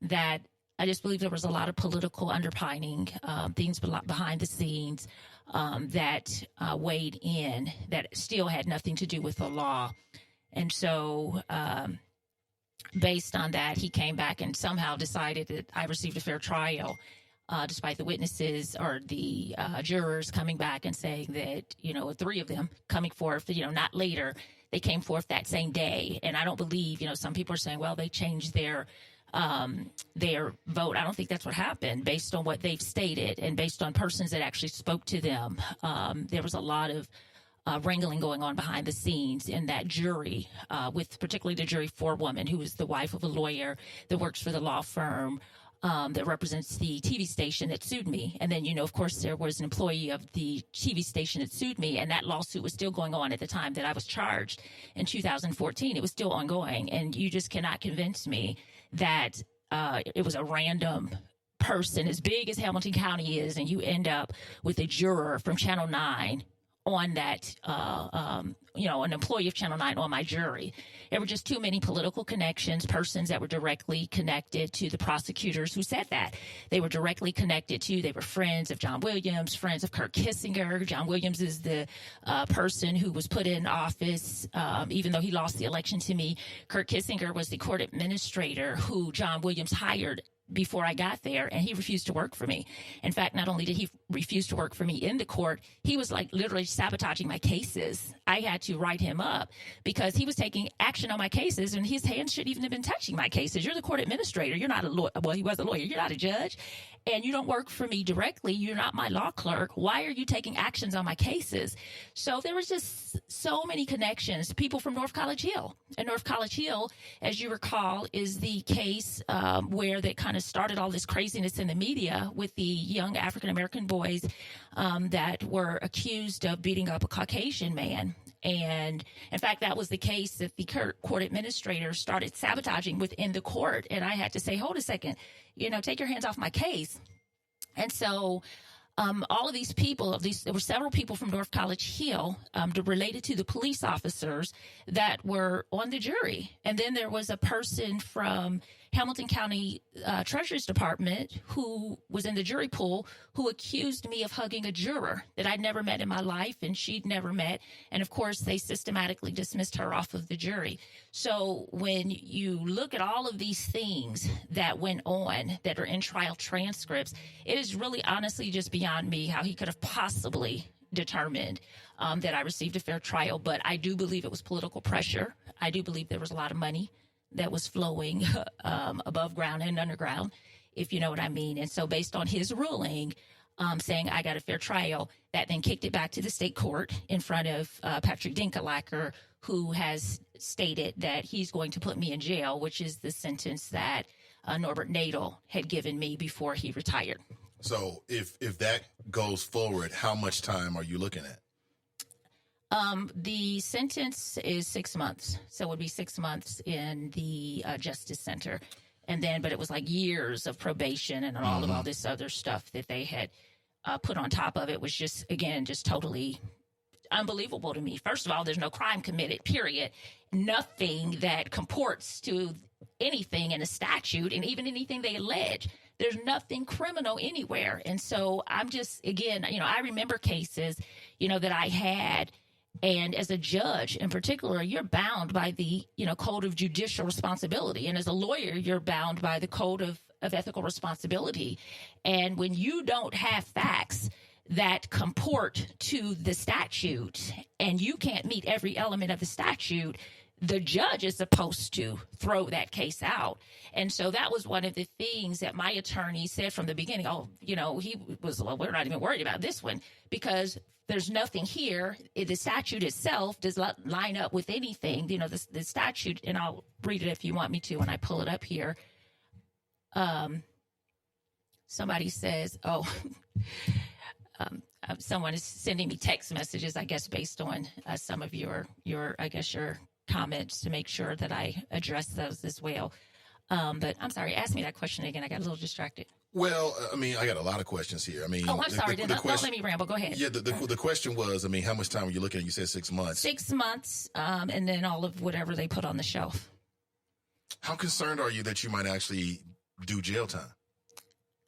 that I just believe there was a lot of political underpinning, things behind the scenes that weighed in that still had nothing to do with the law. And so based on that, he came back and somehow decided that I received a fair trial, despite the witnesses or the jurors coming back and saying that, 3 of them coming forth, not later, they came forth that same day. And I don't believe, some people are saying, well, they changed their vote. I don't think that's what happened based on what they've stated and based on persons that actually spoke to them. There was a lot of wrangling going on behind the scenes in that jury, with particularly the jury forewoman, who is the wife of a lawyer that works for the law firm that represents the TV station that sued me. And then, of course, there was an employee of the TV station that sued me, and that lawsuit was still going on at the time that I was charged in 2014. It was still ongoing, and you just cannot convince me that it was a random person as big as Hamilton County is, and you end up with a juror from Channel 9 on that, an employee of Channel 9 on my jury. There were just too many political connections, persons that were directly connected to the prosecutors who said that. They were directly connected to, they were friends of John Williams, friends of Kirk Kissinger. John Williams is the person who was put in office, even though he lost the election to me. Kirk Kissinger was the court administrator who John Williams hired before I got there, and he refused to work for me. In fact, not only did he refuse to work for me in the court, he was literally sabotaging my cases. I had to write him up because he was taking action on my cases, and his hands shouldn't even have been touching my cases. You're the court administrator. You're not a lawyer. Well, he was a lawyer. You're not a judge, and you don't work for me directly. You're not my law clerk. Why are you taking actions on my cases? So there was just so many connections. People from North College Hill. And North College Hill, as you recall, is the case where they kind of started all this craziness in the media with the young African-American boys that were accused of beating up a Caucasian man. And in fact, that was the case that the court administrator started sabotaging within the court. And I had to say, hold a second, take your hands off my case. And so all of these people, there were several people from North College Hill related to the police officers that were on the jury. And then there was a person from Hamilton County Treasurer's Department who was in the jury pool who accused me of hugging a juror that I'd never met in my life and she'd never met. And of course, they systematically dismissed her off of the jury. So when you look at all of these things that went on that are in trial transcripts, it is really honestly just beyond me how he could have possibly determined that I received a fair trial, but I do believe it was political pressure. I do believe there was a lot of money that was flowing above ground and underground, if you know what I mean. And so based on his ruling, saying I got a fair trial, that then kicked it back to the state court in front of Patrick Dinkelacker, who has stated that he's going to put me in jail, which is the sentence that Norbert Nadel had given me before he retired. So if that goes forward, how much time are you looking at? The sentence is 6 months. So it would be 6 months in the Justice Center. And then, but it was like years of probation and all of all this other stuff that they had put on top of it was just, again, just totally unbelievable to me. First of all, there's no crime committed, period. Nothing that comports to anything in a statute, and even anything they allege. There's nothing criminal anywhere. And so I'm just, again, I remember cases, that I had. And as a judge in particular, you're bound by the, code of judicial responsibility. And as a lawyer, you're bound by the code of ethical responsibility. And when you don't have facts that comport to the statute and you can't meet every element of the statute, the judge is supposed to throw that case out. And so that was one of the things that my attorney said from the beginning. He was, we're not even worried about this one because there's nothing here. The statute itself does not line up with anything. The statute, and I'll read it if you want me to when I pull it up here. Somebody says, someone is sending me text messages, I guess, based on some of your comments to make sure that I address those as well. But I'm sorry, ask me that question again. I got a little distracted. Well, I got a lot of questions here. I'm sorry. Don't let me ramble. Go ahead. Yeah, the question was, how much time were you looking at? You said 6 months. 6 months, and then all of whatever they put on the shelf. How concerned are you that you might actually do jail time?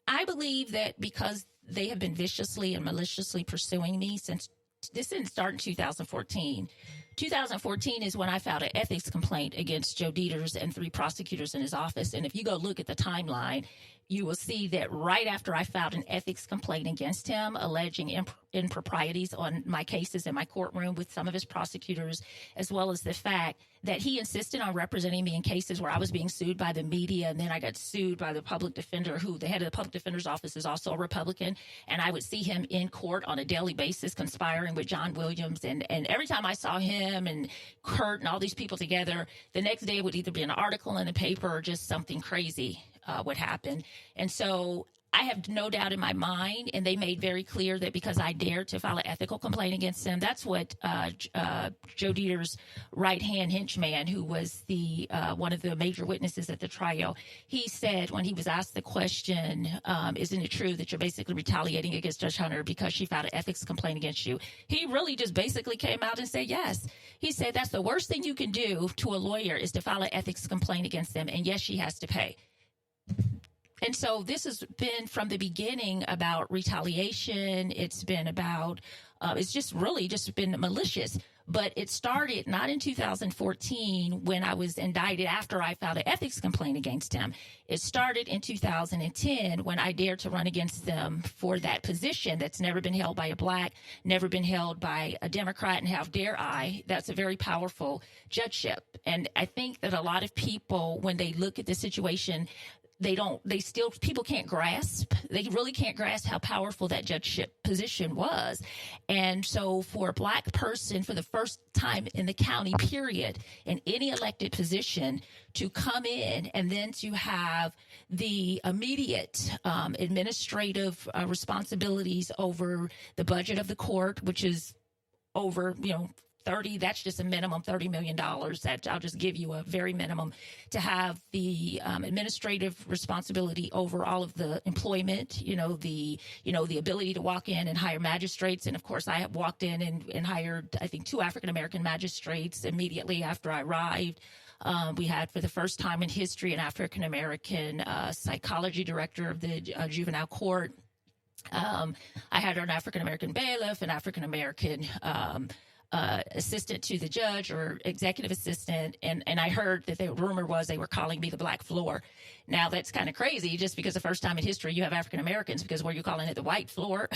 I believe that because they have been viciously and maliciously pursuing me since this didn't start in 2014. 2014 is when I filed an ethics complaint against Joe Dieters and 3 prosecutors in his office. And if you go look at the timeline, you will see that right after I filed an ethics complaint against him, alleging improprieties on my cases in my courtroom with some of his prosecutors, as well as the fact that he insisted on representing me in cases where I was being sued by the media, and then I got sued by the public defender, who the head of the public defender's office is also a Republican, and I would see him in court on a daily basis conspiring with John Williams, and every time I saw him and Kurt and all these people together, the next day it would either be an article in the paper or just something crazy would happen. And so I have no doubt in my mind, and they made very clear that because I dared to file an ethical complaint against them, that's what Joe Dieter's right-hand henchman, who was the one of the major witnesses at the trial, he said when he was asked the question, isn't it true that you're basically retaliating against Judge Hunter because she filed an ethics complaint against you? He really just basically came out and said yes. He said that's the worst thing you can do to a lawyer is to file an ethics complaint against them, and yes, she has to pay. And so this has been from the beginning about retaliation. It's been about, it's just really just been malicious. But it started not in 2014 when I was indicted after I filed an ethics complaint against him. It started in 2010 when I dared to run against them for that position that's never been held by a black, never been held by a Democrat, and how dare I? That's a very powerful judgeship. And I think that a lot of people, when they look at the situation, people can't grasp. They really can't grasp how powerful that judgeship position was. And so for a black person, for the first time in the county period, in any elected position, to come in and then to have the immediate administrative responsibilities over the budget of the court, which is over, that's just a minimum $30 million. That I'll just give you a very minimum, to have the administrative responsibility over all of the employment, the ability to walk in and hire magistrates. And of course, I have walked in and hired, I think, 2 African-American magistrates immediately after I arrived. We had, for the first time in history, an African-American psychology director of the juvenile court. I had an African-American bailiff, an African-American assistant to the judge or executive assistant. And I heard that the rumor was they were calling me the black floor. Now, that's kind of crazy just because the first time in history you have African Americans, because were you calling it the white floor?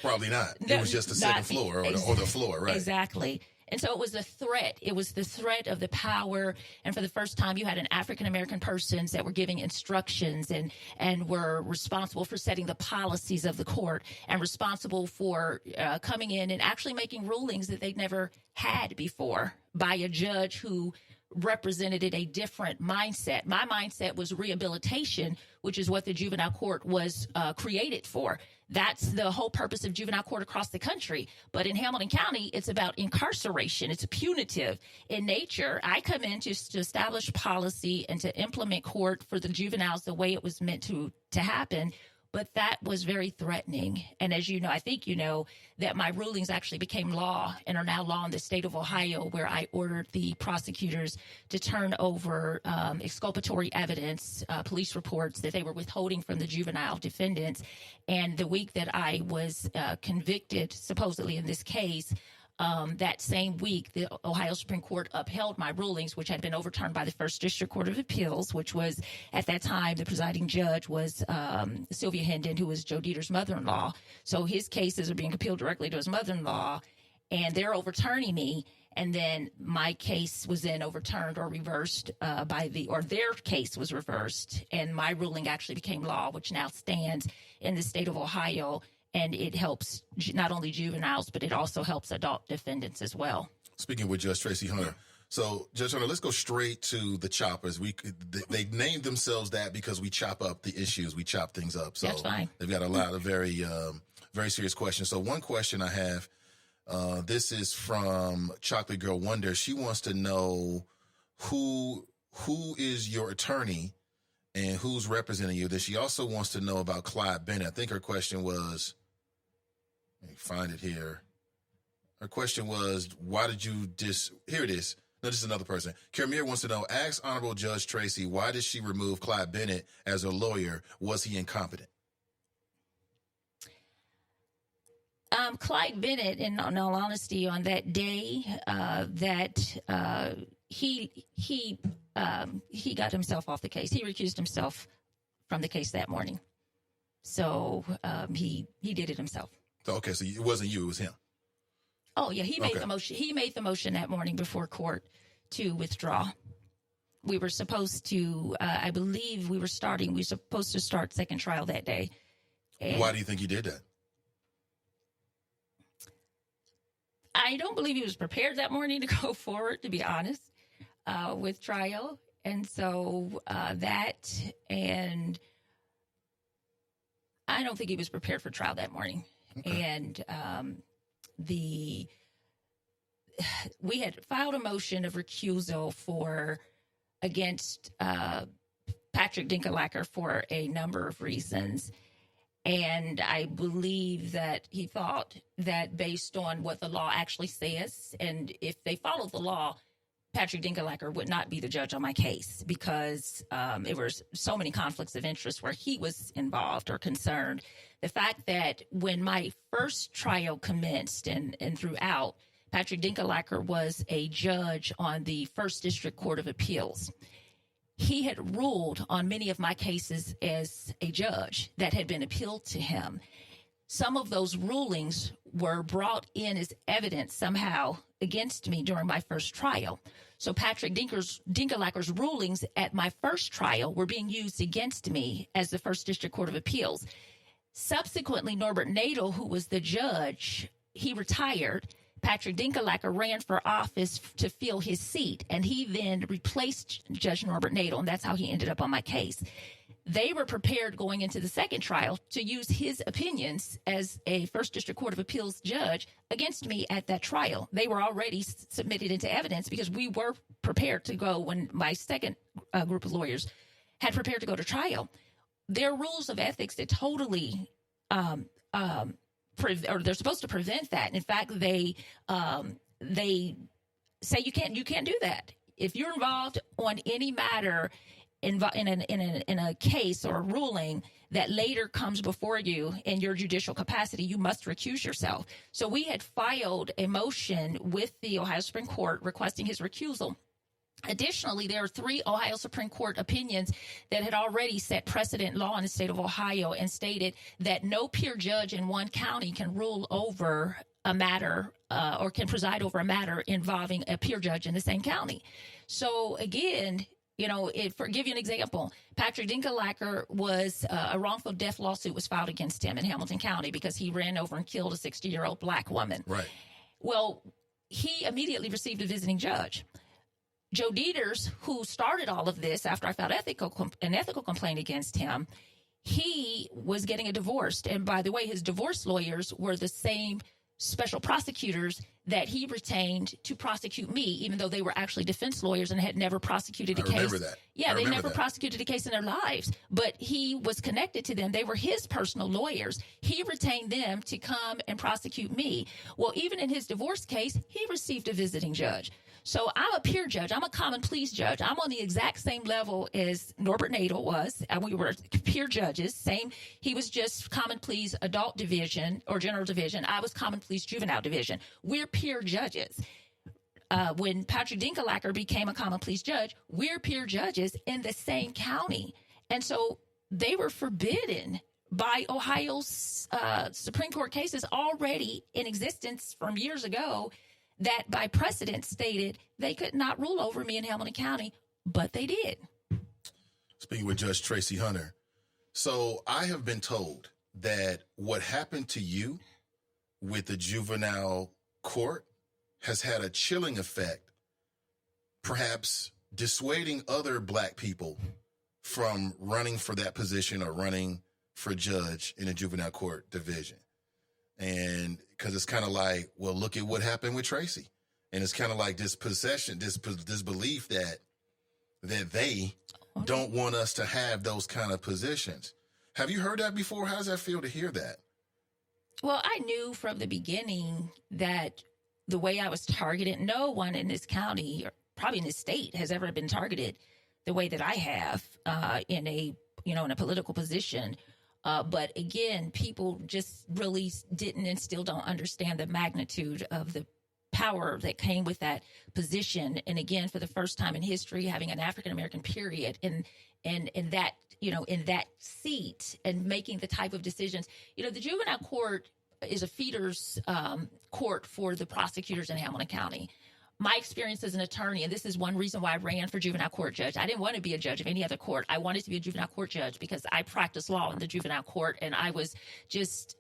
Probably not. It was just the second floor or the floor, right? Exactly. And so it was a threat. It was the threat of the power. And for the first time, you had an African-American persons that were giving instructions and were responsible for setting the policies of the court and responsible for coming in and actually making rulings that they'd never had before by a judge who represented a different mindset. My mindset was rehabilitation, which is what the juvenile court was created for. That's the whole purpose of juvenile court across the country. But in Hamilton County, it's about incarceration. It's punitive in nature. I come in to establish policy and to implement court for the juveniles the way it was meant to happen. But that was very threatening. And as you know, I think you know, that my rulings actually became law and are now law in the state of Ohio, where I ordered the prosecutors to turn over exculpatory evidence, police reports that they were withholding from the juvenile defendants. And the week that I was convicted, supposedly in this case, that same week, the Ohio Supreme Court upheld my rulings, which had been overturned by the First District Court of Appeals, which was, at that time, the presiding judge was Sylvia Hendon, who was Joe Dieter's mother-in-law. So his cases are being appealed directly to his mother-in-law, and they're overturning me. And then my case was then overturned or reversed their case was reversed, and my ruling actually became law, which now stands in the state of Ohio. And it helps not only juveniles, but it also helps adult defendants as well. Speaking with Judge Tracy Hunter. So, Judge Hunter, let's go straight to the choppers. They named themselves that because we chop up the issues. We chop things up. So that's fine. They've got a lot of very serious questions. So one question I have, this is from Chocolate Girl Wonder. She wants to know who is your attorney and who's representing you. Then she also wants to know about Clyde Bennett. I think her question was, let me find it here. Her question was, why did you here it is. No, this is another person. Karamir wants to know, ask Honorable Judge Tracy, why did she remove Clyde Bennett as her lawyer? Was he incompetent? Clyde Bennett, in all honesty, on that day he got himself off the case. He recused himself from the case that morning. So he did it himself. Okay, so it wasn't you, it was him. Oh, yeah, he made the motion. He made the motion that morning before court to withdraw. We were supposed to, I believe we were supposed to start second trial that day. And why do you think he did that? I don't believe he was prepared that morning to go forward, to be honest, with trial. And so and I don't think he was prepared for trial that morning. Okay. And we had filed a motion of recusal against Patrick Dinkelacker for a number of reasons. And I believe that he thought that based on what the law actually says, and if they followed the law, Patrick Dinkelacker would not be the judge on my case because there were so many conflicts of interest where he was involved or concerned. The fact that when my first trial commenced and throughout, Patrick Dinkelacker was a judge on the First District Court of Appeals. He had ruled on many of my cases as a judge that had been appealed to him. Some of those rulings were brought in as evidence somehow against me during my first trial. So Patrick Dinkelacker's rulings at my first trial were being used against me as the First District Court of Appeals. Subsequently, Norbert Nadel, who was the judge, he retired. Patrick Dinkelacker ran for office to fill his seat, and he then replaced Judge Norbert Nadel, and that's how he ended up on my case. They were prepared going into the second trial to use his opinions as a First District Court of Appeals judge against me at that trial. They were already submitted into evidence because we were prepared to go when my second group of lawyers had prepared to go to trial. There are rules of ethics that totally they're supposed to prevent that. In fact, they say you can't do that. If you're involved on any matter in a case or a ruling that later comes before you in your judicial capacity, you must recuse yourself. So we had filed a motion with the Ohio Supreme Court requesting his recusal. Additionally, there are 3 Ohio Supreme Court opinions that had already set precedent law in the state of Ohio and stated that no peer judge in one county can rule over a matter or can preside over a matter involving a peer judge in the same county. So again, for give you an example, Patrick Dinkelacker was a wrongful death lawsuit was filed against him in Hamilton County because he ran over and killed a 60-year-old black woman. Right. Well, he immediately received a visiting judge. Joe Dieters, who started all of this after I filed an ethical complaint against him, he was getting a divorce. And by the way, his divorce lawyers were the same special prosecutors that he retained to prosecute me, even though they were actually defense lawyers and had never prosecuted a case. I remember that. Yeah, they never prosecuted a case in their lives, but he was connected to them. They were his personal lawyers. He retained them to come and prosecute me. Well, even in his divorce case, he received a visiting judge. So I'm a peer judge. I'm a common pleas judge. I'm on the exact same level as Norbert Nadel was. We were peer judges. Same. He was just common pleas adult division or general division. I was common pleas juvenile division. We're peer judges. When Patrick Dinkelacker became a common pleas judge, we're peer judges in the same county. And so they were forbidden by Ohio's Supreme Court cases already in existence from years ago that by precedent stated they could not rule over me in Hamilton County, but they did. Speaking with Judge Tracy Hunter. So I have been told that what happened to you with the juvenile court has had a chilling effect, perhaps dissuading other black people from running for that position or running for judge in a juvenile court division. And because it's kind of like, well, look at what happened with Tracy. And it's kind of like this possession, this belief that they don't want us to have those kind of positions. Have you heard that before? How does that feel to hear that? Well, I knew from the beginning that the way I was targeted, no one in this county, or probably in this state, has ever been targeted the way that I have in a political position. But again, people just really didn't and still don't understand the magnitude of the power that came with that position. And again, for the first time in history, having an African-American period in that, in that seat and making the type of decisions. The juvenile court is a feeders court for the prosecutors in Hamilton County. My experience as an attorney, and this is one reason why I ran for juvenile court judge. I didn't want to be a judge of any other court. I wanted to be a juvenile court judge because I practiced law in the juvenile court, and I was just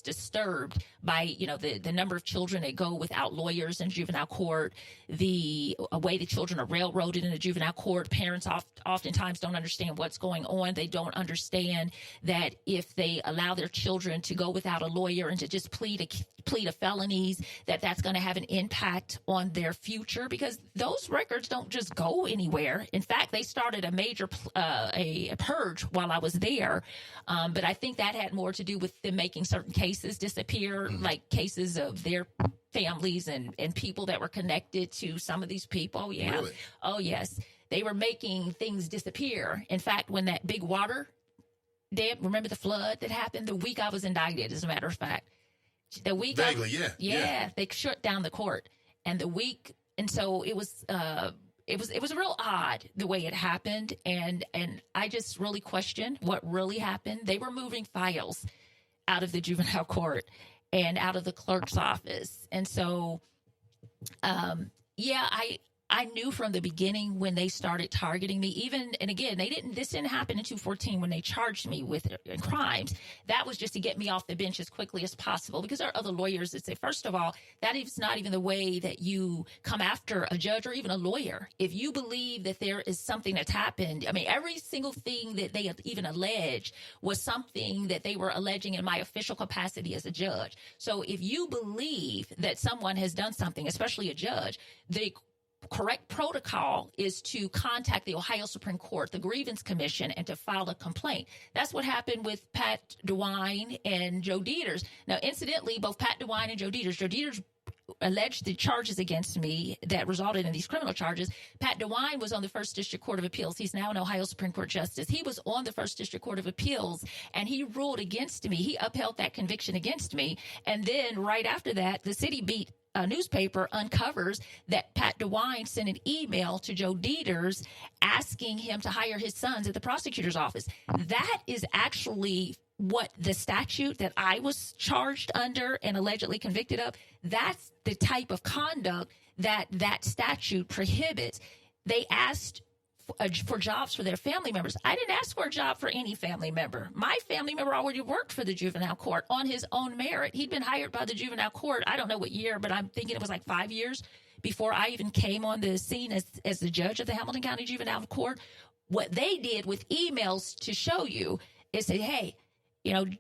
disturbed by, the number of children that go without lawyers in juvenile court, the way the children are railroaded in the juvenile court. Parents oftentimes don't understand what's going on. They don't understand that if they allow their children to go without a lawyer and to just plead to felonies, that's going to have an impact on their future, because those records don't just go anywhere. In fact, they started a major a purge while I was there. But I think that had more to do with them making certain cases disappear, like cases of their families and people that were connected to some of these people. Oh, yeah. Really? Oh, yes. They were making things disappear. In fact, when that big water dam, remember the flood that happened the week I was indicted, as a matter of fact. The week Vaguely, yeah, they shut down the court, and so it was real odd the way it happened, and I just really questioned what really happened. They were moving files out of the juvenile court and out of the clerk's office, and so I knew from the beginning when they started targeting me, and again, this didn't happen in 214 when they charged me with crimes. That was just to get me off the bench as quickly as possible, because there are other lawyers that say, first of all, that is not even the way that you come after a judge or even a lawyer. If you believe that there is something that's happened, every single thing that they even alleged was something that they were alleging in my official capacity as a judge. So if you believe that someone has done something, especially a judge, the correct protocol is to contact the Ohio Supreme Court, the Grievance Commission, and to file a complaint. That's what happened with Pat DeWine and Joe Dieters. Now, incidentally, both Pat DeWine and Joe Dieters alleged the charges against me that resulted in these criminal charges. Pat DeWine was on the First District Court of Appeals. He's now an Ohio Supreme Court Justice. He was on the First District Court of Appeals, and he ruled against me. He upheld that conviction against me. And then right after that, the City Beat newspaper uncovers that Pat DeWine sent an email to Joe Dieters asking him to hire his sons at the prosecutor's office. That is actually what the statute that I was charged under and allegedly convicted of, that's the type of conduct that that statute prohibits. They asked for jobs for their family members. I didn't ask for a job for any family member. My family member already worked for the juvenile court on his own merit. He'd been hired by the juvenile court. I don't know what year, but I'm thinking it was like 5 years before I even came on the scene as the judge of the Hamilton County Juvenile Court. What they did with emails to show you is say, hey,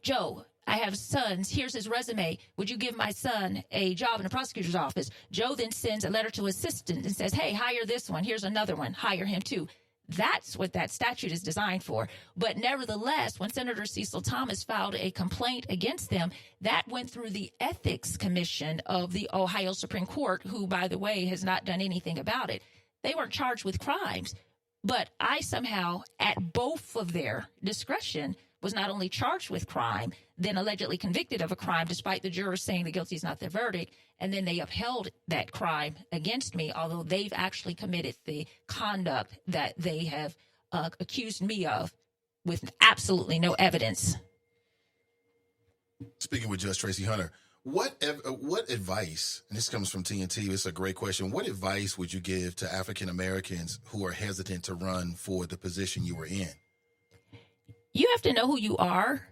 Joe, I have sons. Here's his resume. Would you give my son a job in the prosecutor's office? Joe then sends a letter to his assistant and says, hey, hire this one. Here's another one. Hire him too. That's what that statute is designed for. But nevertheless, when Senator Cecil Thomas filed a complaint against them, that went through the Ethics Commission of the Ohio Supreme Court, who, by the way, has not done anything about it. They weren't charged with crimes. But I somehow, at both of their discretion, was not only charged with crime, then allegedly convicted of a crime, despite the jurors saying the guilty is not their verdict. And then they upheld that crime against me, although they've actually committed the conduct that they have accused me of with absolutely no evidence. Speaking with Judge Tracy Hunter, what advice, and this comes from TNT, it's a great question, what advice would you give to African Americans who are hesitant to run for the position you were in? You have to know who you are.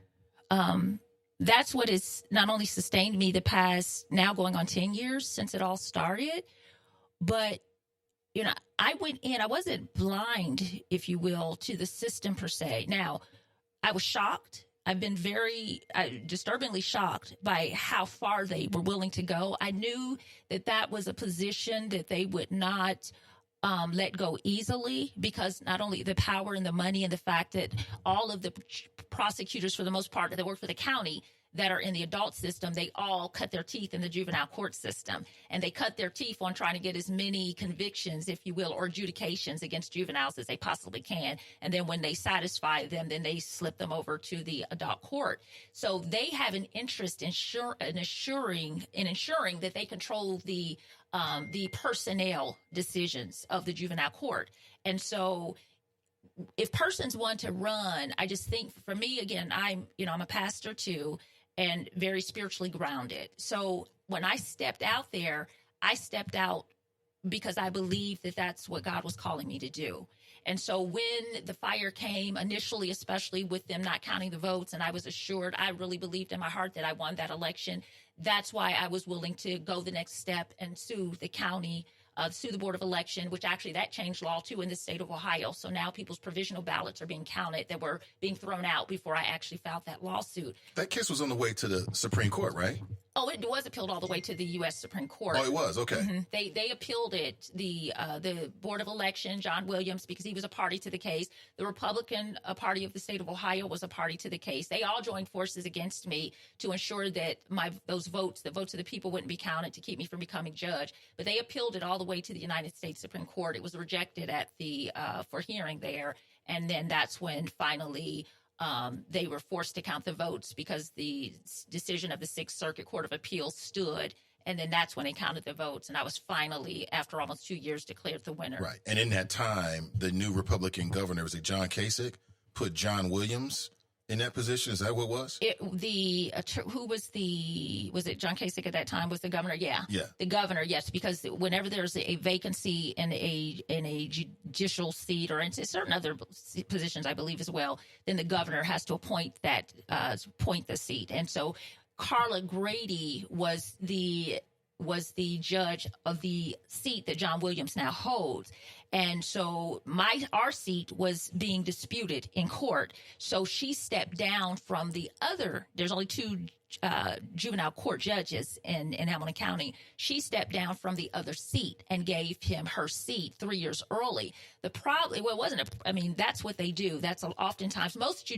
That's what has not only sustained me the past, now going on 10 years since it all started, but, I went in, I wasn't blind, if you will, to the system per se. Now, I was shocked. I've been very disturbingly shocked by how far they were willing to go. I knew that was a position that they would not let go easily, because not only the power and the money and the fact that all of the prosecutors, for the most part, that work for the county that are in the adult system, they all cut their teeth in the juvenile court system. And they cut their teeth on trying to get as many convictions, if you will, or adjudications against juveniles as they possibly can. And then when they satisfy them, then they slip them over to the adult court. So they have an interest in ensuring that they control the personnel decisions of the juvenile court. And so if persons want to run, I just think for me, again, I'm a pastor too, and very spiritually grounded. So when I stepped out there, I stepped out because I believed that that's what God was calling me to do. And so when the fire came initially, especially with them not counting the votes, and I was assured, I really believed in my heart that I won that election. That's why I was willing to go the next step and sue the county, sue the Board of Election, which actually that changed law too in the state of Ohio. So now people's provisional ballots are being counted that were being thrown out before I actually filed that lawsuit. That case was on the way to the Supreme Court, right? Oh, it was appealed all the way to the U.S. Supreme Court. Oh, it was? Okay. Mm-hmm. They appealed it. The Board of Election, John Williams, because he was a party to the case. The Republican Party of the state of Ohio was a party to the case. They all joined forces against me to ensure that the votes of the people wouldn't be counted to keep me from becoming judge. But they appealed it all the way to the United States Supreme Court. It was rejected at for hearing there. And then that's when finally they were forced to count the votes because the decision of the Sixth Circuit Court of Appeals stood. And then that's when they counted the votes. And I was finally, after almost 2 years, declared the winner. Right. And in that time, the new Republican governor, was it John Kasich, put John Williams in that position? Is that what it was? Was it John Kasich at that time was the governor? Yeah. The governor, yes, because whenever there's a vacancy in a judicial seat or in certain other positions, I believe as well, then the governor has to appoint the seat. And so Carla Grady was the judge of the seat that John Williams now holds. And so our seat was being disputed in court. So she stepped down from there's only two juvenile court judges in Hamilton County. She stepped down from the other seat and gave him her seat 3 years early. That's what they do. That's oftentimes most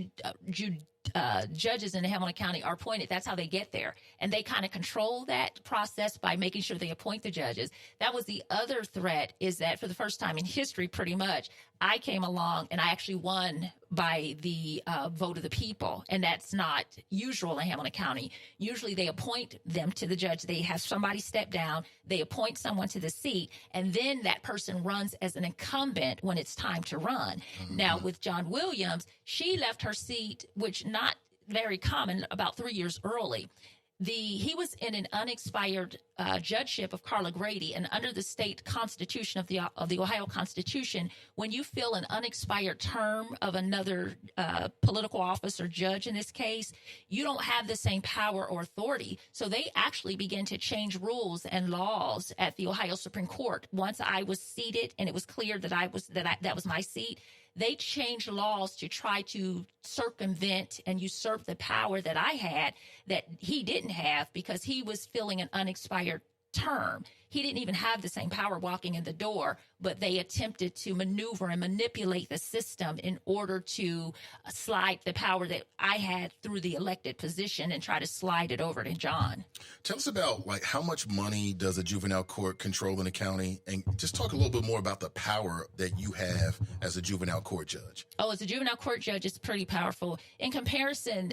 judges in Hamilton County are appointed. That's how they get there. And they kind of control that process by making sure they appoint the judges. That was the other threat, is that for the first time in history, pretty much, I came along and I actually won by the vote of the people. And that's not usual in Hamilton County. Usually they appoint them to the judge. They have somebody step down. They appoint someone to the seat. And then that person runs as an incumbent when it's time to run. Mm-hmm. Now, with John Williams, she left her seat, which not very common, about 3 years early. He was in an unexpired judgeship of Carla Grady, and under the state constitution of the Ohio Constitution, when you fill an unexpired term of another political office or judge in this case, you don't have the same power or authority. So they actually began to change rules and laws at the Ohio Supreme Court. Once I was seated and it was clear that that was my seat, they changed laws to try to circumvent and usurp the power that I had that he didn't have, because he was filling an unexpired term. He didn't even have the same power walking in the door, but they attempted to maneuver and manipulate the system in order to slide the power that I had through the elected position and try to slide it over to John. Tell us about, like, how much money does a juvenile court control in the county? And just talk a little bit more about the power that you have as a juvenile court judge. Oh, as a juvenile court judge, it's pretty powerful. In comparison,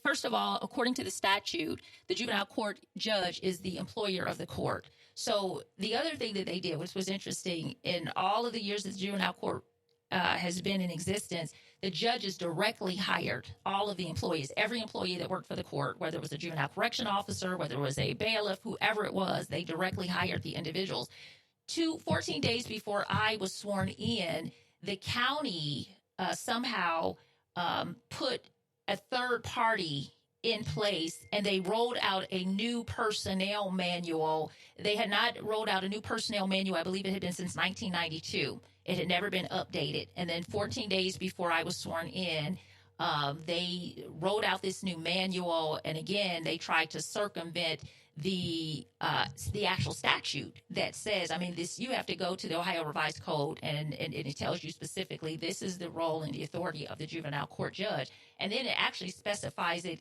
first of all, according to the statute, the juvenile court judge is the employer of the court. So the other thing that they did, which was interesting, in all of the years that the juvenile court has been in existence, the judges directly hired all of the employees, every employee that worked for the court, whether it was a juvenile correction officer, whether it was a bailiff, whoever it was, they directly hired the individuals. 14 days before I was sworn in, the county somehow put a third party in place, and they rolled out a new personnel manual. They had not rolled out a new personnel manual. I believe it had been since 1992. It had never been updated. And then 14 days before I was sworn in, they rolled out this new manual. And again, they tried to circumvent the actual statute that says, you have to go to the Ohio Revised Code, and it tells you specifically this is the role and the authority of the juvenile court judge. And then it actually specifies it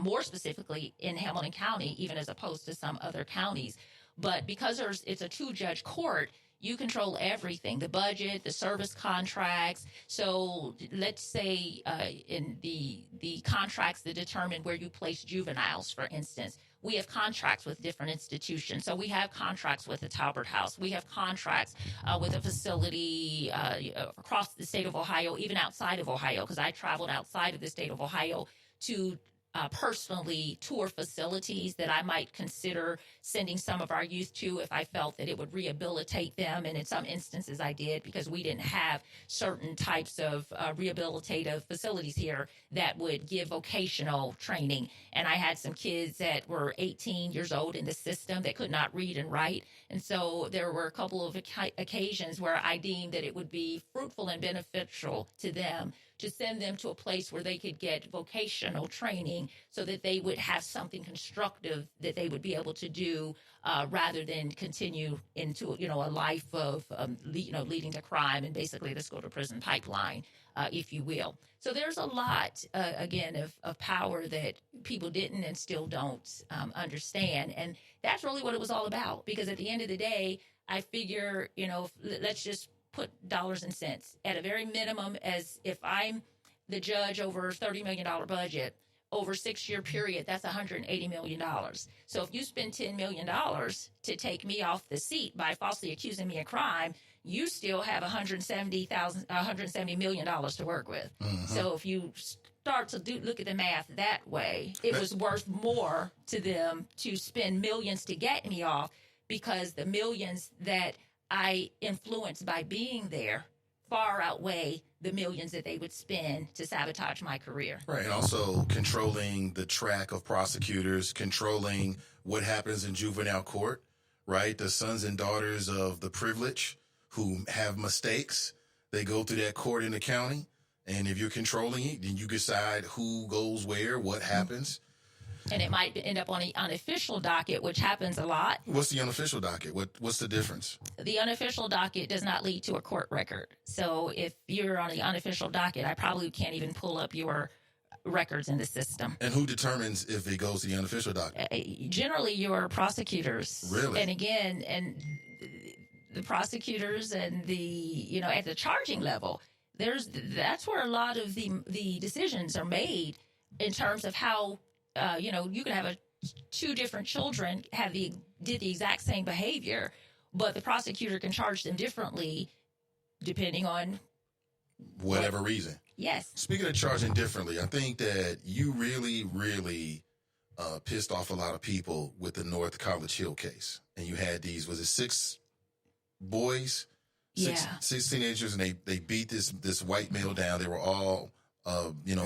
more specifically in Hamilton County, even as opposed to some other counties. But because it's a two-judge court, you control everything, the budget, the service contracts. So let's say in the contracts that determine where you place juveniles, for instance, we have contracts with different institutions. So we have contracts with the Talbert House. We have contracts with a facility across the state of Ohio, even outside of Ohio, because I traveled outside of the state of Ohio to personally tour facilities that I might consider sending some of our youth to if I felt that it would rehabilitate them. And in some instances I did, because we didn't have certain types of rehabilitative facilities here that would give vocational training. And I had some kids that were 18 years old in the system that could not read and write. And so there were a couple of occasions where I deemed that it would be fruitful and beneficial to them to send them to a place where they could get vocational training so that they would have something constructive that they would be able to do rather than continue into, a life of, leading to crime and basically this go to prison pipeline, if you will. So there's a lot, again, of power that people didn't and still don't understand. And that's really what it was all about, because at the end of the day, I figure, let's just put dollars and cents at a very minimum, as if I'm the judge over a $30 million budget over a 6-year period, that's $180 million. So if you spend $10 million to take me off the seat by falsely accusing me of crime, you still have $170 million to work with. Mm-hmm. So if you start to look at the math that way, it was worth more to them to spend millions to get me off, because the millions that I influenced by being there far outweigh the millions that they would spend to sabotage my career. Right. And also controlling the track of prosecutors, controlling what happens in juvenile court, right? The sons and daughters of the privileged who have mistakes, they go through that court in the county. And if you're controlling it, then you decide who goes where, what happens. And it might end up on an unofficial docket, which happens a lot. What's the unofficial docket? What's the difference? The unofficial docket does not lead to a court record. So if you're on the unofficial docket, I probably can't even pull up your records in the system. And who determines if it goes to the unofficial docket? Generally, your prosecutors. Really? And again, the prosecutors and at the charging level, that's where a lot of the decisions are made in terms of how, you can have two different children did the exact same behavior, but the prosecutor can charge them differently depending on whatever reason. Yes. Speaking of charging differently, I think that you really, really pissed off a lot of people with the North College Hill case. And you had was it 6 boys? Six teenagers, and they beat this white male down. They were all,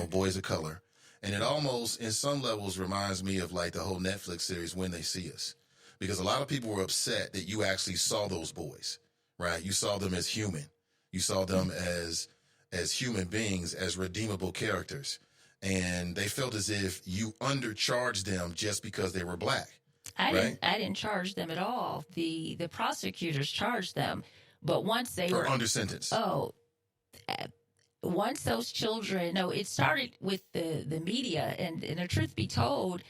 boys of color. And it almost, in some levels, reminds me of like the whole Netflix series, When They See Us. Because a lot of people were upset that you actually saw those boys, right? You saw them as human. You saw them as human beings, as redeemable characters. And they felt as if you undercharged them just because they were black. I didn't charge them at all. The prosecutors charged them. But once they were under sentence. Once those children, it started with the media, and the truth be told,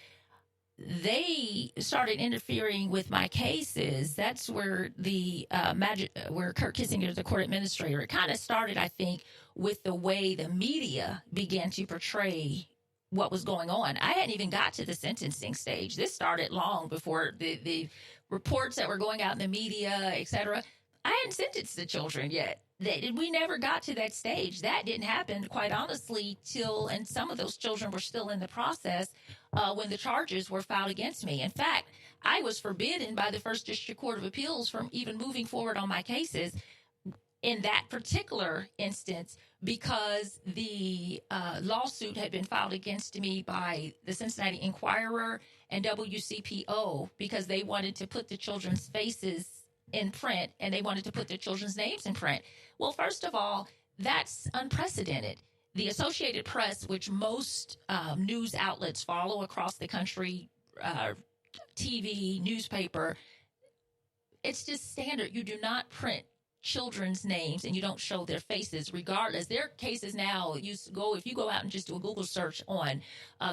they started interfering with my cases. That's where where Kurt Kissinger, the court administrator, it kind of started, I think, with the way the media began to portray what was going on. I hadn't even got to the sentencing stage. This started long before the reports that were going out in the media, et cetera. I hadn't sentenced the children yet. We never got to that stage. That didn't happen, quite honestly, and some of those children were still in the process when the charges were filed against me. In fact, I was forbidden by the First District Court of Appeals from even moving forward on my cases in that particular instance because the lawsuit had been filed against me by the Cincinnati Enquirer and WCPO because they wanted to put the children's faces in print, and they wanted to put their children's names in print. Well, first of all, that's unprecedented. The Associated Press, which most news outlets follow across the country, TV, newspaper, it's just standard. You do not print children's names and you don't show their faces regardless. There are cases now, if you go out and just do a Google search on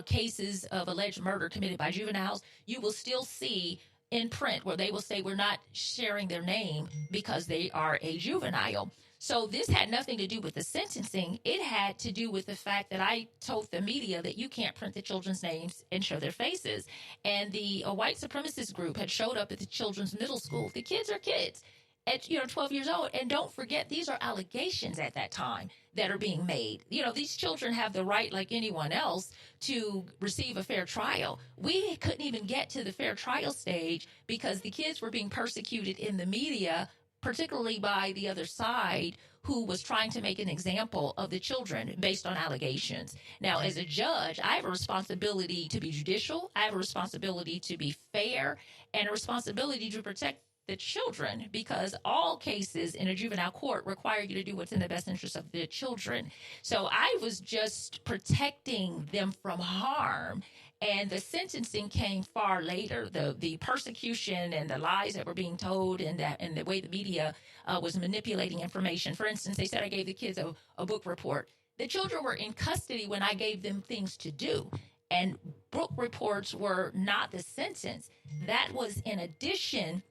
cases of alleged murder committed by juveniles, you will still see in print where they will say we're not sharing their name because they are a juvenile. So this had nothing to do with the sentencing. It had to do with the fact that I told the media that you can't print the children's names and show their faces. And a white supremacist group had showed up at the children's middle school. The kids are kids at 12 years old. And don't forget, these are allegations at that time that are being made. These children have the right, like anyone else, to receive a fair trial. We couldn't even get to the fair trial stage because the kids were being persecuted in the media, particularly by the other side, who was trying to make an example of the children based on allegations. Now, as a judge, I have a responsibility to be judicial. I have a responsibility to be fair and a responsibility to protect the children, because all cases in a juvenile court require you to do what's in the best interest of the children. So I was just protecting them from harm. And the sentencing came far later. The persecution and the lies that were being told and the way the media was manipulating information. For instance, they said I gave the kids a book report. The children were in custody when I gave them things to do. And book reports were not the sentence. That was in addition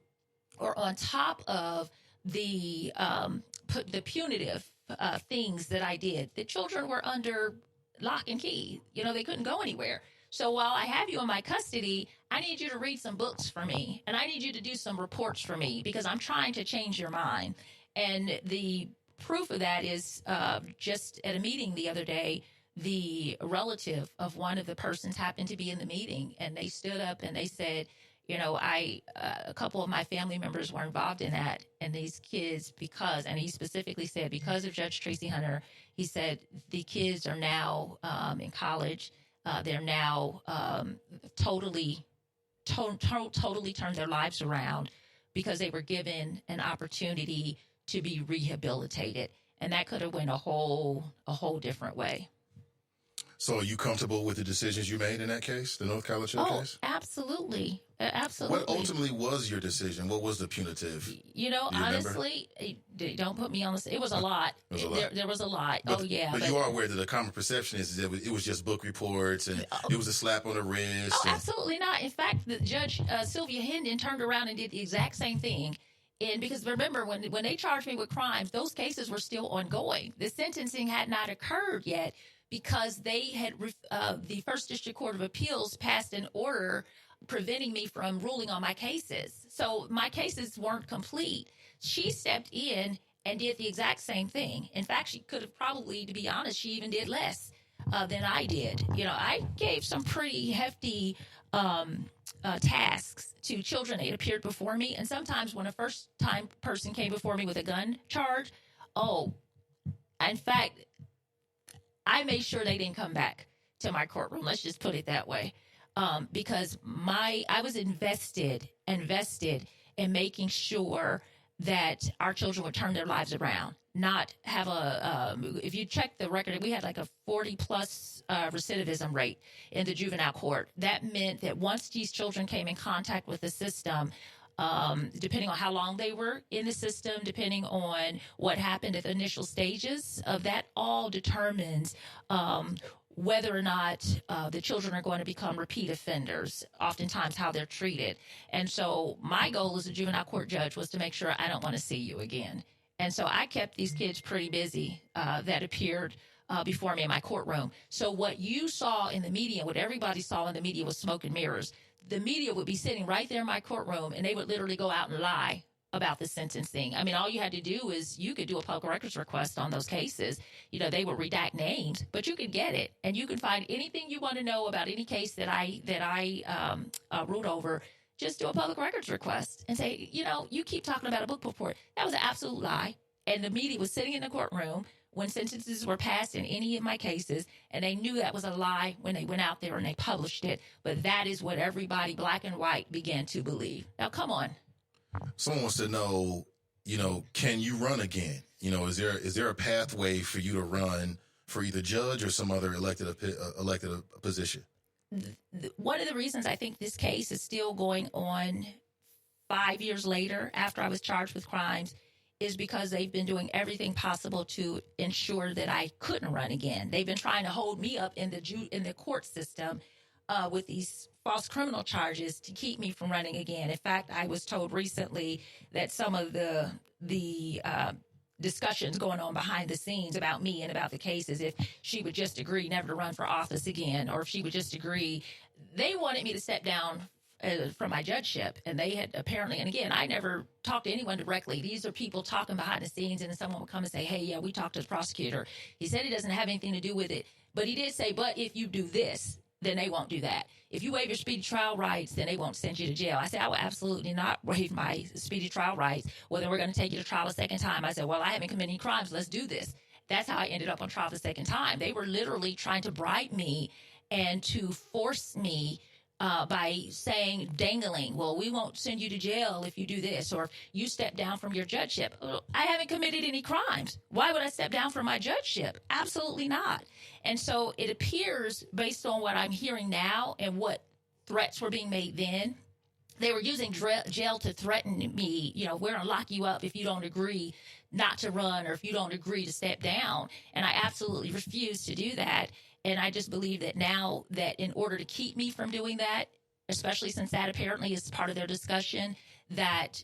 or on top of the punitive things that I did. The children were under lock and key. They couldn't go anywhere. So while I have you in my custody, I need you to read some books for me, and I need you to do some reports for me because I'm trying to change your mind. And the proof of that is just at a meeting the other day, the relative of one of the persons happened to be in the meeting, and they stood up and they said, a couple of my family members were involved in that, and these kids, and he specifically said, because of Judge Tracy Hunter, he said the kids are now in college. They're now totally turned their lives around because they were given an opportunity to be rehabilitated, and that could have went a whole different way. So are you comfortable with the decisions you made in that case, the North Carolina case? Absolutely. Absolutely. What ultimately was your decision? What was the punitive? You know, honestly, don't put me on the... It was a lot. There was a lot. But you are aware that the common perception is that it was just book reports and it was a slap on the wrist. Absolutely not. In fact, the judge, Sylvia Hendon, turned around and did the exact same thing. And because remember, when they charged me with crimes, those cases were still ongoing. The sentencing had not occurred yet because they had the First District Court of Appeals passed an order preventing me from ruling on my cases. So my cases weren't complete. She stepped in and did the exact same thing. In fact, she could have probably, to be honest, she even did less than I did. You know, I gave some pretty hefty tasks to children that appeared before me. And sometimes when a first-time person came before me with a gun charge, in fact, I made sure they didn't come back to my courtroom. Let's just put it that way. Because I was invested in making sure that our children would turn their lives around, not have if you check the record, we had like a 40+ recidivism rate in the juvenile court. That meant that once these children came in contact with the system, depending on how long they were in the system, depending on what happened at the initial stages of that, all determines whether or not the children are going to become repeat offenders, oftentimes how they're treated. And so my goal as a juvenile court judge was to make sure I don't want to see you again. And so I kept these kids pretty busy that appeared before me in my courtroom. So what you saw in the media, what everybody saw in the media was smoke and mirrors. The media would be sitting right there in my courtroom, and they would literally go out and lie about the sentencing. I mean, all you had to do is you could do a public records request on those cases. You know, they would redact names, but you could get it, and you can find anything you want to know about any case that I ruled over. Just do a public records request and say, you know, you keep talking about a book report. That was an absolute lie. And the media was sitting in the courtroom when sentences were passed in any of my cases, and they knew that was a lie when they went out there and they published it. But that is what everybody, black and white, began to believe. Now, come on. Someone wants to know, you know, can you run again? You know, is there a pathway for you to run for either judge or some other elected position? One of the reasons I think this case is still going on 5 years later after I was charged with crimes is because they've been doing everything possible to ensure that I couldn't run again. They've been trying to hold me up in the court system with these false criminal charges to keep me from running again. In fact, I was told recently that some of the discussions going on behind the scenes about me and about the cases, if she would just agree never to run for office again, or if she would just agree, they wanted me to step down from my judgeship. And they had apparently, and again, I never talked to anyone directly. These are people talking behind the scenes, and then someone would come and say, hey, yeah, we talked to the prosecutor. He said he doesn't have anything to do with it, but he did say, but if you do this, then they won't do that. If you waive your speedy trial rights, then they won't send you to jail. I said, I will absolutely not waive my speedy trial rights. Well, then we're going to take you to trial a second time. I said, well, I haven't committed any crimes. Let's do this. That's how I ended up on trial the second time. They were literally trying to bribe me and to force me by saying, dangling, well, we won't send you to jail if you do this, or if you step down from your judgeship. I haven't committed any crimes. Why would I step down from my judgeship? Absolutely not. And so it appears, based on what I'm hearing now and what threats were being made then, they were using jail to threaten me. You know, we're going to lock you up if you don't agree not to run, or if you don't agree to step down. And I absolutely refused to do that. And I just believe that now that in order to keep me from doing that, especially since that apparently is part of their discussion, that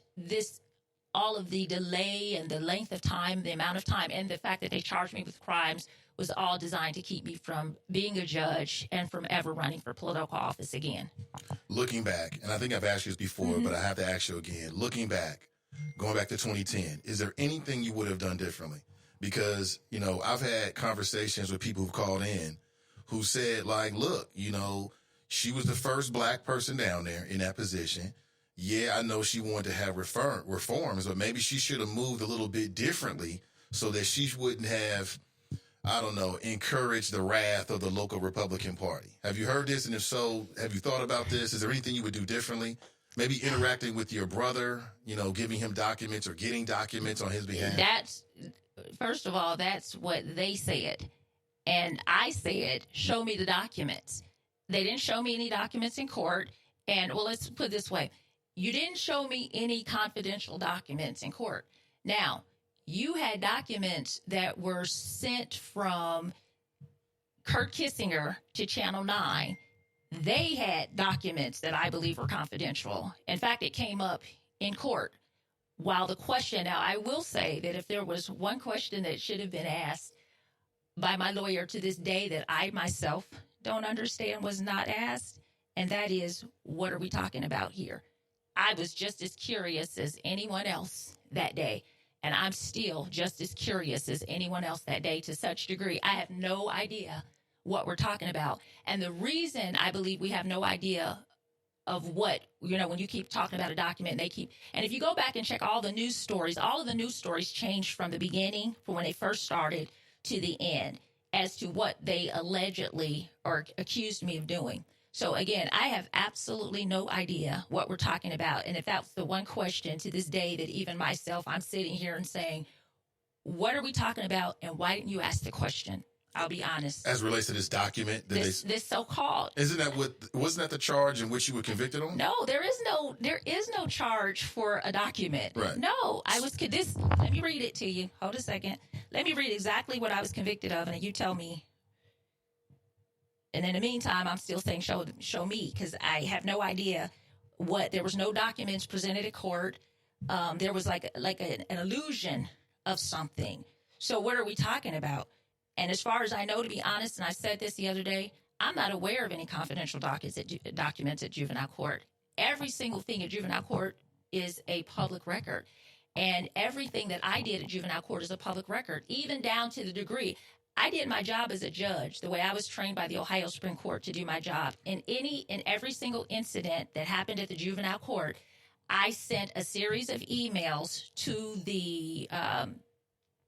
all of the delay and the length of time, the amount of time, and the fact that they charged me with crimes was all designed to keep me from being a judge and from ever running for political office again. Looking back, and I think I've asked you this before, but I have to ask you again. Looking back, going back to 2010, is there anything you would have done differently? Because, you know, I've had conversations with people who've called in who said, like, look, you know, she was the first black person down there in that position. Yeah, I know she wanted to have reforms, but maybe she should have moved a little bit differently so that she wouldn't have, I don't know, encouraged the wrath of the local Republican Party. Have you heard this? And if so, have you thought about this? Is there anything you would do differently? Maybe interacting with your brother, you know, giving him documents or getting documents on his behalf? First of all, that's what they said. And I said, show me the documents. They didn't show me any documents in court. And, well, let's put it this way. You didn't show me any confidential documents in court. Now, you had documents that were sent from Kurt Kissinger to Channel 9. They had documents that I believe were confidential. In fact, it came up in court. While the question, now I will say that if there was one question that should have been asked by my lawyer to this day that I myself don't understand was not asked, and that is, what are we talking about here? I was just as curious as anyone else that day, and I'm still just as curious as anyone else that day to such degree. I have no idea what we're talking about. And the reason I believe we have no idea of what, when you keep talking about a document, and if you go back and check all the news stories, all of the news stories changed from the beginning, from when they first started, to the end, as to what they allegedly or accused me of doing. So again, I have absolutely no idea what we're talking about. And if that's the one question to this day that even myself, I'm sitting here and saying, what are we talking about? And why didn't you ask the question? I'll be honest. As relates to this document, this so-called. Wasn't that the charge in which you were convicted on? No, there is no charge for a document. Right. No, let me read it to you. Hold a second. Let me read exactly what I was convicted of, and you tell me. And in the meantime, I'm still saying show me, because I have no idea there was no documents presented at court. There was like an illusion of something. So what are we talking about? And as far as I know, to be honest, and I said this the other day, I'm not aware of any confidential documents at juvenile court. Every single thing at juvenile court is a public record. And everything that I did at juvenile court is a public record, even down to the degree. I did my job as a judge the way I was trained by the Ohio Supreme Court to do my job. In every single incident that happened at the juvenile court, I sent a series of emails to the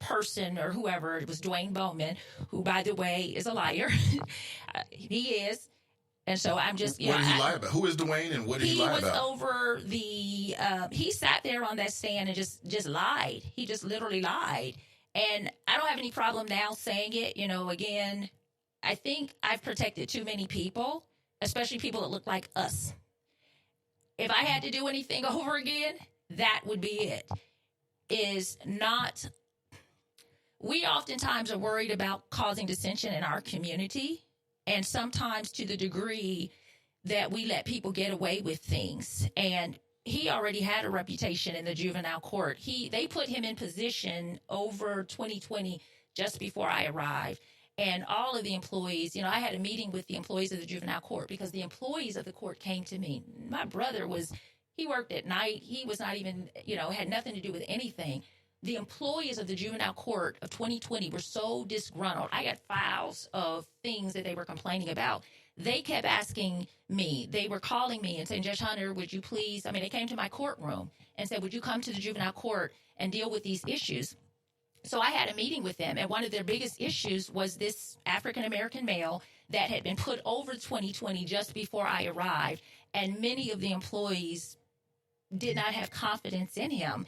person or whoever. It was Dwayne Bowman, who, by the way, is a liar. He is. And so I'm just, what did he lie about? Who is Dwayne and what did he lie about? He was over he sat there on that stand and just lied. He just literally lied. And I don't have any problem now saying it. Again, I think I've protected too many people, especially people that look like us. If I had to do anything over again, that would be it. We oftentimes are worried about causing dissension in our community, and sometimes to the degree that we let people get away with things. And he already had a reputation in the juvenile court. They put him in position over 2020, just before I arrived. And all of the employees, I had a meeting with the employees of the juvenile court because the employees of the court came to me. My brother he worked at night. He was not even, had nothing to do with anything. The employees of the juvenile court of 2020 were so disgruntled. I got files of things that they were complaining about. They kept asking me. They were calling me and saying, Judge Hunter, would you please, they came to my courtroom and said, would you come to the juvenile court and deal with these issues? So I had a meeting with them, and one of their biggest issues was this African-American male that had been put over 2020 just before I arrived, and many of the employees did not have confidence in him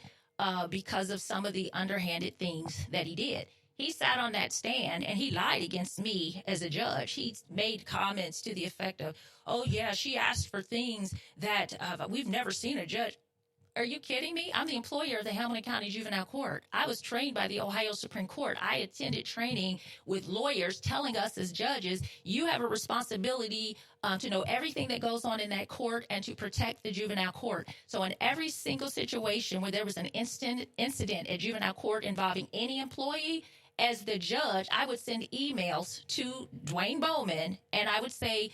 because of some of the underhanded things that he did. He sat on that stand and he lied against me as a judge. He made comments to the effect of, oh, yeah, she asked for things that we've never seen a judge. Are you kidding me? I'm the employer of the Hamilton County Juvenile Court. I was trained by the Ohio Supreme Court. I attended training with lawyers telling us as judges, you have a responsibility to know everything that goes on in that court and to protect the juvenile court. So in every single situation where there was an incident at juvenile court involving any employee, as the judge, I would send emails to Dwayne Bowman and I would say,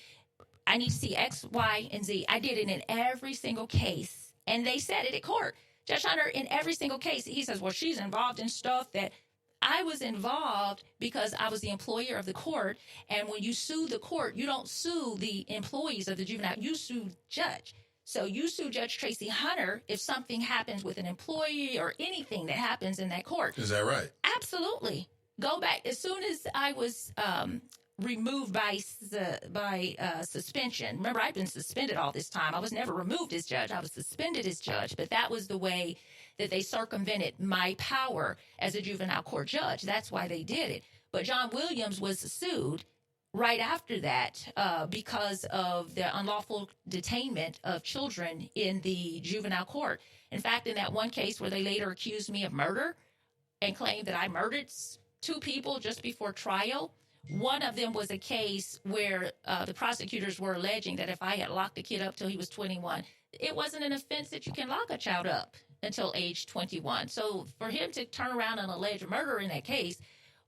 I need to see X, Y, and Z. I did it in every single case. And they said it at court. Judge Hunter, in every single case, he says, well, she's involved in stuff that I was involved because I was the employer of the court. And when you sue the court, you don't sue the employees of the juvenile. You sue judge. So you sue Judge Tracy Hunter if something happens with an employee or anything that happens in that court. Is that right? Absolutely. Go back. As soon as I was removed by suspension. Remember, I've been suspended all this time. I was never removed as judge. I was suspended as judge, but that was the way that they circumvented my power as a juvenile court judge. That's why they did it. But John Williams was sued right after that because of the unlawful detainment of children in the juvenile court. In fact, in that one case where they later accused me of murder and claimed that I murdered 2 people just before trial, one of them was a case where the prosecutors were alleging that if I had locked a kid up till he was 21, it wasn't an offense that you can lock a child up until age 21. So for him to turn around and allege murder in that case,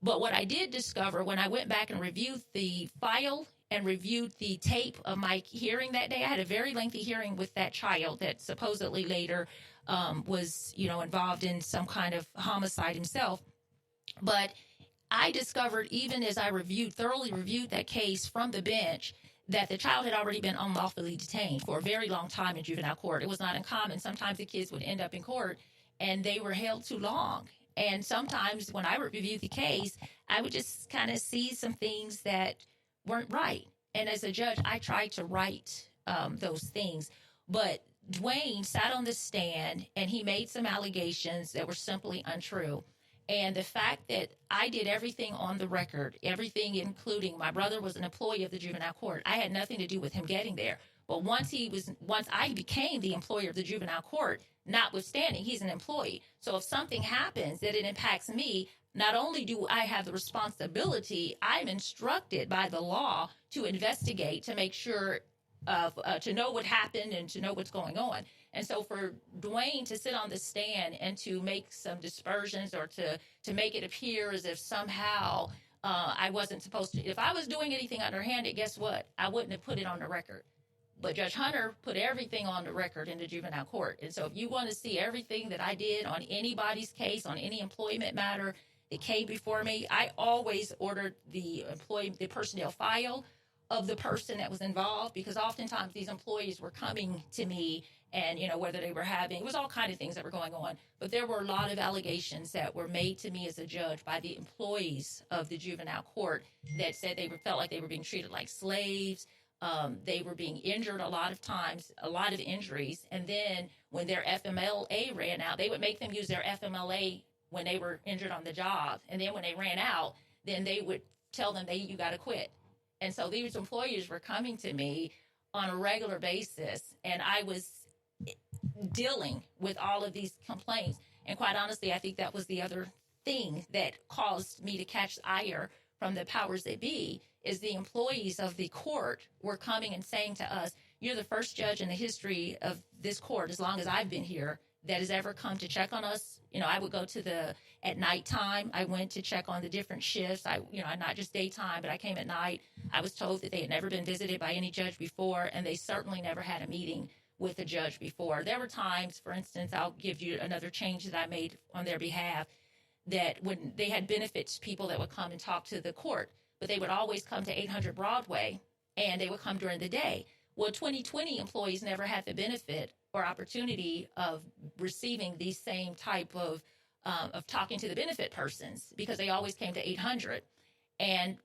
but what I did discover when I went back and reviewed the file and reviewed the tape of my hearing that day, I had a very lengthy hearing with that child that supposedly later was, involved in some kind of homicide himself. But I discovered, even as I thoroughly reviewed that case from the bench, that the child had already been unlawfully detained for a very long time in juvenile court. It was not uncommon. Sometimes the kids would end up in court and they were held too long. And sometimes when I would review the case, I would just kind of see some things that weren't right. And as a judge, I tried to right those things. But Dwayne sat on the stand and he made some allegations that were simply untrue. And the fact that I did everything on the record, everything including my brother was an employee of the juvenile court. I had nothing to do with him getting there. But once I became the employer of the juvenile court, notwithstanding, he's an employee. So if something happens that it impacts me, not only do I have the responsibility, I'm instructed by the law to investigate, to make sure to know what happened and to know what's going on. And so for Dwayne to sit on the stand and to make some dispersions or to make it appear as if somehow I wasn't supposed to, if I was doing anything underhanded, guess what? I wouldn't have put it on the record. But Judge Hunter put everything on the record in the juvenile court. And so if you want to see everything that I did on anybody's case, on any employment matter that came before me, I always ordered the personnel file of the person that was involved, because oftentimes these employees were coming to me and, whether they were it was all kind of things that were going on. But there were a lot of allegations that were made to me as a judge by the employees of the juvenile court that said they felt like they were being treated like slaves. They were being injured a lot of times, a lot of injuries. And then when their FMLA ran out, they would make them use their FMLA when they were injured on the job. And then when they ran out, then they would tell them, you got to quit. And so these employers were coming to me on a regular basis, and I was dealing with all of these complaints. And quite honestly, I think that was the other thing that caused me to catch ire from the powers that be, is the employees of the court were coming and saying to us, you're the first judge in the history of this court, as long as I've been here, that has ever come to check on us. I would go at nighttime. I went to check on the different shifts. Not just daytime, but I came at night. I was told that they had never been visited by any judge before, and they certainly never had a meeting with a judge before. There were times, for instance, I'll give you another change that I made on their behalf, that when they had benefits people that would come and talk to the court, but they would always come to 800 Broadway, and they would come during the day. Well, 2020 employees never had the benefit or opportunity of receiving the same type of talking to the benefit persons, because they always came to 800. And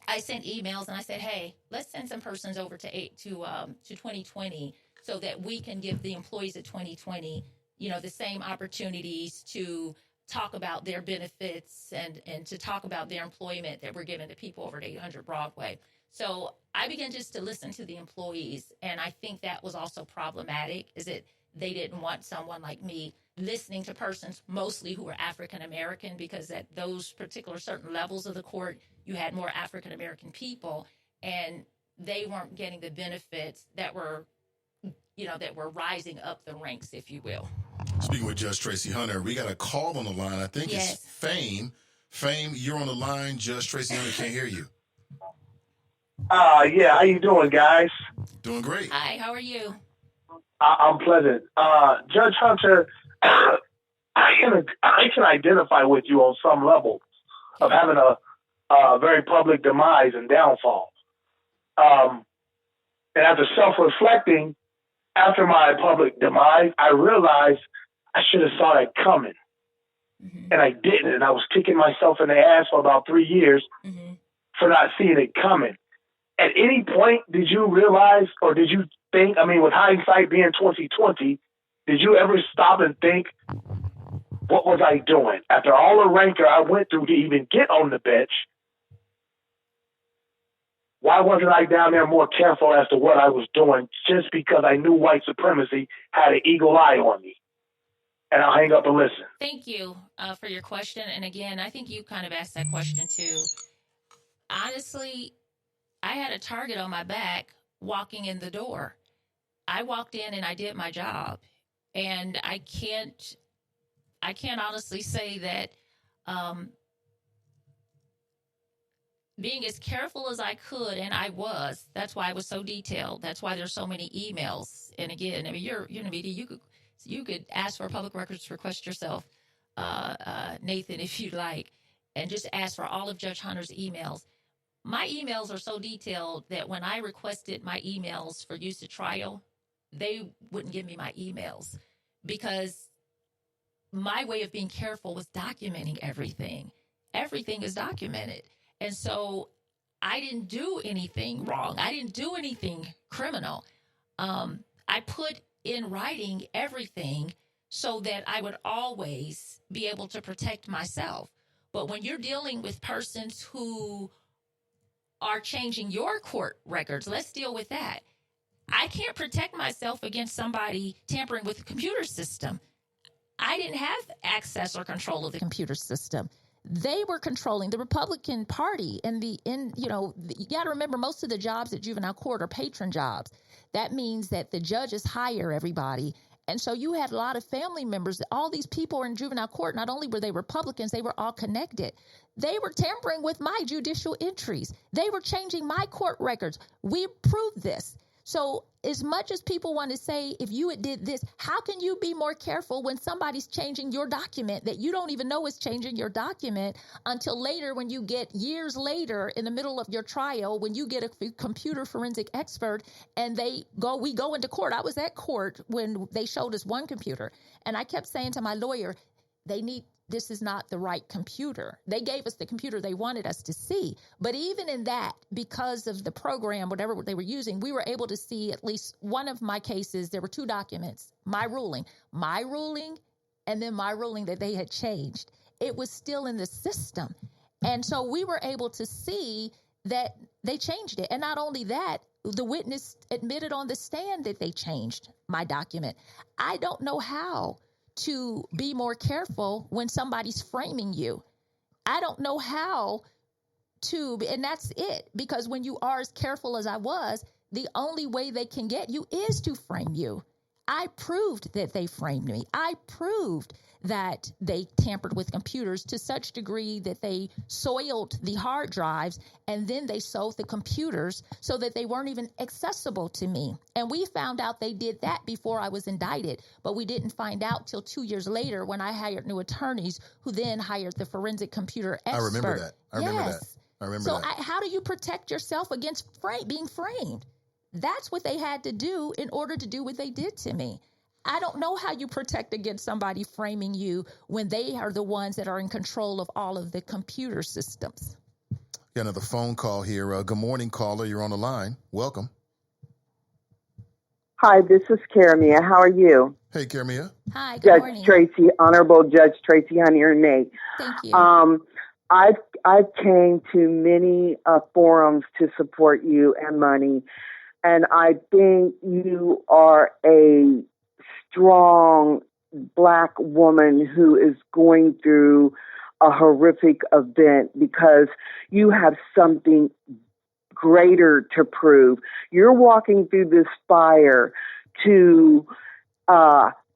I sent emails and I said, hey, let's send some persons over to 2020 so that we can give the employees at 2020, the same opportunities to talk about their benefits and to talk about their employment that we're giving to people over at 800 Broadway. So I began just to listen to the employees, and I think that was also problematic, is that they didn't want someone like me listening to persons mostly who were African American, because at those particular certain levels of the court, you had more African American people, and they weren't getting the benefits that were, that were rising up the ranks, if you will. Speaking with Judge Tracy Hunter, we got a call on the line. I think Yes. It's Fame. Fame, you're on the line. Judge Tracy Hunter can't hear you. Yeah, how you doing, guys? Doing great. Hi, how are you? I'm pleasant. Judge Hunter, I can identify with you on some level of having a very public demise and downfall. And after self-reflecting, after my public demise, I realized I should have saw that coming. Mm-hmm. And I didn't. And I was kicking myself in the ass for about 3 years for not seeing it coming. At any point, did you realize, or did you think, with hindsight being 2020, did you ever stop and think What was I doing? After all the rancor I went through to even get on the bench, why wasn't I down there more careful as to what I was doing just because I knew white supremacy had an eagle eye on me? And I'll hang up and listen. Thank you for your question. And again, I think you kind of asked that question too. Honestly, I had a target on my back walking in the door. I walked in and I did my job. And I can't honestly say that being as careful as I could, and I was, that's why I was so detailed. That's why there's so many emails. And again, I mean, you're in a media, you could ask for a public records request yourself, Nathan, if you'd like, and just ask for all of Judge Hunter's emails. My emails are so detailed that when I requested my emails for use at trial, they wouldn't give me my emails because my way of being careful was documenting everything. Everything is documented. And so I didn't do anything wrong. I didn't do anything criminal. I put in writing everything so that I would always be able to protect myself. But when you're dealing with persons who are changing your court records, let's deal with that. I can't protect myself against somebody tampering with the computer system. I didn't have access or control of the computer system. They were controlling the Republican Party and you got to remember most of the jobs at juvenile court are patron jobs. That means that the judges hire everybody. And so you had a lot of family members. All these people are in juvenile court. Not only were they Republicans, they were all connected. They were tampering with my judicial entries. They were changing my court records. We proved this. So as much as people want to say, if you had did this, how can you be more careful when somebody's changing your document that you don't even know is changing your document until later when you get years later in the middle of your trial, when you get a computer forensic expert and we go into court. I was at court when they showed us one computer and I kept saying to my lawyer, this is not the right computer. They gave us the computer they wanted us to see. But even in that, because of the program, whatever they were using, we were able to see at least one of my cases. There were two documents, my ruling, and then my ruling that they had changed. It was still in the system. And so we were able to see that they changed it. And not only that, the witness admitted on the stand that they changed my document. I don't know how to be more careful when somebody's framing you. I don't know how to, and that's it. Because when you are as careful as I was, the only way they can get you is to frame you. I proved that they framed me. I proved that they tampered with computers to such degree that they soiled the hard drives and then they sold the computers so that they weren't even accessible to me. And we found out they did that before I was indicted, but we didn't find out till 2 years later when I hired new attorneys who then hired the forensic computer expert. I remember that. I remember that. How do you protect yourself against being framed? That's what they had to do in order to do what they did to me. I don't know how you protect against somebody framing you when they are the ones that are in control of all of the computer systems. Got another phone call here. Good morning, caller. You're on the line. Welcome. Hi, this is Karamia. How are you? Hey, Karamia. Hi, good morning. Judge Tracy, Honorable Judge Tracy Honey and May. Thank you. I've came to many forums to support you and money. And I think you are a strong Black woman who is going through a horrific event because you have something greater to prove. You're walking through this fire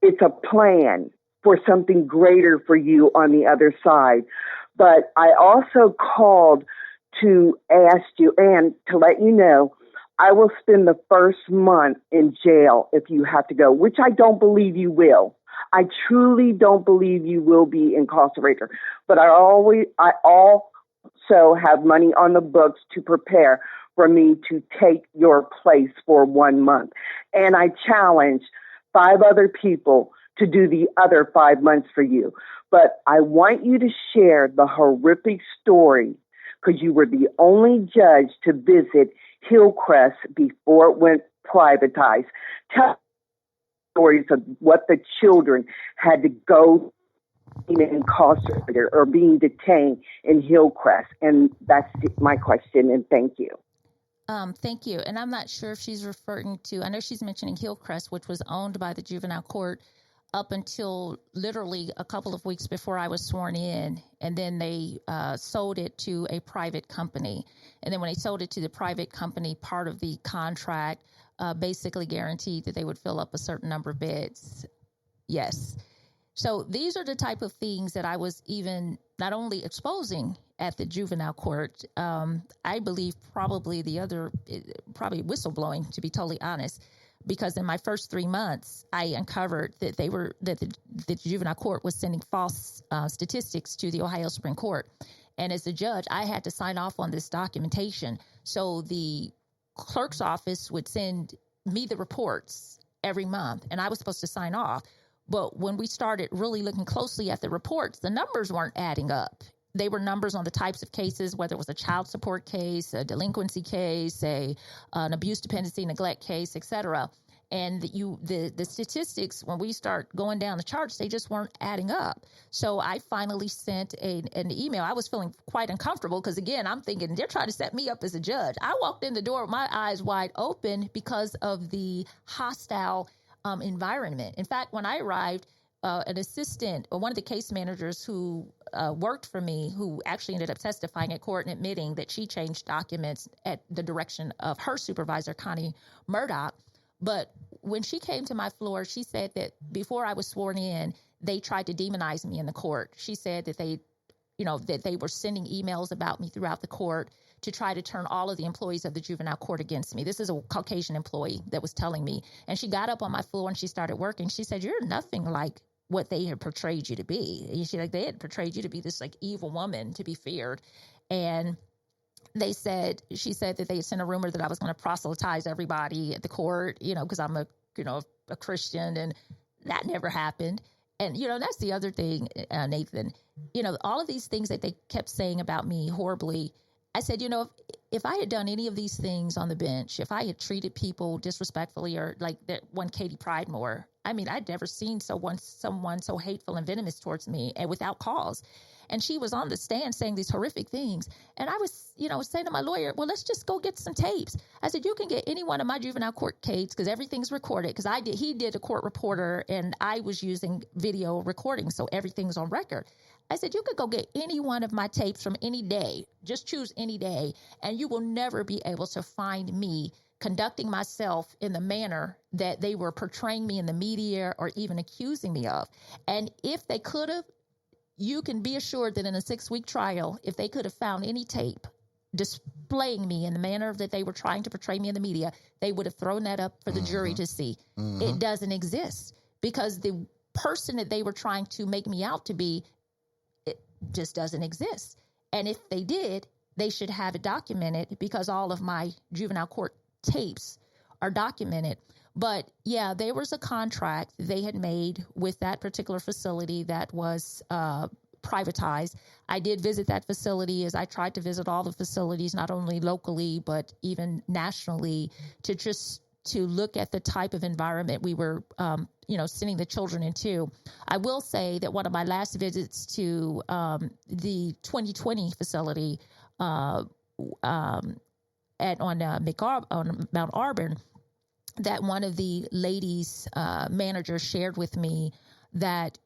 it's a plan for something greater for you on the other side. But I also called to ask you and to let you know I will spend the first month in jail if you have to go, which I don't believe you will. I truly don't believe you will be incarcerated. But I also have money on the books to prepare for me to take your place for 1 month. And I challenge 5 other people to do the other 5 months for you. But I want you to share the horrific story because you were the only judge to visit Hillcrest before it went privatized. Tell stories of what the children had to go incarcerated or being detained in Hillcrest? And that's my question, and thank you. Thank you. And I'm not sure if she's referring to, I know she's mentioning Hillcrest, which was owned by the juvenile court up until literally a couple of weeks before I was sworn in. And then they sold it to a private company. And then when they sold it to the private company, part of the contract basically guaranteed that they would fill up a certain number of beds. Yes. So these are the type of things that I was even not only exposing at the juvenile court, I believe probably whistleblowing, to be totally honest, because in my first 3 months, I uncovered that the juvenile court was sending false statistics to the Ohio Supreme Court. And as a judge, I had to sign off on this documentation. So the clerk's office would send me the reports every month, and I was supposed to sign off. But when we started really looking closely at the reports, the numbers weren't adding up. They were numbers on the types of cases, whether it was a child support case, a delinquency case, an abuse, dependency, neglect case, et cetera. And the statistics, when we start going down the charts, they just weren't adding up. So I finally sent an email. I was feeling quite uncomfortable because, again, I'm thinking they're trying to set me up as a judge. I walked in the door with my eyes wide open because of the hostile environment. In fact, when I arrived, an assistant or one of the case managers who worked for me, who actually ended up testifying at court and admitting that she changed documents at the direction of her supervisor, Connie Murdoch. But when she came to my floor, she said that before I was sworn in, they tried to demonize me in the court. She said that they were sending emails about me throughout the court to try to turn all of the employees of the juvenile court against me. This is a Caucasian employee that was telling me. And she got up on my floor and she started working. She said, "You're nothing like what they had portrayed you to be." They had portrayed you to be this evil woman to be feared. And she said that they had sent a rumor that I was going to proselytize everybody at the court, because I'm a Christian, and that never happened. And, that's the other thing, Nathan, all of these things that they kept saying about me horribly. I said, if I had done any of these things on the bench, if I had treated people disrespectfully or like that one Katie Pridemore, I'd never seen someone so hateful and venomous towards me and without cause. And she was on the stand saying these horrific things. And I was, saying to my lawyer, well, let's just go get some tapes. I said, you can get any one of my juvenile court tapes because everything's recorded. Because he did a court reporter and I was using video recording. So everything's on record. I said, you could go get any one of my tapes from any day. Just choose any day. And you will never be able to find me conducting myself in the manner that they were portraying me in the media or even accusing me of. And if they could have, you can be assured that in a 6-week trial, if they could have found any tape displaying me in the manner that they were trying to portray me in the media, they would have thrown that up for the jury to see. It doesn't exist because the person that they were trying to make me out to be, it just doesn't exist. And if they did, they should have it documented because all of my juvenile court tapes are documented. But yeah, there was a contract they had made with that particular facility that was privatized. I did visit that facility as I tried to visit all the facilities, not only locally, but even nationally, to look at the type of environment we were, sending the children into. I will say that one of my last visits to the 2020 facility on Mount Auburn, that one of the ladies managers shared with me that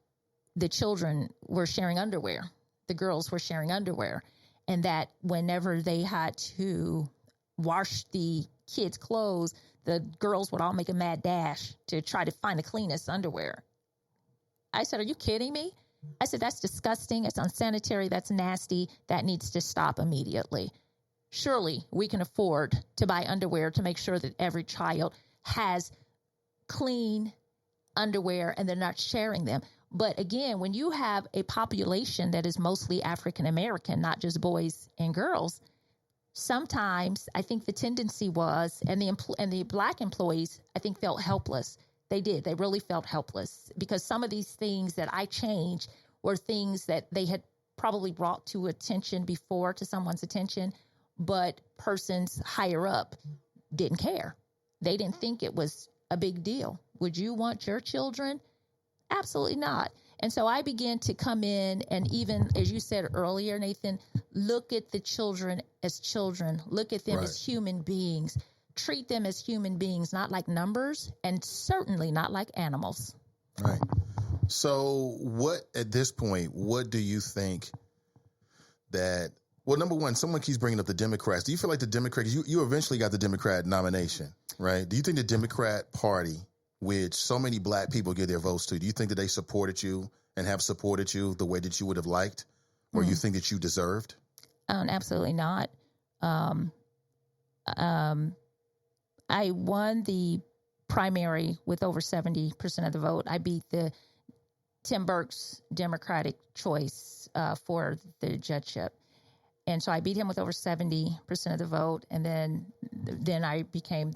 the children were sharing underwear. The girls were sharing underwear. And that whenever they had to wash the kids' clothes, the girls would all make a mad dash to try to find the cleanest underwear. I said, are you kidding me? I said, that's disgusting. It's unsanitary. That's nasty. That needs to stop immediately. Surely we can afford to buy underwear to make sure that every child has clean underwear and they're not sharing them. But again, when you have a population that is mostly African American, not just boys and girls, sometimes I think the tendency was, and the black employees, I think, felt helpless. They did. They really felt helpless because some of these things that I changed were things that they had probably brought to someone's attention, but persons higher up didn't care. They didn't think it was a big deal. Would you want your children? Absolutely not. And so I began to come in and, even as you said earlier, Nathan, look at the children as children. Look at them as human beings. Treat them as human beings, not like numbers, and certainly not like animals. Right. So at this point, what do you think that, well, number one, someone keeps bringing up the Democrats. Do you feel like the Democrats, you eventually got the Democrat nomination, right? Do you think the Democrat Party, which so many black people give their votes to, do you think that they supported you and have supported you the way that you would have liked, or you think that you deserved? Absolutely not. I won the primary with over 70% of the vote. I beat Tim Burke's Democratic choice for the judgeship. And so I beat him with over 70% of the vote. And then I became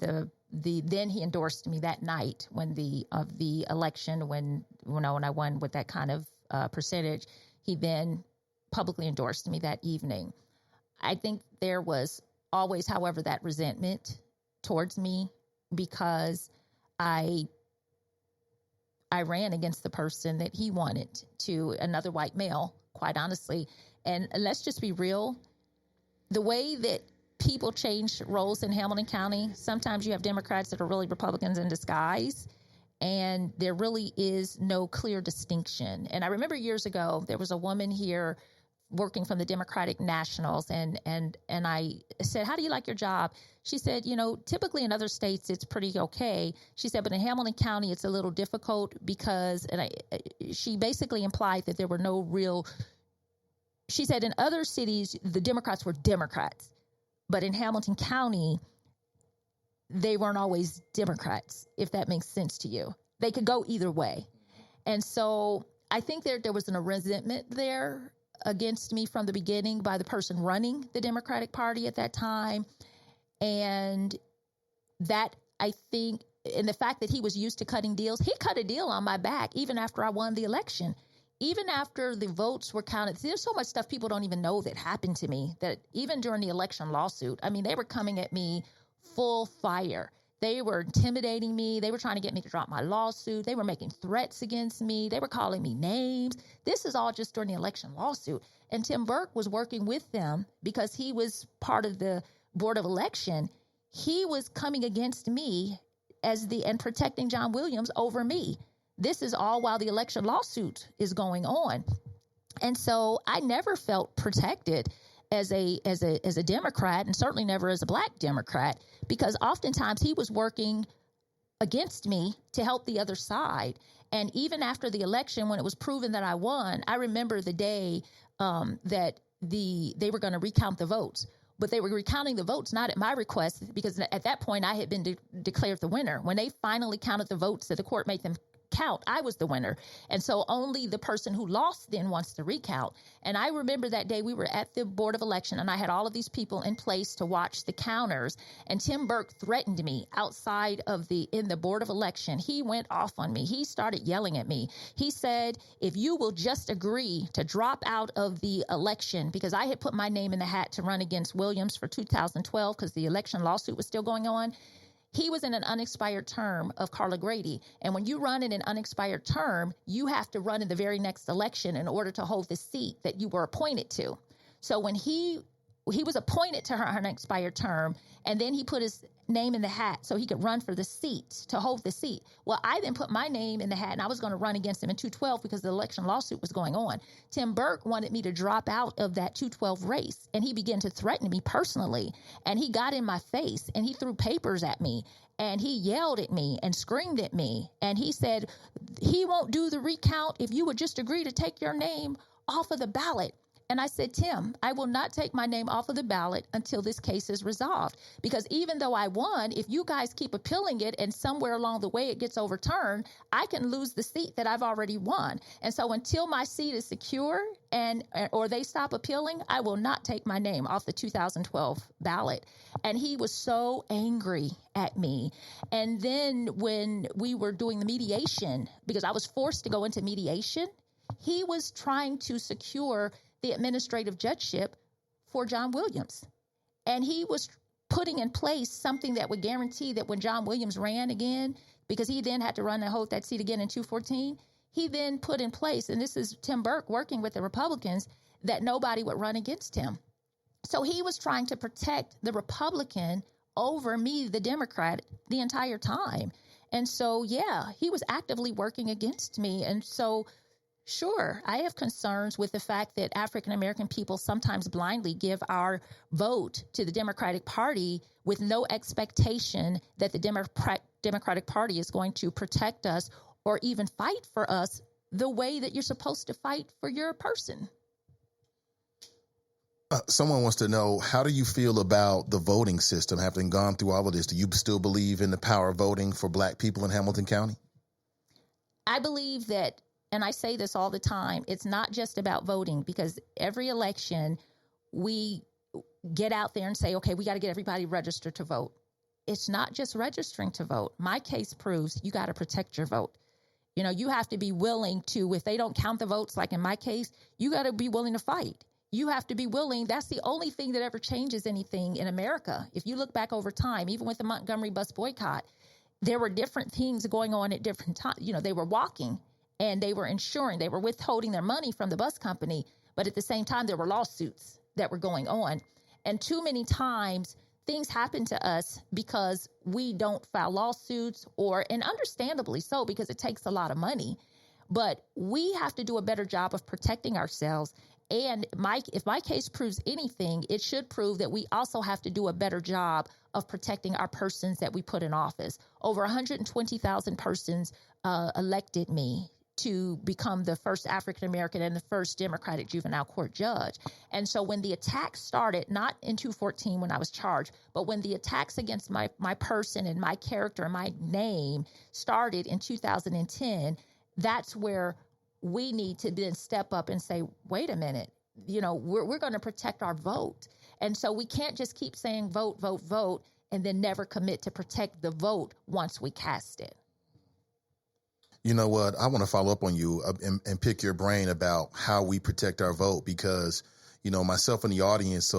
then he endorsed me that night when the election, when I won with that kind of percentage, he then publicly endorsed me that evening. I think there was always, however, that resentment towards me because I ran against the person that he wanted, to another white male, quite honestly. And let's just be real. The way that people change roles in Hamilton County, sometimes you have Democrats that are really Republicans in disguise, and there really is no clear distinction. And I remember years ago, there was a woman here working from the Democratic Nationals, and I said, "How do you like your job?" She said, typically in other states it's pretty okay. She said, but in Hamilton County it's a little difficult because, she basically implied that there were no real, she said in other cities the Democrats were Democrats, but in Hamilton County they weren't always Democrats, if that makes sense to you. They could go either way. And so I think there was a resentment there against me from the beginning by the person running the Democratic Party at that time. And that, I think, and the fact that he was used to cutting deals, he cut a deal on my back even after I won the election. Even after the votes were counted, there's so much stuff people don't even know that happened to me, that even during the election lawsuit, they were coming at me full fire. They were intimidating me. They were trying to get me to drop my lawsuit. They were making threats against me. They were calling me names. This is all just during the election lawsuit. And Tim Burke was working with them because he was part of the Board of Election. He was coming against me and protecting John Williams over me. This is all while the election lawsuit is going on. And so I never felt protected as a Democrat, and certainly never as a black Democrat, because oftentimes he was working against me to help the other side. And even after the election, when it was proven that I won, I remember the day that they were going to recount the votes. But they were recounting the votes not at my request, because at that point I had been declared the winner. When they finally counted the votes that the court made them count, I was the winner. And so only the person who lost then wants to recount. And I remember that day we were at the Board of Election, and I had all of these people in place to watch the counters. And Tim Burke threatened me outside in the Board of Election. He went off on me. He started yelling at me. He said, if you will just agree to drop out of the election, because I had put my name in the hat to run against Williams for 2012 because the election lawsuit was still going on. He was in an unexpired term of Carla Grady. And when you run in an unexpired term, you have to run in the very next election in order to hold the seat that you were appointed to. So when he was appointed to her unexpired term, and then he put his name in the hat so he could run for the seat, to hold the seat. Well, I then put my name in the hat, and I was going to run against him in 212 because the election lawsuit was going on. Tim Burke wanted me to drop out of that 212 race, and he began to threaten me personally, and he got in my face, and he threw papers at me, and he yelled at me and screamed at me, and he said he won't do the recount if you would just agree to take your name off of the ballot. And I said, Tim, I will not take my name off of the ballot until this case is resolved. Because even though I won, if you guys keep appealing it and somewhere along the way it gets overturned, I can lose the seat that I've already won. And so until my seat is secure or they stop appealing, I will not take my name off the 2012 ballot. And he was so angry at me. And then when we were doing the mediation, because I was forced to go into mediation, he was trying to secure the administrative judgeship for John Williams. And he was putting in place something that would guarantee that when John Williams ran again, because he then had to run and hold that seat again in 2014, he then put in place, and this is Tim Burke working with the Republicans, that nobody would run against him. So he was trying to protect the Republican over me, the Democrat, the entire time. And so, yeah, he was actively working against me. And so, sure, I have concerns with the fact that African-American people sometimes blindly give our vote to the Democratic Party with no expectation that the Democratic Party is going to protect us or even fight for us the way that you're supposed to fight for your person. Someone wants to know, how do you feel about the voting system having gone through all of this? Do you still believe in the power of voting for Black people in Hamilton County? I believe that, and I say this all the time, it's not just about voting, because every election we get out there and say, okay, we got to get everybody registered to vote. It's not just registering to vote. My case proves you got to protect your vote. You know, you have to be willing to, if they don't count the votes, like in my case, you got to be willing to fight. You have to be willing. That's the only thing that ever changes anything in America. If you look back over time, even with the Montgomery bus boycott, there were different things going on at different times. You know, they were walking and they were ensuring, they were withholding their money from the bus company. But at the same time, there were lawsuits that were going on. And too many times things happen to us because we don't file lawsuits, and understandably so, because it takes a lot of money. But we have to do a better job of protecting ourselves. And if my case proves anything, it should prove that we also have to do a better job of protecting our persons that we put in office. Over 120,000 persons elected me to become the first African-American and the first Democratic juvenile court judge. And so when the attacks started, not in 2014 when I was charged, but when the attacks against my person and my character and my name started in 2010, that's where we need to then step up and say, wait a minute, you know, we're going to protect our vote. And so we can't just keep saying vote, vote, vote, and then never commit to protect the vote once we cast it. You know what? I want to follow up on you and pick your brain about how we protect our vote, because, you know, myself and the audience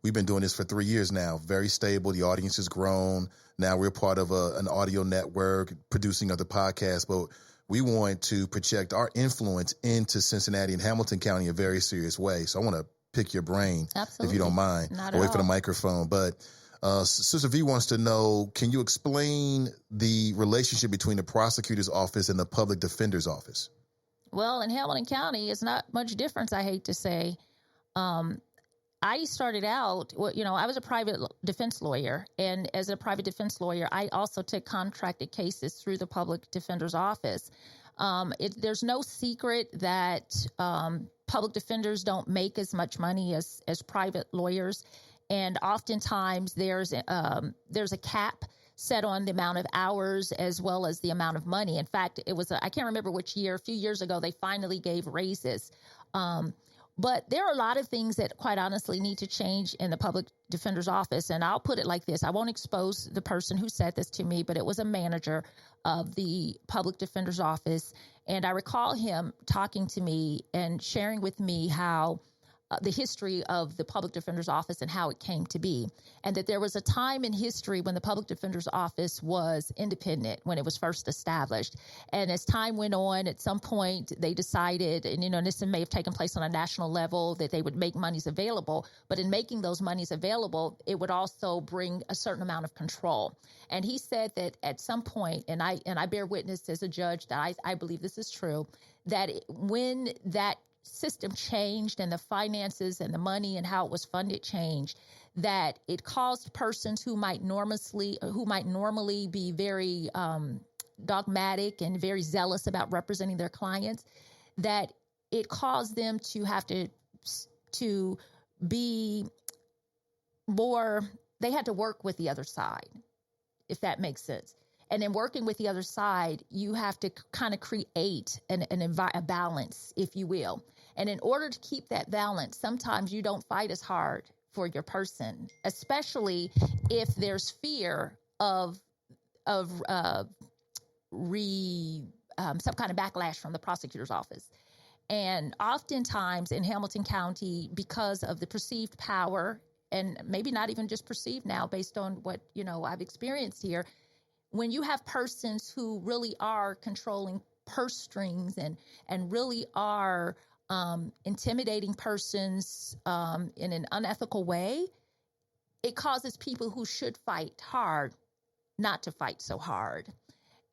we've been doing this for 3 years now, very stable. The audience has grown. Now we're part of an audio network producing other podcasts, but we want to project our influence into Cincinnati and Hamilton County in a very serious way. So I want to pick your brain, Absolutely. If you don't mind. Not I'll wait at for the all. microphone. But Sister V wants to know, can you explain the relationship between the prosecutor's office and the public defender's office? Well, in Hamilton County, it's not much difference, I hate to say. I started out, you know, I was a private defense lawyer, and as a private defense lawyer, I also took contracted cases through the public defender's office. There's no secret that public defenders don't make as much money as private lawyers, and oftentimes there's a cap set on the amount of hours as well as the amount of money. In fact, I can't remember which year, a few years ago, they finally gave raises. But there are a lot of things that, quite honestly, need to change in the public defender's office. And I'll put it like this. I won't expose the person who said this to me, but it was a manager of the public defender's office. And I recall him talking to me and sharing with me how the history of the public defender's office and how it came to be. And that there was a time in history when the public defender's office was independent, when it was first established. And as time went on, at some point they decided, and, you know, this may have taken place on a national level, that they would make monies available. But in making those monies available, it would also bring a certain amount of control. And he said that at some point, and I bear witness as a judge that I believe this is true, that when that system changed and the finances and the money and how it was funded changed, that it caused persons who might normally be very dogmatic and very zealous about representing their clients, that it caused them to have to be more, they had to work with the other side, if that makes sense. And in working with the other side, you have to kind of create a balance, if you will. And in order to keep that balance, sometimes you don't fight as hard for your person, especially if there's fear of some kind of backlash from the prosecutor's office. And oftentimes in Hamilton County, because of the perceived power, and maybe not even just perceived now based on what, you know, I've experienced here, when you have persons who really are controlling purse strings and really are intimidating persons in an unethical way, it causes people who should fight hard not to fight so hard.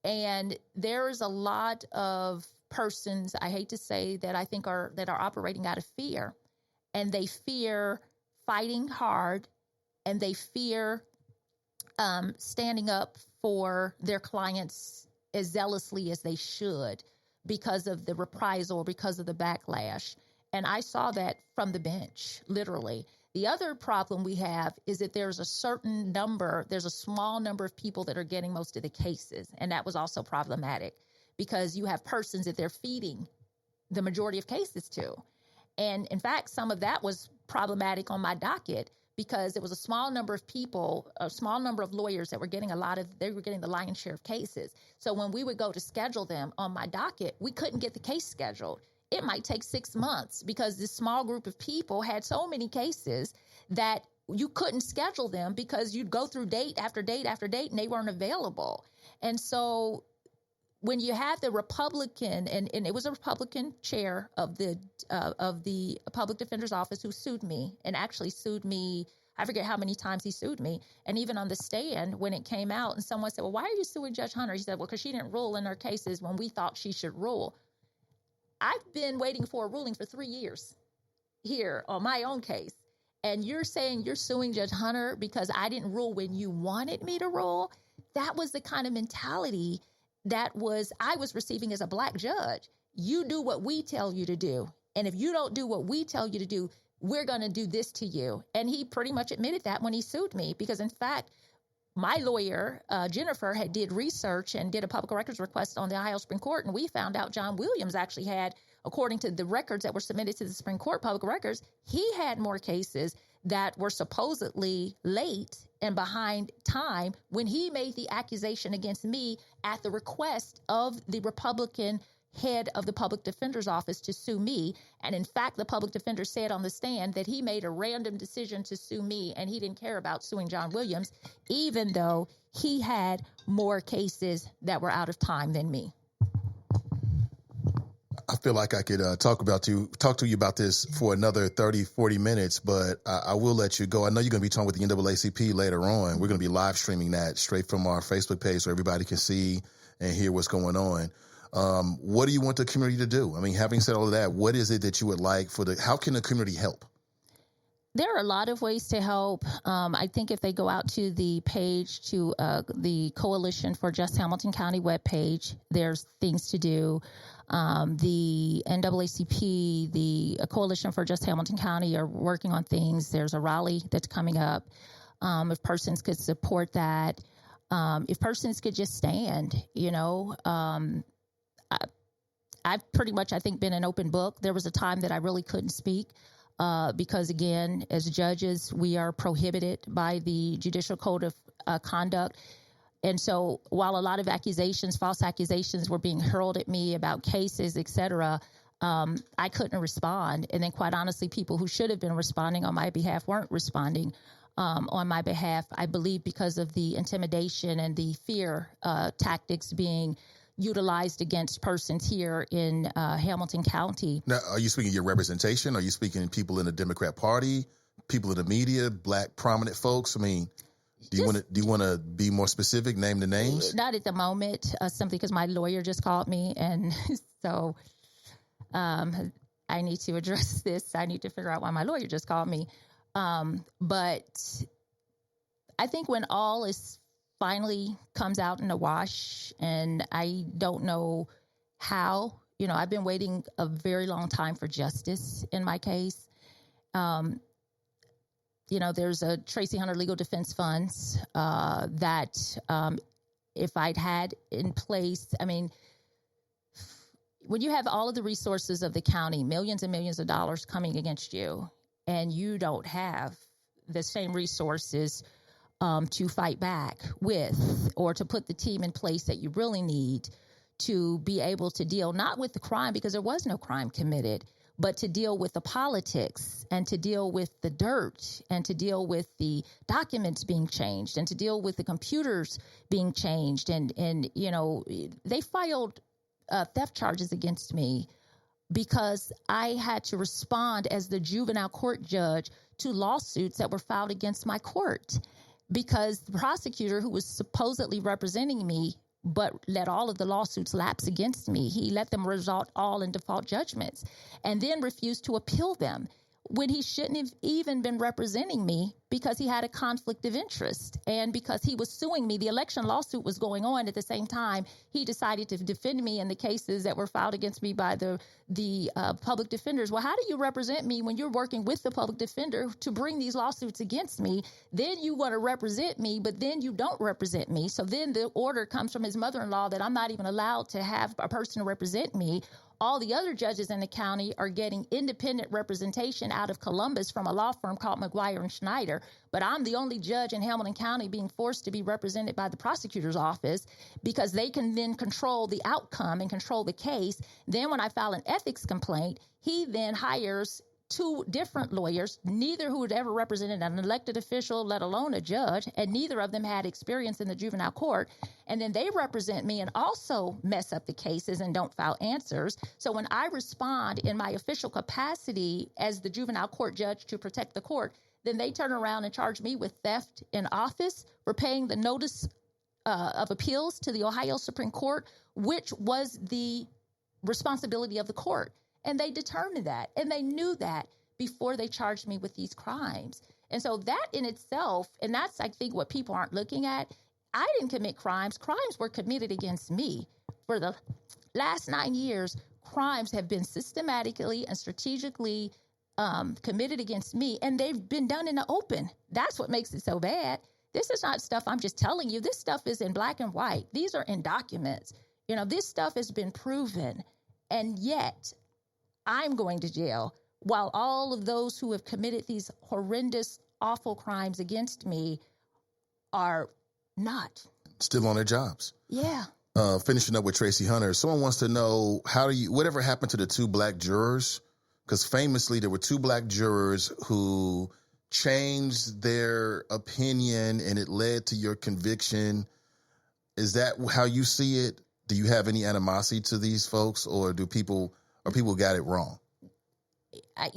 And there is a lot of persons, I hate to say, that I think are operating out of fear. And they fear fighting hard, and they fear standing up for their clients as zealously as they should because of the reprisal, because of the backlash. And I saw that from the bench, literally. The other problem we have is that there's a small number of people that are getting most of the cases. And that was also problematic because you have persons that they're feeding the majority of cases to. And in fact, some of that was problematic on my docket because it was a small number of people, a small number of lawyers that were getting the lion's share of cases. So when we would go to schedule them on my docket, we couldn't get the case scheduled. It might take 6 months because this small group of people had so many cases that you couldn't schedule them because you'd go through date after date after date and they weren't available. And so when you had the Republican, and it was a Republican chair of the Public Defender's Office who sued me and actually sued me, I forget how many times he sued me. And even on the stand when it came out and someone said, well, why are you suing Judge Hunter? He said, well, because she didn't rule in her cases when we thought she should rule. I've been waiting for a ruling for 3 years here on my own case. And you're saying you're suing Judge Hunter because I didn't rule when you wanted me to rule? That was the kind of mentality I was receiving as a black judge. You do what we tell you to do. And if you don't do what we tell you to do, we're going to do this to you. And he pretty much admitted that when he sued me because, in fact, my lawyer, Jennifer, did research and did a public records request on the Ohio Supreme Court, and we found out John Williams actually had, according to the records that were submitted to the Supreme Court public records, he had more cases that were supposedly late and behind time when he made the accusation against me at the request of the Republican head of the Public Defender's Office to sue me. And in fact, the public defender said on the stand that he made a random decision to sue me and he didn't care about suing John Williams, even though he had more cases that were out of time than me. I feel like I could talk to you about this for another 30, 40 minutes, but I will let you go. I know you're going to be talking with the NAACP later on. We're going to be live streaming that straight from our Facebook page so everybody can see and hear what's going on. What do you want the community to do? I mean, having said all of that, what is it that you would like how can the community help? There are a lot of ways to help. I think if they go out to the page, to the Coalition for Just Hamilton County webpage, there's things to do. The NAACP, the Coalition for Just Hamilton County are working on things. There's a rally that's coming up. If persons could support that, if persons could just stand, I've pretty much, I think, been an open book. There was a time that I really couldn't speak because, again, as judges, we are prohibited by the Judicial Code of Conduct. And so while a lot of false accusations were being hurled at me about cases, et cetera, I couldn't respond. And then, quite honestly, people who should have been responding on my behalf weren't responding on my behalf, I believe, because of the intimidation and the fear tactics being utilized against persons here in Hamilton County. Now, are you speaking your representation? Are you speaking people in the Democrat Party, people in the media, black prominent folks? I mean, do you want to be more specific, name the names? Not at the moment, simply because my lawyer just called me, and so I need to address this. I need to figure out why my lawyer just called me. But I think when all is finally comes out in the wash, and I don't know how, I've been waiting a very long time for justice in my case. There's a Tracy Hunter Legal Defense Funds that if I'd had in place, I mean, when you have all of the resources of the county, millions and millions of dollars coming against you, and you don't have the same resources to fight back with, or to put the team in place that you really need to be able to deal not with the crime, because there was no crime committed, but to deal with the politics and to deal with the dirt and to deal with the documents being changed and to deal with the computers being changed. And they filed theft charges against me because I had to respond as the juvenile court judge to lawsuits that were filed against my court, because the prosecutor who was supposedly representing me but let all of the lawsuits lapse against me. He let them result all in default judgments and then refused to appeal them when he shouldn't have even been representing me, because he had a conflict of interest and because he was suing me. The election lawsuit was going on at the same time. He decided to defend me in the cases that were filed against me by the public defenders. Well, how do you represent me when you're working with the public defender to bring these lawsuits against me? Then you want to represent me, but then you don't represent me. So then the order comes from his mother-in-law that I'm not even allowed to have a person to represent me. All the other judges in the county are getting independent representation out of Columbus from a law firm called McGuire and Schneider. But I'm the only judge in Hamilton County being forced to be represented by the prosecutor's office, because they can then control the outcome and control the case. Then when I file an ethics complaint, he then hires two different lawyers, neither who had ever represented an elected official, let alone a judge, and neither of them had experience in the juvenile court. And then they represent me and also mess up the cases and don't file answers. So when I respond in my official capacity as the juvenile court judge to protect the court, then they turn around and charge me with theft in office for paying the notice of appeals to the Ohio Supreme Court, which was the responsibility of the court. And they determined that, and they knew that before they charged me with these crimes. And so that in itself, and that's, I think, what people aren't looking at. I didn't commit crimes. Crimes were committed against me. For the last 9 years, crimes have been systematically and strategically committed against me, and they've been done in the open. That's what makes it so bad. This is not stuff I'm just telling you. This stuff is in black and white. These are in documents. You know, this stuff has been proven, and yet I'm going to jail while all of those who have committed these horrendous, awful crimes against me are not. Still on their jobs. Yeah. Finishing up with Tracy Hunter, someone wants to know, whatever happened to the two black jurors? Because famously, there were two black jurors who changed their opinion and it led to your conviction. Is that how you see it? Do you have any animosity to these folks, or people got it wrong? I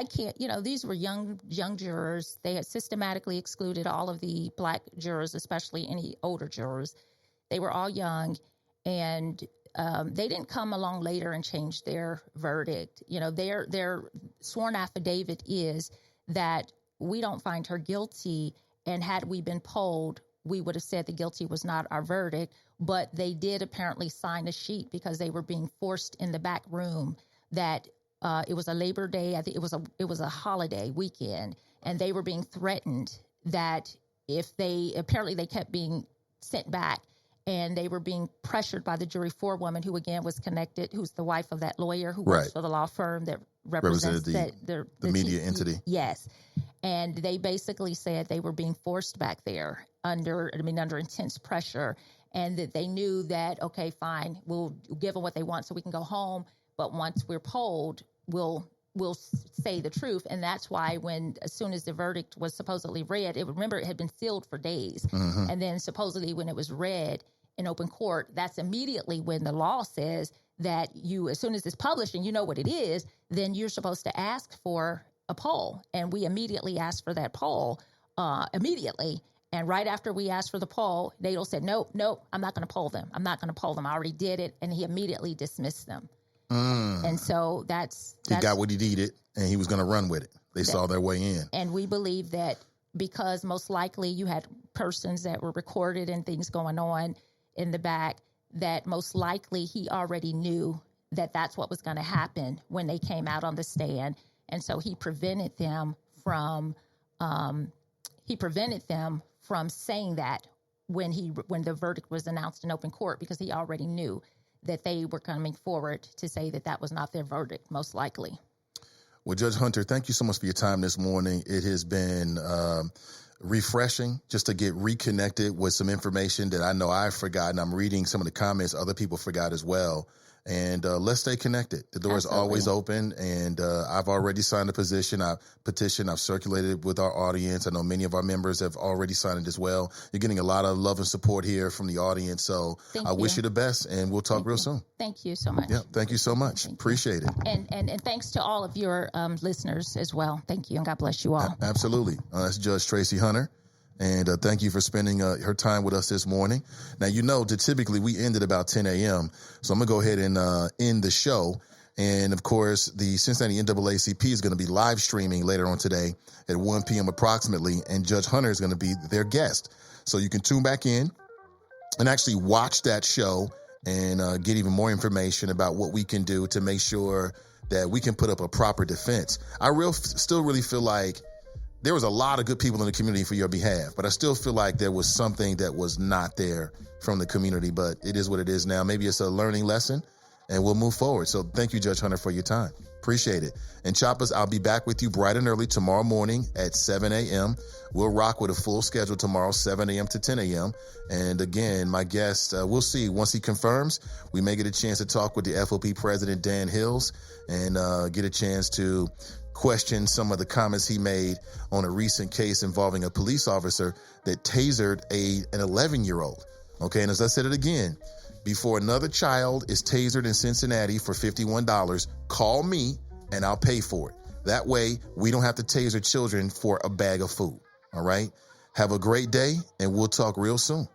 can't, these were young jurors. They had systematically excluded all of the black jurors, especially any older jurors. They were all young, and they didn't come along later and change their verdict. Their sworn affidavit is that we don't find her guilty, and had we been polled, we would have said the guilty was not our verdict. But they did apparently sign a sheet because they were being forced in the back room that it was a Labor Day. I think it was a holiday weekend, and they were being threatened that if they kept being sent back, and they were being pressured by the jury forewoman, who again was connected, who's the wife of that lawyer who works for the law firm that represents the media entity. Yes. And they basically said they were being forced back there under intense pressure, and that they knew that, okay, fine, we'll give them what they want so we can go home. But once we're polled, we'll say the truth. And that's why as soon as the verdict was supposedly read, it had been sealed for days. Mm-hmm. And then supposedly when it was read in open court, that's immediately when the law says that as soon as it's published and you know what it is, then you're supposed to ask for a poll. And we immediately asked for that poll immediately. And right after we asked for the poll, Nadel said, nope, I'm not going to poll them. I already did it. And he immediately dismissed them. And so he got what he needed, and he was going to run with it. They saw their way in. And we believe that because most likely you had persons that were recorded and things going on in the back, that most likely he already knew that that's what was going to happen when they came out on the stand. And so he prevented them from saying that when the verdict was announced in open court, because he already knew that they were coming forward to say that was not their verdict, most likely. Well, Judge Hunter, thank you so much for your time this morning. It has been refreshing just to get reconnected with some information that I know I've forgotten. I'm reading some of the comments other people forgot as well. And let's stay connected. The door is always open, and I've already signed a petition. I've circulated with our audience. I know many of our members have already signed it as well. You're getting a lot of love and support here from the audience, so I wish you the best, and we'll talk real soon. Thank you so much. Yeah, thank you so much. Appreciate it. And thanks to all of your listeners as well. Thank you, and God bless you all. Absolutely. That's Judge Tracy Hunter. And thank you for spending her time with us this morning. Now, you know, typically we end at about 10 a.m., so I'm going to go ahead and end the show. And, of course, the Cincinnati NAACP is going to be live streaming later on today at 1 p.m. approximately, and Judge Hunter is going to be their guest. So you can tune back in and actually watch that show and get even more information about what we can do to make sure that we can put up a proper defense. I still really feel like there was a lot of good people in the community for your behalf, but I still feel like there was something that was not there from the community, but it is what it is now. Maybe it's a learning lesson, and we'll move forward. So thank you, Judge Hunter, for your time. Appreciate it. And Choppers, I'll be back with you bright and early tomorrow morning at 7 a.m. We'll rock with a full schedule tomorrow, 7 a.m. to 10 a.m. And again, my guest, we'll see. Once he confirms, we may get a chance to talk with the FOP president, Dan Hills, and get a chance to question some of the comments he made on a recent case involving a police officer that tasered an 11-year-old. Okay, and as I said it again, before another child is tasered in Cincinnati for $51, call me and I'll pay for it. That way, we don't have to taser children for a bag of food. All right? Have a great day, and we'll talk real soon.